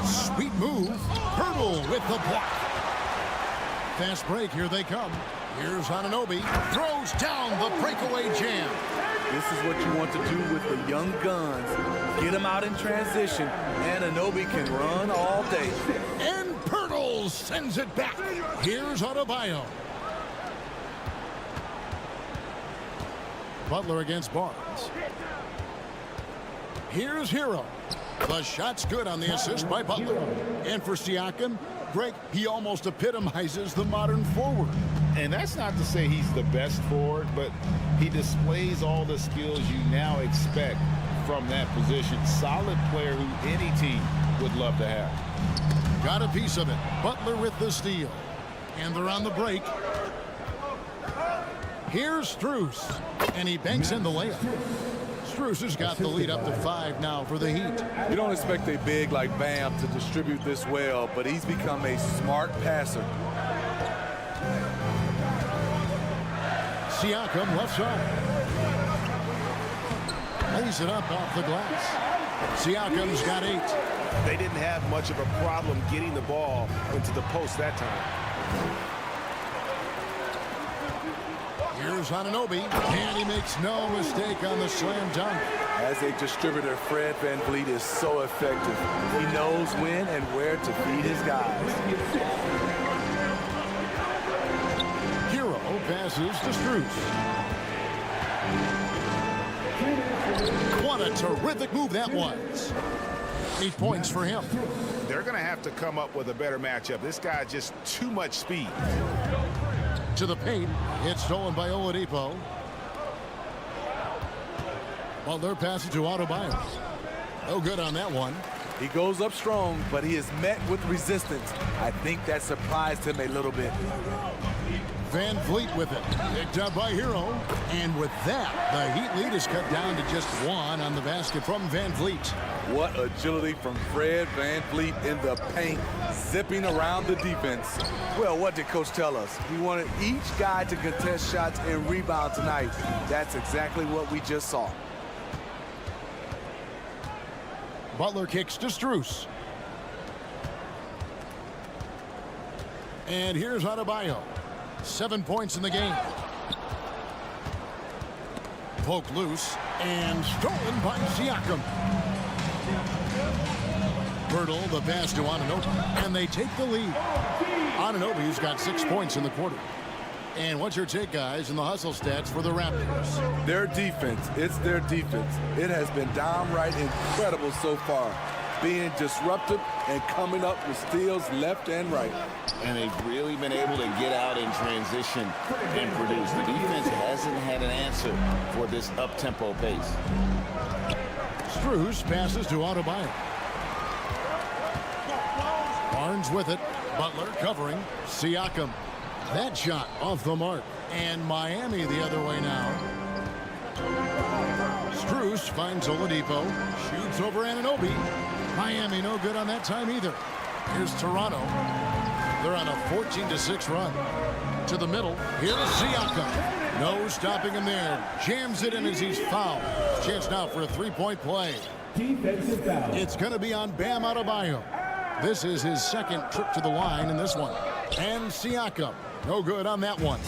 Sweet move. Pirtle with the block. Fast break. Here they come. Here's Anunoby. Throws down the breakaway jam. This is what you want to do with the young guns. Get them out in transition. Anunoby can run all day. And Pirtle sends it back. Here's Adebayo. Butler against Barnes. Here's Hero. The shot's good on the assist by Butler. And for Siakam, Greg, he almost epitomizes the modern forward. And that's not to say he's the best forward, but he displays all the skills you now expect from that position. Solid player who any team would love to have. Got a piece of it. Butler with the steal. And they're on the break. Here's Strus. And he banks in the layup. Strus has got the lead up to 5 now for the Heat. You don't expect a big like Bam to distribute this well, but he's become a smart passer. Siakam left side. Lays it up off the glass. Siakam's got 8. They didn't have much of a problem getting the ball into the post that time. Here's Anunoby, and he makes no mistake on the slam dunk. As a distributor, Fred VanVleet is so effective. He knows when and where to feed his guys. Hero passes to Strus. What a terrific move that was. 8 points for him. They're going to have to come up with a better matchup. This guy just too much speed. To the paint. It's stolen by Oladipo. Butler passes to Adebayo. No good on that one. He goes up strong, but he is met with resistance. I think that surprised him a little bit. Van Vliet with it. Picked up by Hero. And with that, the Heat lead is cut down to just 1 on the basket from Van Vliet. What agility from Fred Van Vliet in the paint, zipping around the defense. Well, what did Coach tell us? He wanted each guy to contest shots and rebound tonight. That's exactly what we just saw. Butler kicks to Strus. And here's Adebayo. 7 points in the game. Poke loose and stolen by Siakam. Pirtle, the pass to Anunoby, and they take the lead. Anunoby's got 6 points in the quarter. And what's your take, guys, in the hustle stats for the Raptors? Their defense, it's their defense. It has been downright incredible so far, being disruptive and coming up with steals left and right. And they've really been able to get out in transition and produce. The defense hasn't had an answer for this up-tempo pace. Strus passes to Adebayo. Barnes with it. Butler covering. Siakam. That shot off the mark. And Miami the other way now. Strus finds Oladipo. Shoots over Anunoby. Miami no good on that time either. Here's Toronto. They're on a 14-6 run. To the middle. Here's Siakam. No stopping him there. Jams it in as he's fouled. Chance now for a three-point play. Defensive foul. It's going to be on Bam Adebayo. This is his second trip to the line in this one. And Siakam. No good on that one.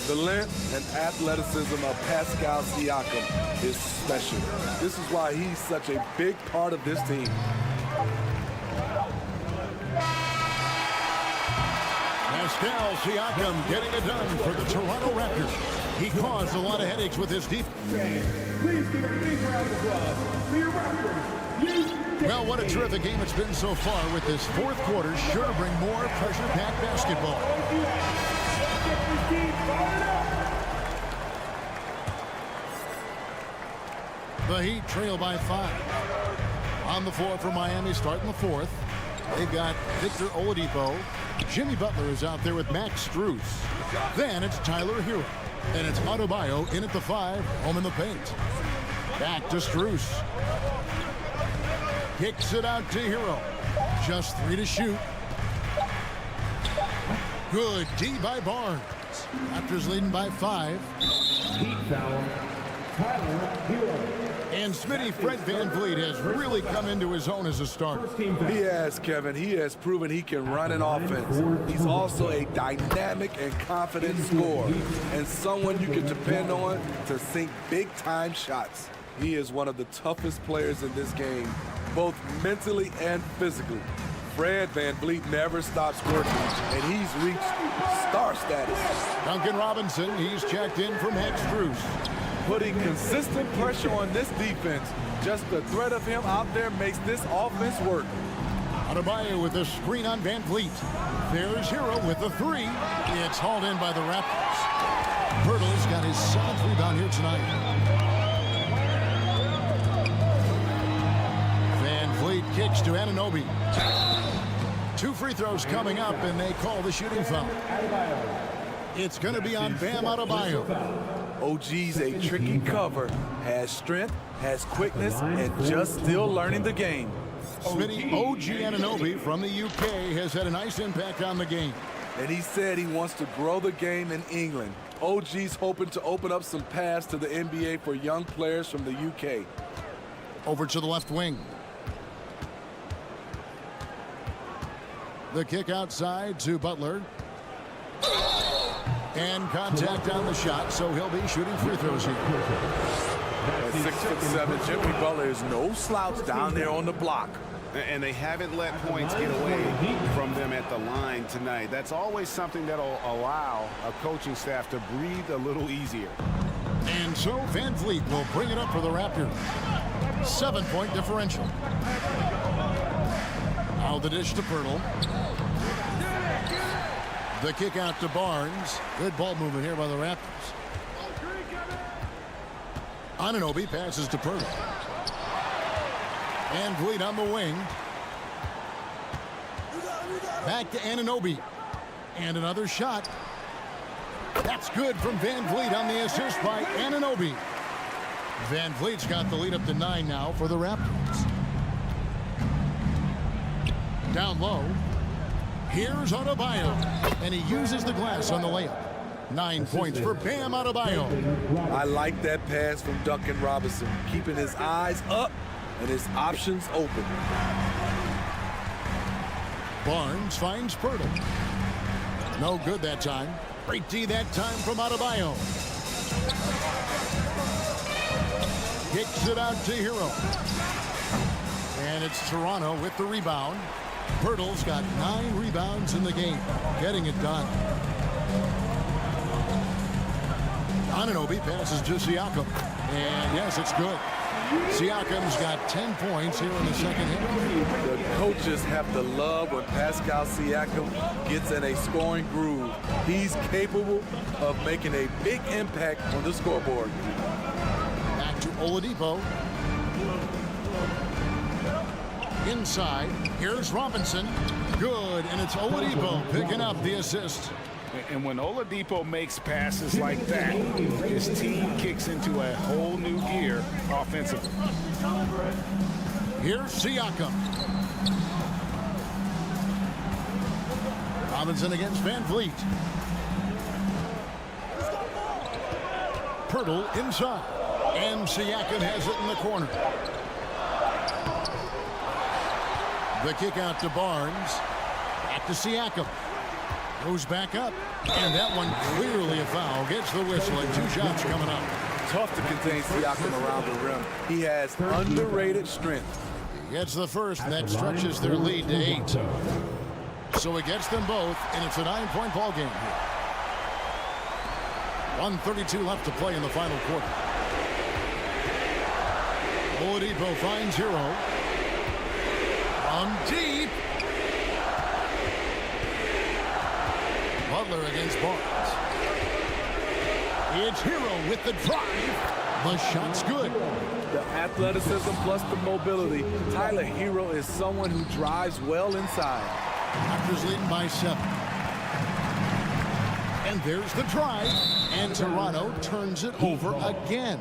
The length and athleticism of Pascal Siakam is special. This is why he's such a big part of this team. Pascal Siakam getting it done for the Toronto Raptors. He caused a lot of headaches with his defense. Please give a big round of applause for your Raptors. Well, what a terrific game it's been so far with this fourth quarter. Sure to bring more pressure-packed basketball. The Heat trail by 5. On the floor for Miami starting the fourth. They've got Victor Oladipo. Jimmy Butler is out there with Max Strus. Then it's Tyler Hero. And it's Adebayo in at the 5, home in the paint. Back to Strus. Kicks it out to Hero. Just 3 to shoot. Good D by Barnes. Raptors leading by 5. Heat foul. Tyler Hero. And Smitty, Fred Van Vliet has really come into his own as a starter. He has, Kevin. He has proven he can run an offense. He's also a dynamic and confident scorer and someone you can depend on to sink big-time shots. He is one of the toughest players in this game, both mentally and physically. Fred Van Vliet never stops working, and he's reached star status. Duncan Robinson, he's checked in from Max Strus. Putting consistent pressure on this defense. Just the threat of him out there makes this offense work. Adebayo with a screen on Van Vliet. There's Hero with the 3. It's hauled in by the Raptors. Pirtle's got his 7th rebound here tonight. Van Vliet kicks to Anunoby. 2 free throws coming up, and they call the shooting foul. It's going to be on Bam Adebayo. OG's a tricky cover, has strength, has quickness, and just still learning the game. Smitty, OG Anunoby from the UK has had a nice impact on the game. And he said he wants to grow the game in England. OG's hoping to open up some paths to the NBA for young players from the UK. Over to the left wing. The kick outside to Butler. And contact on the shot, so he'll be shooting free throws here. At 6'7", Jimmy Butler is no slouch down there on the block. And they haven't let points get away from them at the line tonight. That's always something that'll allow a coaching staff to breathe a little easier. And so Van Vliet will bring it up for the Raptors. 7-point differential. Now the dish to Pirtle. The kick out to Barnes. Good ball movement here by the Raptors. Anunoby passes to Pirtle. Van Vliet on the wing. Back to Anunoby. And another shot. That's good from Van Vliet on the assist by Anunoby. Van Vliet's got the lead up to 9 now for the Raptors. Down low. Here's Adebayo, and he uses the glass on the layup. 9 points for Bam Adebayo. I like that pass from Duncan Robinson, keeping his eyes up and his options open. Barnes finds Pirtle. No good that time. Great D that time from Adebayo. Kicks it out to Hero. And it's Toronto with the rebound. Pirtle's got 9 rebounds in the game, getting it done. Anunoby passes to Siakam. And yes, it's good. Siakam's got 10 points here in the second half. The coaches have to love when Pascal Siakam gets in a scoring groove. He's capable of making a big impact on the scoreboard. Back to Oladipo. Inside, here's Robinson. Good, and it's Oladipo picking up the assist. And when Oladipo makes passes like that, his team kicks into a whole new gear offensively. Here's Siakam. Robinson against Van Vliet. Pirtle inside. And Siakam has it in the corner. The kick out to Barnes. Back to Siakam. Goes back up. And that one clearly a foul. Gets the whistle and 2 shots coming up. Tough to contain Siakam around the rim. He has underrated strength. He gets the first, and that stretches their lead to 8. So it gets them both, and it's a 9-point ball game here. 1:32 left to play in the final quarter. Oladipo finds Hero. From deep. Butler against Barnes. It's Hero with the drive. The shot's good. The athleticism plus the mobility. Tyler Hero is someone who drives well inside. Raptors leading by 7. And there's the drive. And Toronto turns it over again.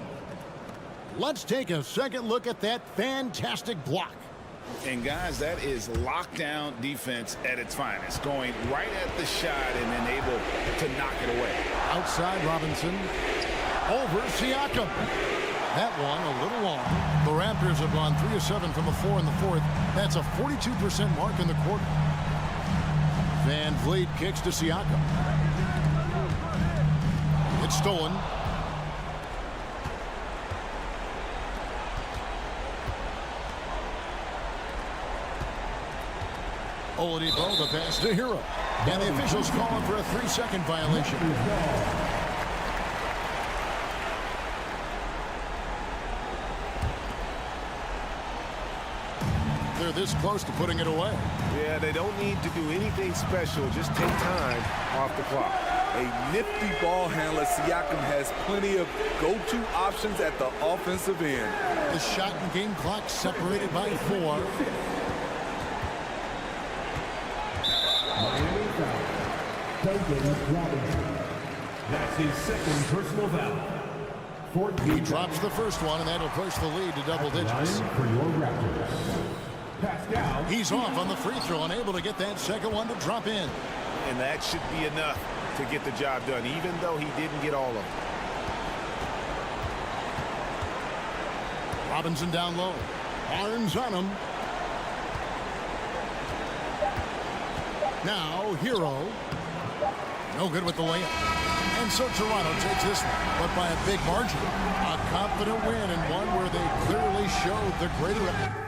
Let's take a second look at that fantastic block. And guys, that is lockdown defense at its finest. Going right at the shot and then able to knock it away. Outside Robinson. Over Siakam. That one a little long. The Raptors have gone 3 of 7 from the floor in the fourth. That's a 42% mark in the quarter. Van Vliet kicks to Siakam. It's stolen. Oladipo, the pass to Hero. And the officials calling for a 3-second violation. They're this close to putting it away. Yeah, they don't need to do anything special. Just take time off the clock. A nifty ball handler. Siakam has plenty of go-to options at the offensive end. The shot and game clock separated by 4. That's his second personal foul. He drops the first one, and that'll push the lead to double digits. For your Raptors. Pascal. He's off on the free throw and able to get that second one to drop in. And that should be enough to get the job done, even though he didn't get all of it. Robinson down low. Barnes on him. Now, Hero. No good with the layup. And so Toronto takes this one, but by a big margin. A confident win and one where they clearly showed the greater...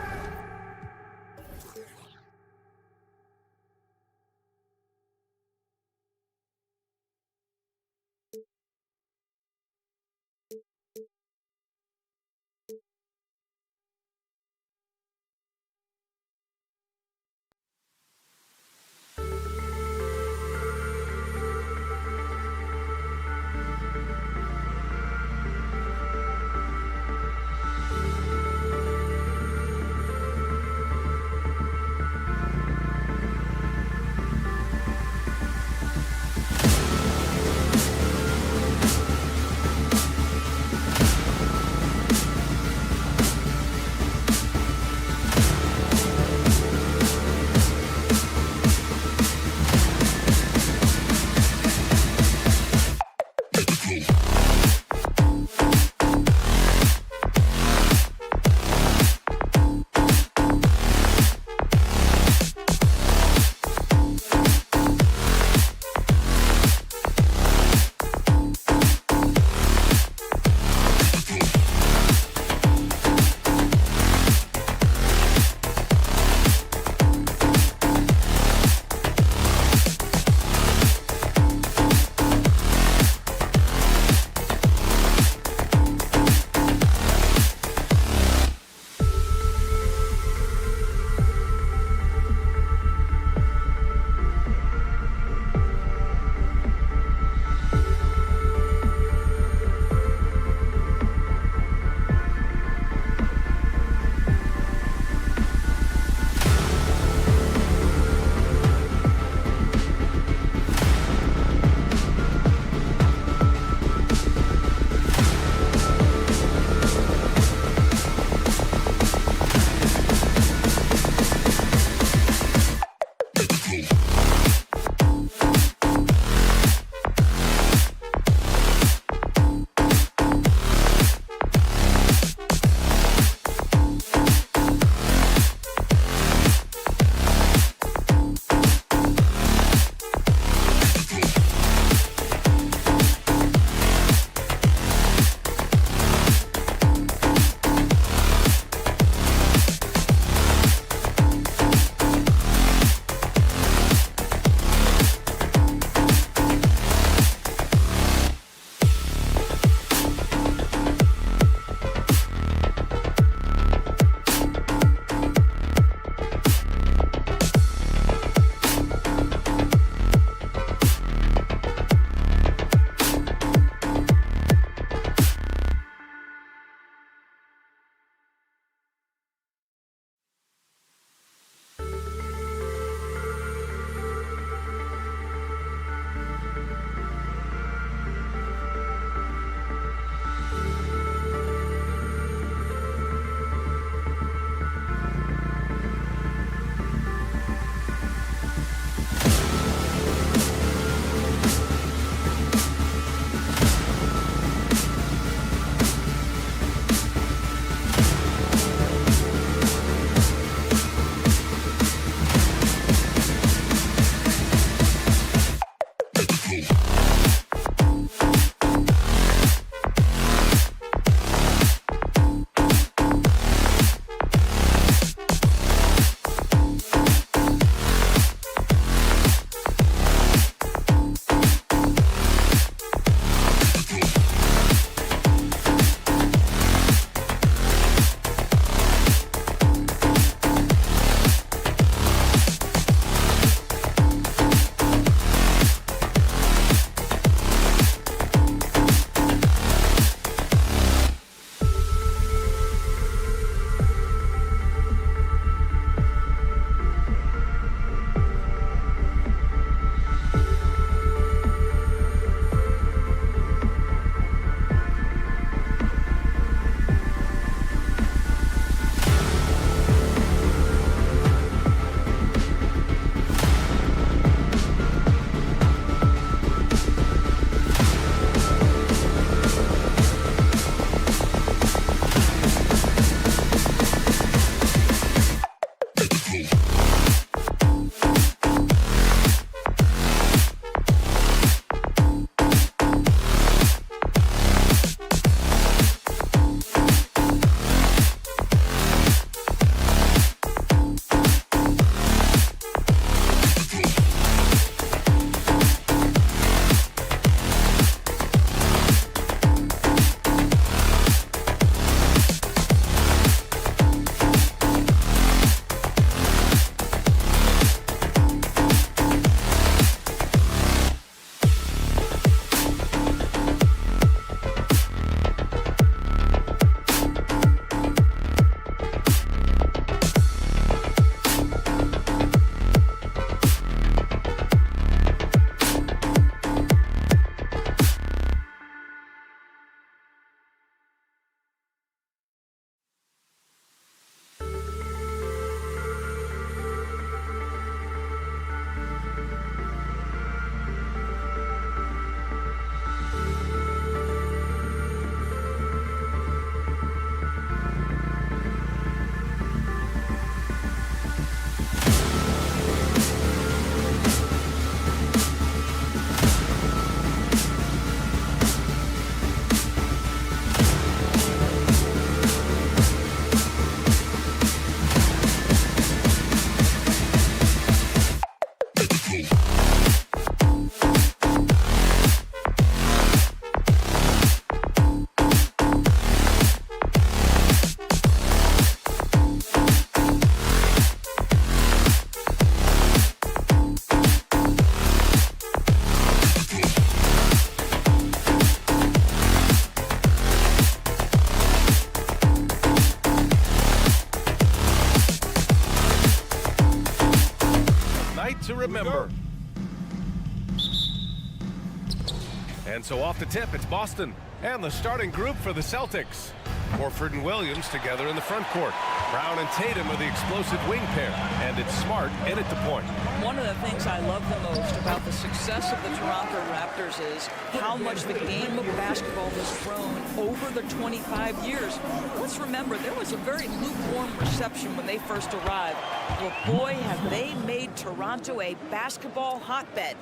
And so off the tip, it's Boston. And the starting group for the Celtics. Horford and Williams together in the front court. Brown and Tatum are the explosive wing pair. And it's Smart in at the point. One of the things I love the most about the success of the Toronto Raptors is how much the game of basketball has grown over the 25 years. Let's remember, there was a very lukewarm reception when they first arrived. But boy, have they made Toronto a basketball hotbed.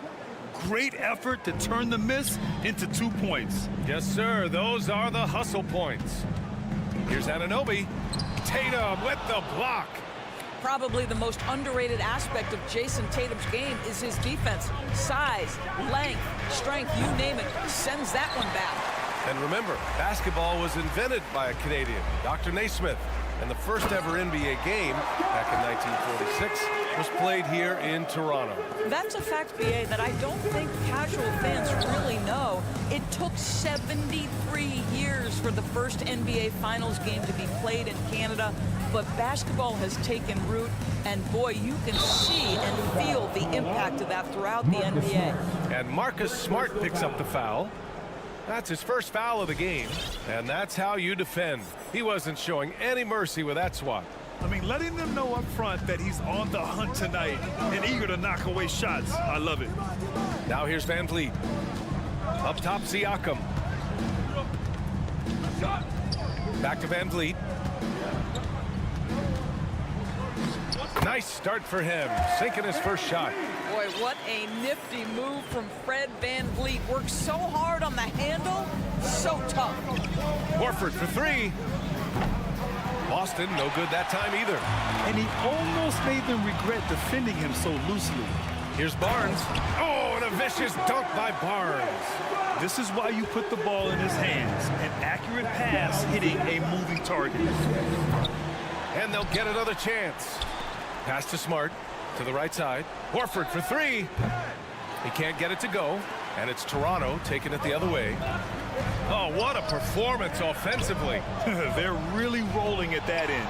Great effort to turn the miss into 2 points. Yes, sir. Those are the hustle points. Here's Anunoby. Tatum with the block. Probably the most underrated aspect of Jason Tatum's game is his defense. Size, length, strength, you name it, sends that one back. And remember, basketball was invented by a Canadian, Dr. Naismith. And the first ever NBA game, back in 1946, was played here in Toronto. That's a fact, BA, that I don't think casual fans really know. It took 73 years for the first NBA Finals game to be played in Canada, but basketball has taken root, and boy, you can see and feel the impact of that throughout the NBA. And Marcus Smart picks up the foul. That's his first foul of the game, and that's how you defend. He wasn't showing any mercy with that swat. I mean, letting them know up front that he's on the hunt tonight and eager to knock away shots. I love it. Now here's Van Vliet. Up top, Siakam. Back to Van Vliet. Nice start for him, sinking his first shot. Boy, what a nifty move from Fred Van Vliet. Works so hard on the handle, so tough. Horford for three. Boston, no good that time either. And he almost made them regret defending him so loosely. Here's Barnes. Oh, and a vicious dunk by Barnes. This is why you put the ball in his hands. An accurate pass hitting a moving target. And they'll get another chance. Pass to Smart, to the right side. Horford for three. He can't get it to go, and it's Toronto taking it the other way. Oh, what a performance offensively. They're really rolling at that end.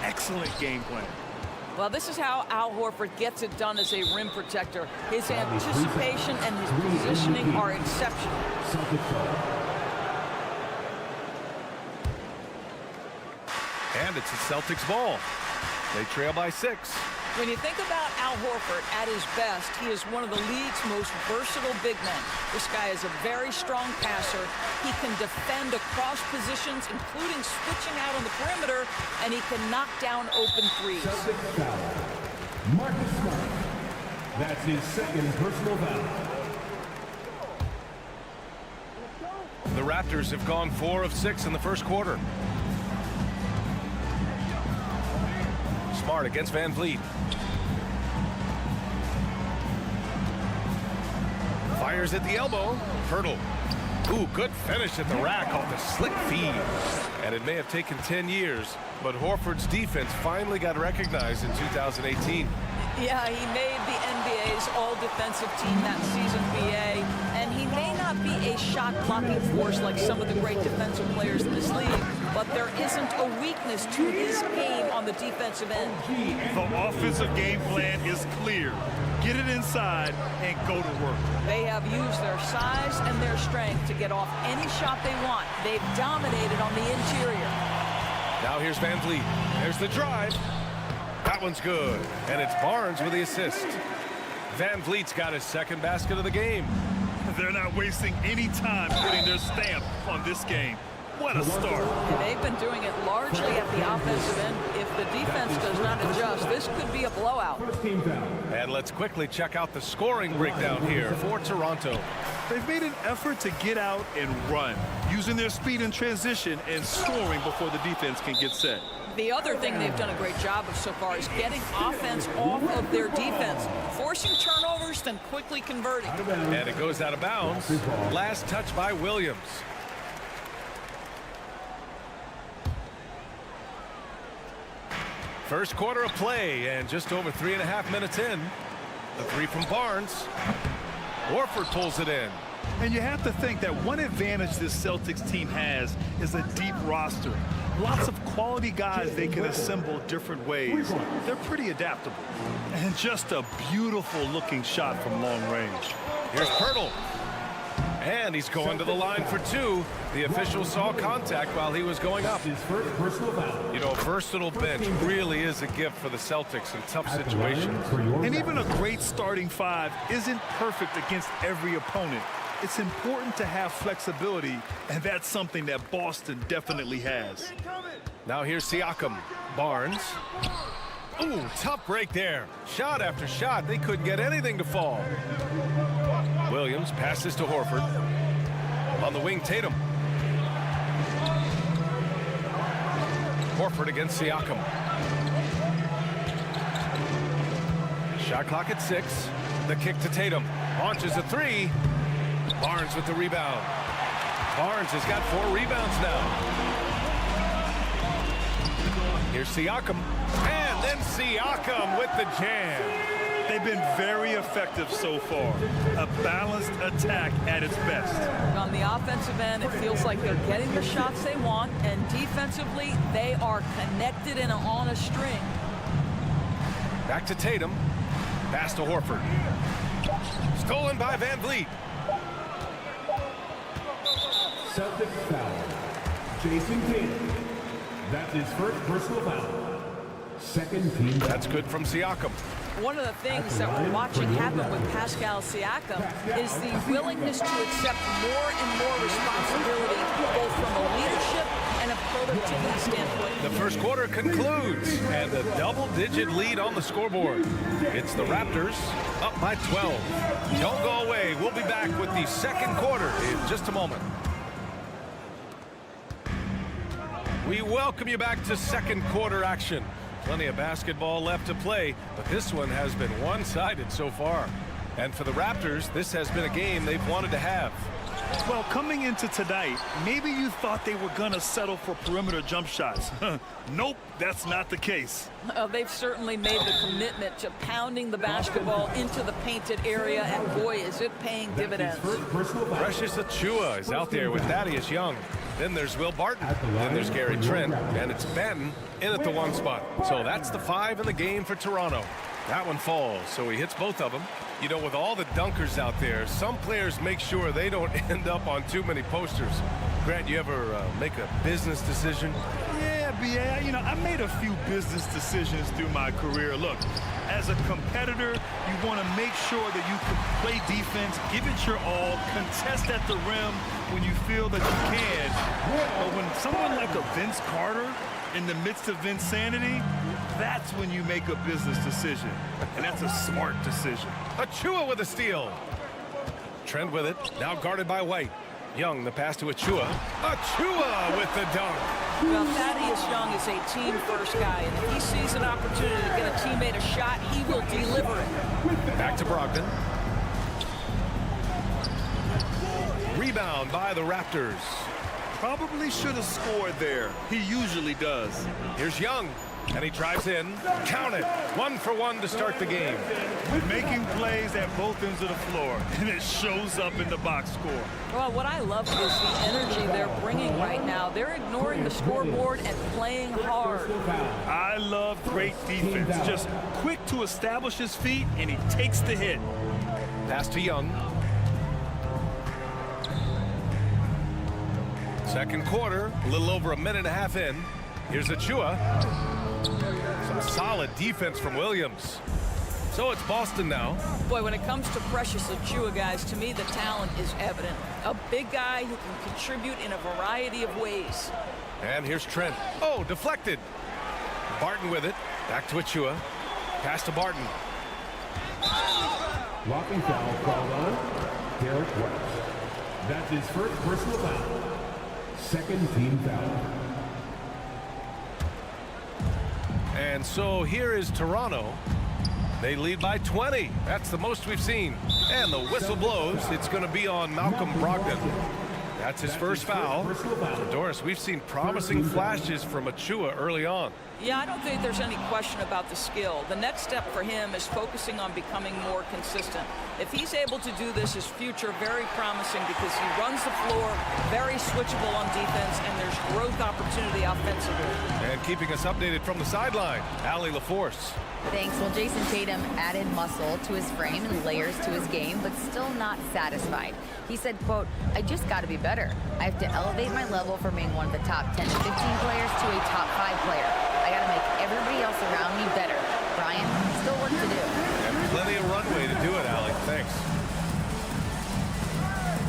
Excellent game plan. Well, this is how Al Horford gets it done as a rim protector. His anticipation and his positioning are exceptional. And it's the Celtics ball. They trail by 6. When you think about Al Horford at his best, he is one of the league's most versatile big men. This guy is a very strong passer. He can defend across positions, including switching out on the perimeter, and he can knock down open threes. Marcus Smart. That's his second personal foul. The Raptors have gone 4 of 6 in the first quarter. Smart against Van Vliet. Fires at the elbow. Hurdle. Ooh, good finish at the rack off the slick feed. And it may have taken 10 years, but Horford's defense finally got recognized in 2018. Yeah, he made the NBA's all-defensive team that season, BA, and he may not be a shot-blocking force like some of the great defensive players in this league, but there isn't a weakness to his game on the defensive end. The offensive game plan is clear. Get it inside and go to work. They have used their size and their strength to get off any shot they want. They've dominated on the interior. Now here's Van Vliet. There's the drive. That one's good. And it's Barnes with the assist. Van Vliet's got his second basket of the game. They're not wasting any time putting their stamp on this game. What a start. And they've been doing it largely at the offensive end. If the defense does not adjust, this could be a blowout. And let's quickly check out the scoring breakdown here for Toronto. They've made an effort to get out and run, using their speed in transition and scoring before the defense can get set. The other thing they've done a great job of so far is getting offense off of their defense, forcing turnovers, then quickly converting. And it goes out of bounds. Last touch by Williams. First quarter of play, and just over 3.5 minutes in. The three from Barnes. Horford pulls it in. And you have to think that one advantage this Celtics team has is a deep roster. Lots of quality guys they can assemble different ways. They're pretty adaptable. And just a beautiful looking shot from long range. Here's Pirtle. And he's going to the line for two. The official saw contact while he was going up. His first personal foul. You know, a versatile bench really is a gift for the Celtics in tough situations. And even a great starting five isn't perfect against every opponent. It's important to have flexibility, and that's something that Boston definitely has. Now here's Siakam. Barnes. Ooh, tough break there. Shot after shot. They couldn't get anything to fall. Williams passes to Horford. On the wing, Tatum. Horford against Siakam. Shot clock at 6. The kick to Tatum. Launches a 3. Barnes with the rebound. Barnes has got 4 rebounds now. Here's Siakam. And then Siakam with the jam. They've been very effective so far. A balanced attack at its best. On the offensive end, it feels like they're getting the shots they want, and defensively, they are connected and on a string. Back to Tatum. Pass to Horford. Stolen by Van Vliet. Celtics foul. Jason Tatum. That's his first personal foul. Second team foul. That's good from Siakam. One of the things that we're watching happen with Pascal Siakam is the willingness to accept more and more responsibility, both from a leadership and a productivity standpoint. The first quarter concludes, and a double-digit lead on the scoreboard. It's the Raptors up by 12. Don't go away. We'll be back with the second quarter in just a moment. We welcome you back to second quarter action. Plenty of basketball left to play, but this one has been one-sided so far. And for the Raptors, this has been a game they've wanted to have. Well, coming into tonight, maybe you thought they were going to settle for perimeter jump shots. Nope, that's not the case. They've certainly made the commitment to pounding the basketball into the painted area, and boy, is it paying dividends. Precious Achiuwa is out there with Thaddeus Young. Then there's Will Barton. Then there's Gary Trent. And it's Ben in at the 1 spot. So that's the 5 in the game for Toronto. That one falls, so he hits both of them. You know, with all the dunkers out there, some players make sure they don't end up on too many posters. Grant, you ever make a business decision? Yeah, you know, I made a few business decisions through my career. Look, as a competitor, you want to make sure that you can play defense, give it your all, contest at the rim when you feel that you can. But when someone like a Vince Carter in the midst of insanity, that's when you make a business decision. And that's a smart decision. Achiuwa with a steal. Trent with it, now guarded by White. Young, the pass to Achiuwa. Achiuwa with the dunk. Well, Thaddeus Young is a team-first guy, and if he sees an opportunity to get a teammate a shot, he will deliver it. Back to Brogdon. Rebound by the Raptors. Probably should have scored there. He usually does. Here's Young, and he drives in. Count it. 1 for 1 to start the game. Making plays at both ends of the floor, and it shows up in the box score. Well, what I love is the energy they're bringing right now. They're ignoring the scoreboard and playing hard. I love great defense. Just quick to establish his feet, and he takes the hit. Pass to Young. Second quarter, a little over a minute and a half in. Here's Achiuwa. Some solid defense from Williams. So it's Boston now. Boy, when it comes to Precious Achiuwa, guys, to me the talent is evident. A big guy who can contribute in a variety of ways. And here's Trent. Oh, deflected. Barton with it. Back to Achiuwa. Pass to Barton. Blocking foul called on Derek White. That's his first personal foul. Second team foul. And so here is Toronto. They lead by 20. That's the most we've seen. And the whistle blows. It's going to be on Malcolm Brogdon. That's his first foul. Doris, we've seen promising flashes from Achiuwa early on. Yeah, I don't think there's any question about the skill. The next step for him is focusing on becoming more consistent. If he's able to do this, his future very promising because he runs the floor, very switchable on defense, and there's growth opportunity offensively. And keeping us updated from the sideline, Allie LaForce. Thanks. Well, Jason Tatum added muscle to his frame and layers to his game, but still not satisfied. He said, quote, "I just got to be better. I have to elevate my level from being one of the top 10 to 15 players to a top 5 player. I got to make everybody else around me better." Brian, still work to do. And plenty of runway to do it, Allie. Thanks.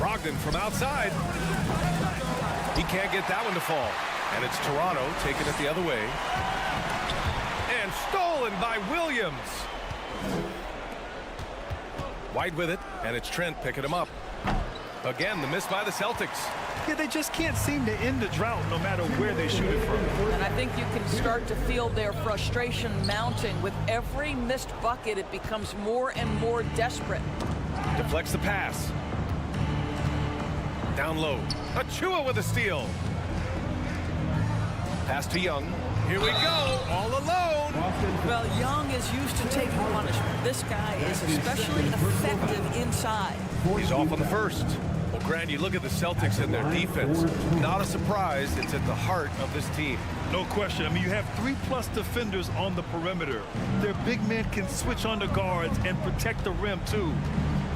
Brogdon from outside. He can't get that one to fall. And it's Toronto taking it the other way. And stolen by Williams. White with it, and it's Trent picking him up. Again, the miss by the Celtics. Yeah, they just can't seem to end the drought no matter where they shoot it from. And I think you can start to feel their frustration mounting. With every missed bucket, it becomes more and more desperate. Deflects the pass. Down low. Achua with a steal. Pass to Young. Here we go, all alone. Well, Young is used to taking punishment. This guy is especially effective inside. He's off on the first. Well, Grant, you look at the Celtics and their defense. Not a surprise, it's at the heart of this team. No question. I mean, you have 3+ defenders on the perimeter. Their big men can switch on the guards and protect the rim, too.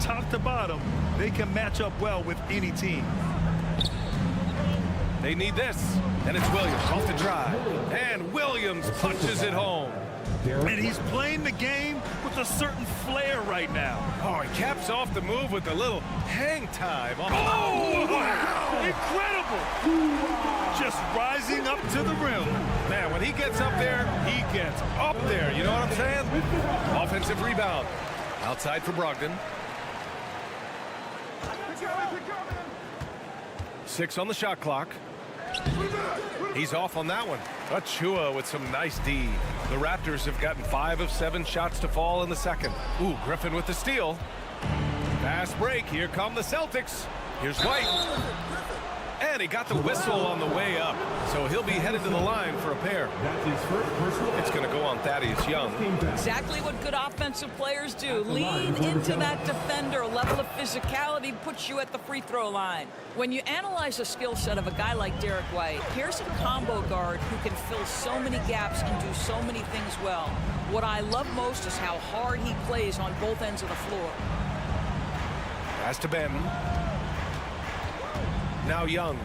Top to bottom, they can match up well with any team. They need this, and it's Williams off the drive. And Williams punches it home. And he's playing the game with a certain flair right now. Oh, he caps off the move with a little hang time. Oh, wow! Incredible! Just rising up to the rim. Man, when he gets up there, he gets up there. You know what I'm saying? Offensive rebound. Outside for Brogdon. 6 on the shot clock. He's off on that one. Achua with some nice D. The Raptors have gotten 5 of 7 shots to fall in the second. Ooh, Griffin with the steal. Fast break. Here come the Celtics. Here's White. And he got the whistle on the way up. So he'll be headed to the line for a pair. It's going to go on Thaddeus Young. Exactly what good offensive players do. Lean into that defender. A level of physicality puts you at the free throw line. When you analyze the skill set of a guy like Derek White, here's a combo guard who can fill so many gaps and do so many things well. What I love most is how hard he plays on both ends of the floor. Pass to Benton. Now Young.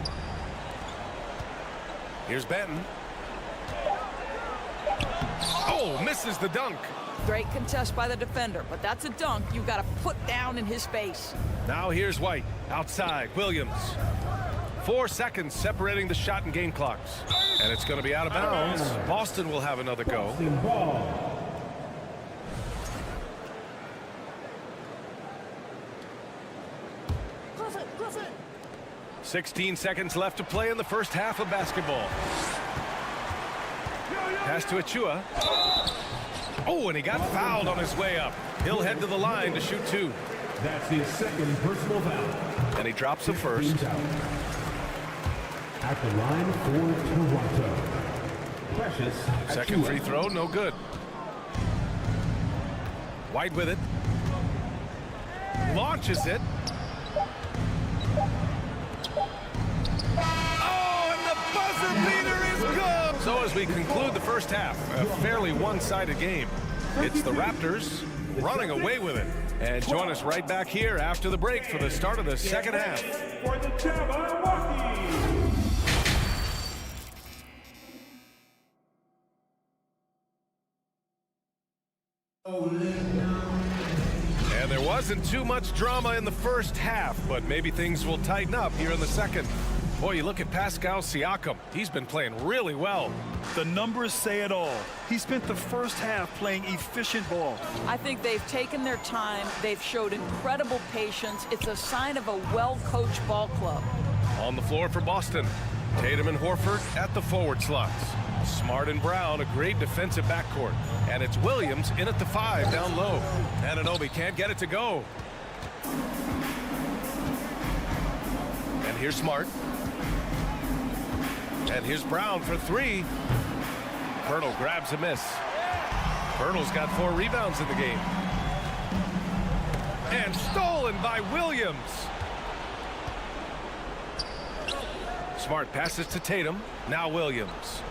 Here's Benton. Oh, misses the dunk. Great contest by the defender, but that's a dunk you've got to put down in his face. Now here's White. Outside, Williams. 4 seconds separating the shot and game clocks. And it's going to be out of bounds. Boston will have another go. 16 seconds left to play in the first half of basketball. Pass to Achua. Oh, and he got fouled on his way up. He'll head to the line to shoot 2. That's his second personal foul. And he drops the first. At the line for Toronto. Precious. Second free throw, no good. White with it. Launches it. Oh, and the buzzer beater is good! So as we conclude the first half, a fairly one-sided game. It's the Raptors running away with it. And join us right back here after the break for the start of the second half. For the Jabberwocky. And there wasn't too much drama in the first half, but maybe things will tighten up here in the second. Boy, you look at Pascal Siakam. He's been playing really well. The numbers say it all. He spent the first half playing efficient ball. I think they've taken their time. They've showed incredible patience. It's a sign of a well-coached ball club. On the floor for Boston, Tatum and Horford at the forward slots. Smart and Brown, a great defensive backcourt. And it's Williams in at the 5 down low. Anunoby can't get it to go. And here's Smart. And here's Brown for 3. Pirtle grabs a miss. Pirtle's got 4 rebounds in the game. And stolen by Williams. Smart passes to Tatum. Now Williams.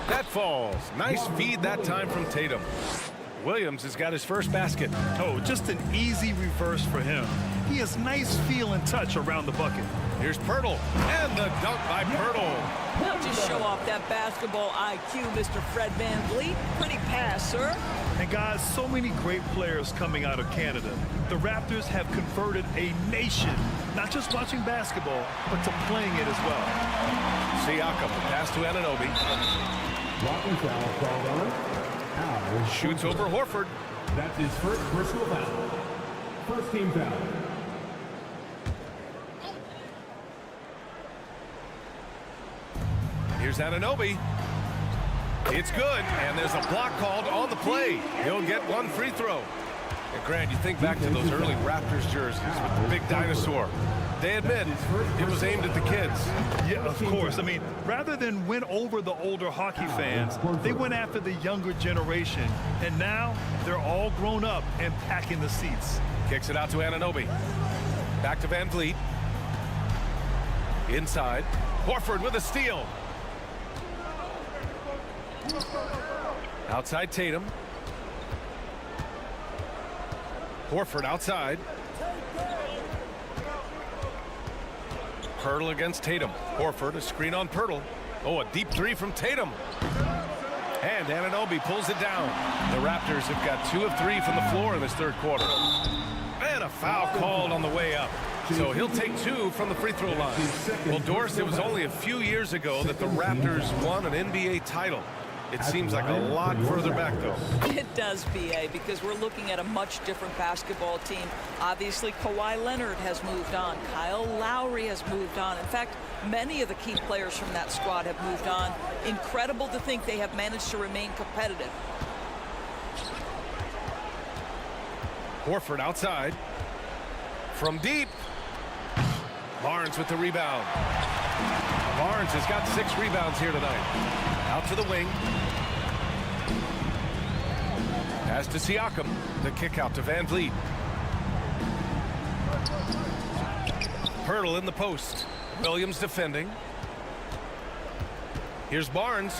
That falls. Nice feed that time from Tatum. Williams has got his first basket. Oh, just an easy reverse for him. He has nice feel and touch around the bucket. Here's Pirtle, and the dunk by Pirtle. Just show off that basketball IQ, Mr. Fred VanVleet. Pretty pass, sir. And guys, so many great players coming out of Canada. The Raptors have converted a nation, not just watching basketball, but to playing it as well. Siakam, pass to Anunoby. Shoots over Horford. That's his first personal foul. First team foul. Here's Anunoby. It's good, and there's a block called on the play. He'll get 1 free throw. And Grant, you think back to those early Raptors jerseys with the big dinosaur. They admit it was aimed at the kids. Yeah, of course. I mean, rather than win over the older hockey fans, they went after the younger generation. And now they're all grown up and packing the seats. Kicks it out to Anunoby. Back to VanVleet. Inside. Horford with a steal. Outside Tatum. Horford outside. Pirtle against Tatum. Horford, a screen on Pirtle. Oh, a deep 3 from Tatum. And Anunoby pulls it down. The Raptors have got 2 of 3 from the floor in this third quarter. And a foul called on the way up. So he'll take 2 from the free throw line. Well, Doris, it was only a few years ago that the Raptors won an NBA title. It seems like a lot further back, though. It does, B.A., because we're looking at a much different basketball team. Obviously, Kawhi Leonard has moved on. Kyle Lowry has moved on. In fact, many of the key players from that squad have moved on. Incredible to think they have managed to remain competitive. Horford outside. From deep. Barnes with the rebound. Barnes has got 6 rebounds here tonight. Out to the wing. Pass to Siakam. The kick out to VanVleet. Pirtle in the post. Williams defending. Here's Barnes.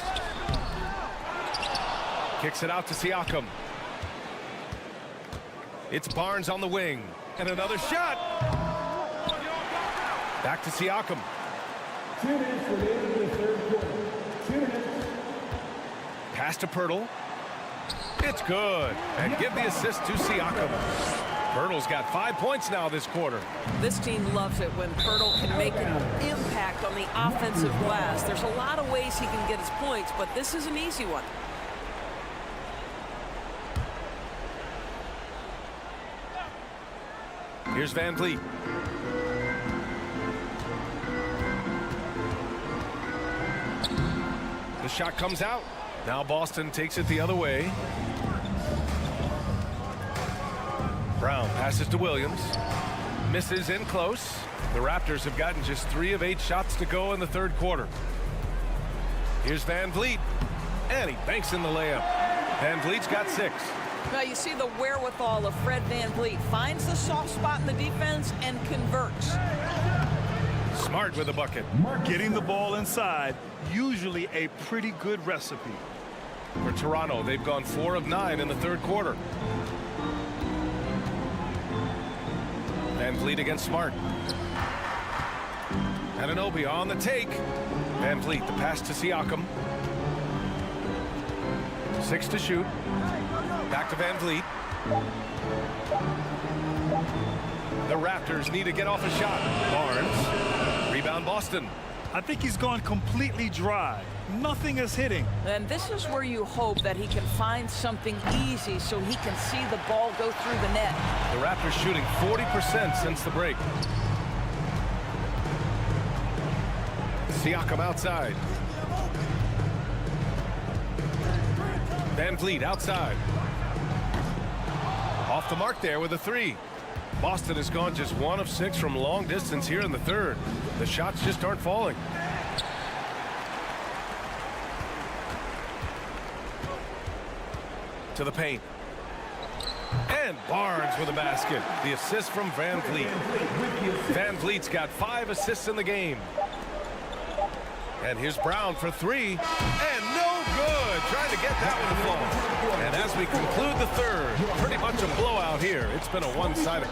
Kicks it out to Siakam. It's Barnes on the wing. And another shot. Back to Siakam. 2 minutes remaining in the third quarter. 2 minutes. Pass to Pirtle. It's good. And give the assist to Siakam. Pirtle's got 5 points now this quarter. This team loves it when Pirtle can make an impact on the offensive glass. There's a lot of ways he can get his points, but this is an easy one. Here's VanVleet. The shot comes out. Now Boston takes it the other way. Brown passes to Williams. Misses in close. The Raptors have gotten just 3 of 8 shots to go in the third quarter. Here's VanVleet. And he banks in the layup. VanVleet's got 6. Now you see the wherewithal of Fred VanVleet. Finds the soft spot in the defense and converts. Smart with a bucket. Getting the ball inside, usually a pretty good recipe. For Toronto, they've gone 4 of 9 in the third quarter. VanVleet against Smart. Anunoby on the take. VanVleet, the pass to Siakam. 6 to shoot. Back to VanVleet. The Raptors need to get off a shot. Barnes. Rebound Boston. I think he's gone completely dry. Nothing is hitting. And this is where you hope that he can find something easy so he can see the ball go through the net. The Raptors shooting 40% since the break. Siakam outside. VanVleet outside. Off the mark there with a 3. Boston has gone just 1 of 6 from long distance here in the third. The shots just aren't falling. To the paint. And Barnes with a basket. The assist from Van Vliet. Van Vliet's got 5 assists in the game. And here's Brown for 3. And no good. Trying to get that one to fall. And as we conclude the third, pretty much a blowout here. It's been a one-sided.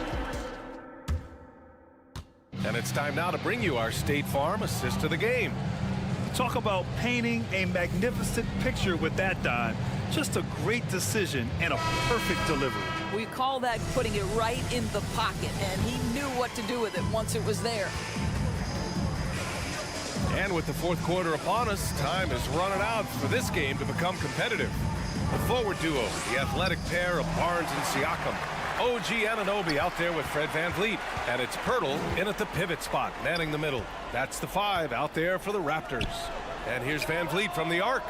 And it's time now to bring you our State Farm assist of the game. Talk about painting a magnificent picture with that dive. Just a great decision and a perfect delivery. We call that putting it right in the pocket, and he knew what to do with it once it was there. And with the fourth quarter upon us, time is running out for this game to become competitive. The forward duo, the athletic pair of Barnes and Siakam. OG Anunoby out there with Fred Van Vliet. And it's Pirtle in at the pivot spot, manning the middle. That's the 5 out there for the Raptors. And here's Van Vliet from the arc.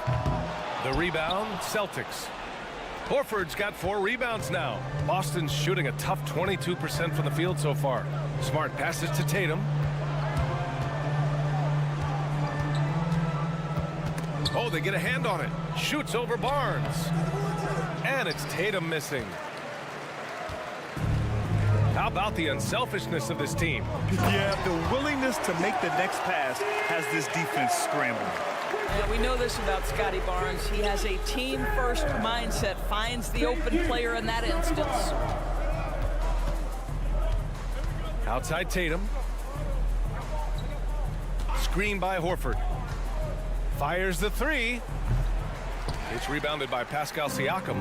The rebound, Celtics. Horford's got 4 rebounds now. Boston's shooting a tough 22% from the field so far. Smart passes to Tatum. Oh, they get a hand on it. Shoots over Barnes. And it's Tatum missing. How about the unselfishness of this team? Yeah, the willingness to make the next pass has this defense scrambling. Yeah, we know this about Scotty Barnes. He has a team-first mindset, finds the open player in that instance. Outside Tatum. Screen by Horford. Fires the 3. It's rebounded by Pascal Siakam.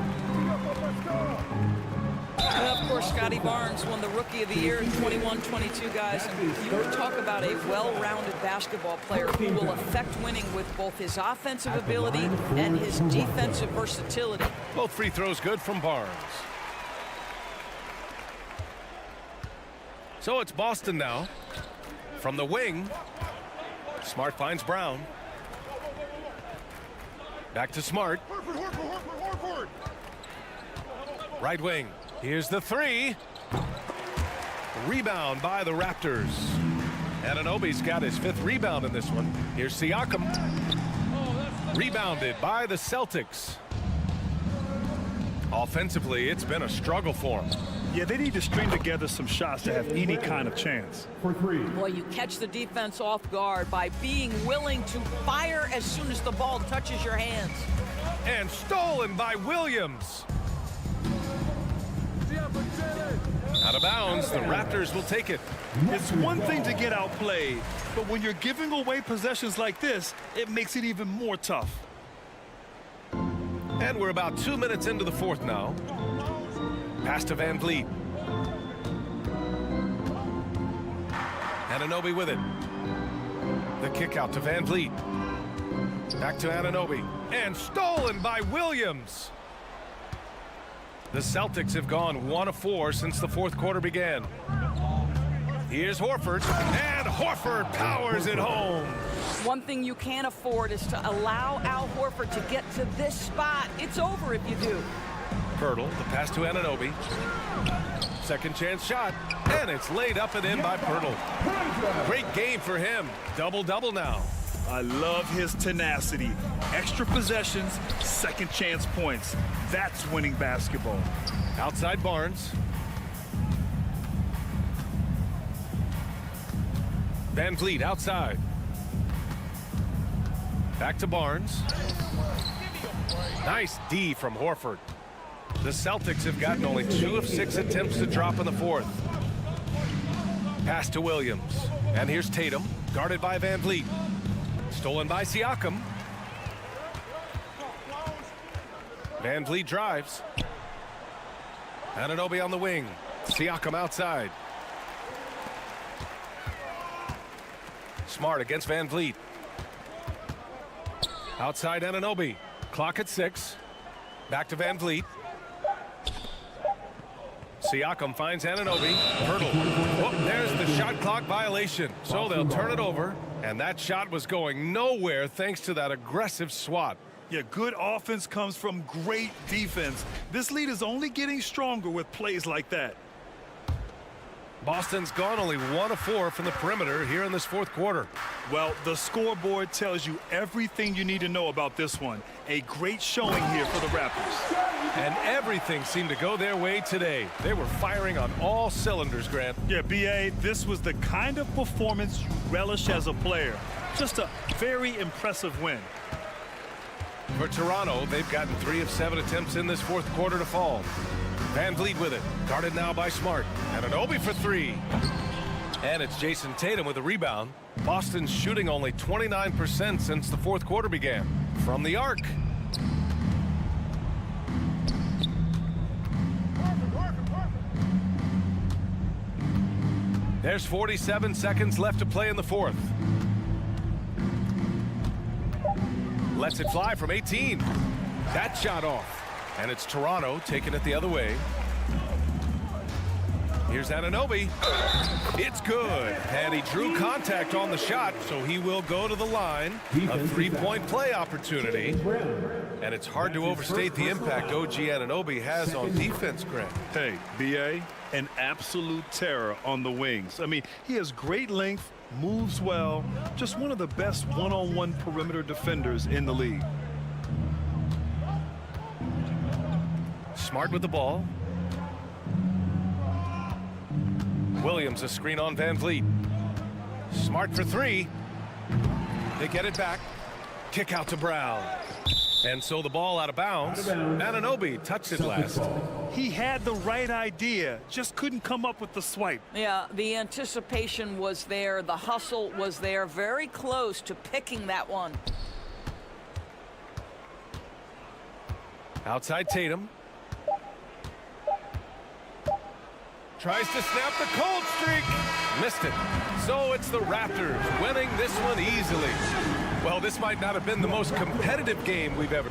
And of course, Scotty Barnes won the Rookie of the Year in 21-22, guys. You talk about a well-rounded basketball player who will affect winning with both his offensive ability and his defensive versatility. Both free throws good from Barnes. So it's Boston now. From the wing, Smart finds Brown. Back to Smart. Right wing. Here's the 3. Rebound by the Raptors. Anunoby's got his 5th rebound in this one. Here's Siakam. Rebounded by the Celtics. Offensively, it's been a struggle for them. Yeah, they need to string together some shots to have any kind of chance. Boy, you catch the defense off guard by being willing to fire as soon as the ball touches your hands. And stolen by Williams. Out of bounds, the Raptors will take it. It's one thing to get outplayed, but when you're giving away possessions like this, it makes it even more tough. And we're about 2 minutes into the fourth now. Pass to Van Vliet. Anunoby with it. The kick out to Van Vliet. Back to Anunoby. And stolen by Williams. The Celtics have gone 1 of 4 since the fourth quarter began. Here's Horford. And Horford powers it home. One thing you can't afford is to allow Al Horford to get to this spot. It's over if you do. Pirtle, the pass to Anunoby. Second chance shot. And it's laid up and in by Pirtle. Great game for him. Double-double now. I love his tenacity. Extra possessions, second chance points. That's winning basketball. Outside Barnes. Van Vliet outside. Back to Barnes. Nice D from Horford. The Celtics have gotten only 2 of 6 attempts to drop in the fourth. Pass to Williams. And here's Tatum, guarded by Van Vliet. Stolen by Siakam. Van Vliet drives. Anunoby on the wing. Siakam outside. Smart against Van Vliet. Outside Anunoby. Clock at 6. Back to Van Vliet. Siakam finds Anunoby. Pirtle. Oh, there's the shot clock violation. So they'll turn it over. And that shot was going nowhere thanks to that aggressive swat. Yeah, good offense comes from great defense. This lead is only getting stronger with plays like that. Boston's gone only 1 of 4 from the perimeter here in this fourth quarter. Well, the scoreboard tells you everything you need to know about this one. A great showing here for the Raptors. And everything seemed to go their way today. They were firing on all cylinders, Grant. Yeah, B.A., this was the kind of performance you relish as a player. Just a very impressive win. For Toronto, they've gotten 3 of 7 attempts in this fourth quarter to fall. Van Vliet with it, guarded now by Smart. And Anunoby for 3. And it's Jason Tatum with a rebound. Boston's shooting only 29% since the fourth quarter began. From the arc. There's 47 seconds left to play in the fourth. Lets it fly from 18. That shot off. And it's Toronto taking it the other way. Here's Anunoby. It's good. And he drew contact on the shot, so he will go to the line. A 3-point play opportunity. And it's hard to overstate the impact OG Anunoby has on defense, Grant. Hey, B.A., an absolute terror on the wings. I mean, he has great length, moves well, just one of the best one-on-one perimeter defenders in the league. Smart with the ball. Williams a screen on Van Vliet. Smart for 3. They get it back. Kick out to Brown. And so the ball out of bounds. Anunoby touched it last. He had the right idea, just couldn't come up with the swipe. Yeah, the anticipation was there. The hustle was there. Very close to picking that one. Outside Tatum. Tries to snap the cold streak. Missed it. So it's the Raptors winning this one easily. Well, this might not have been the most competitive game we've ever.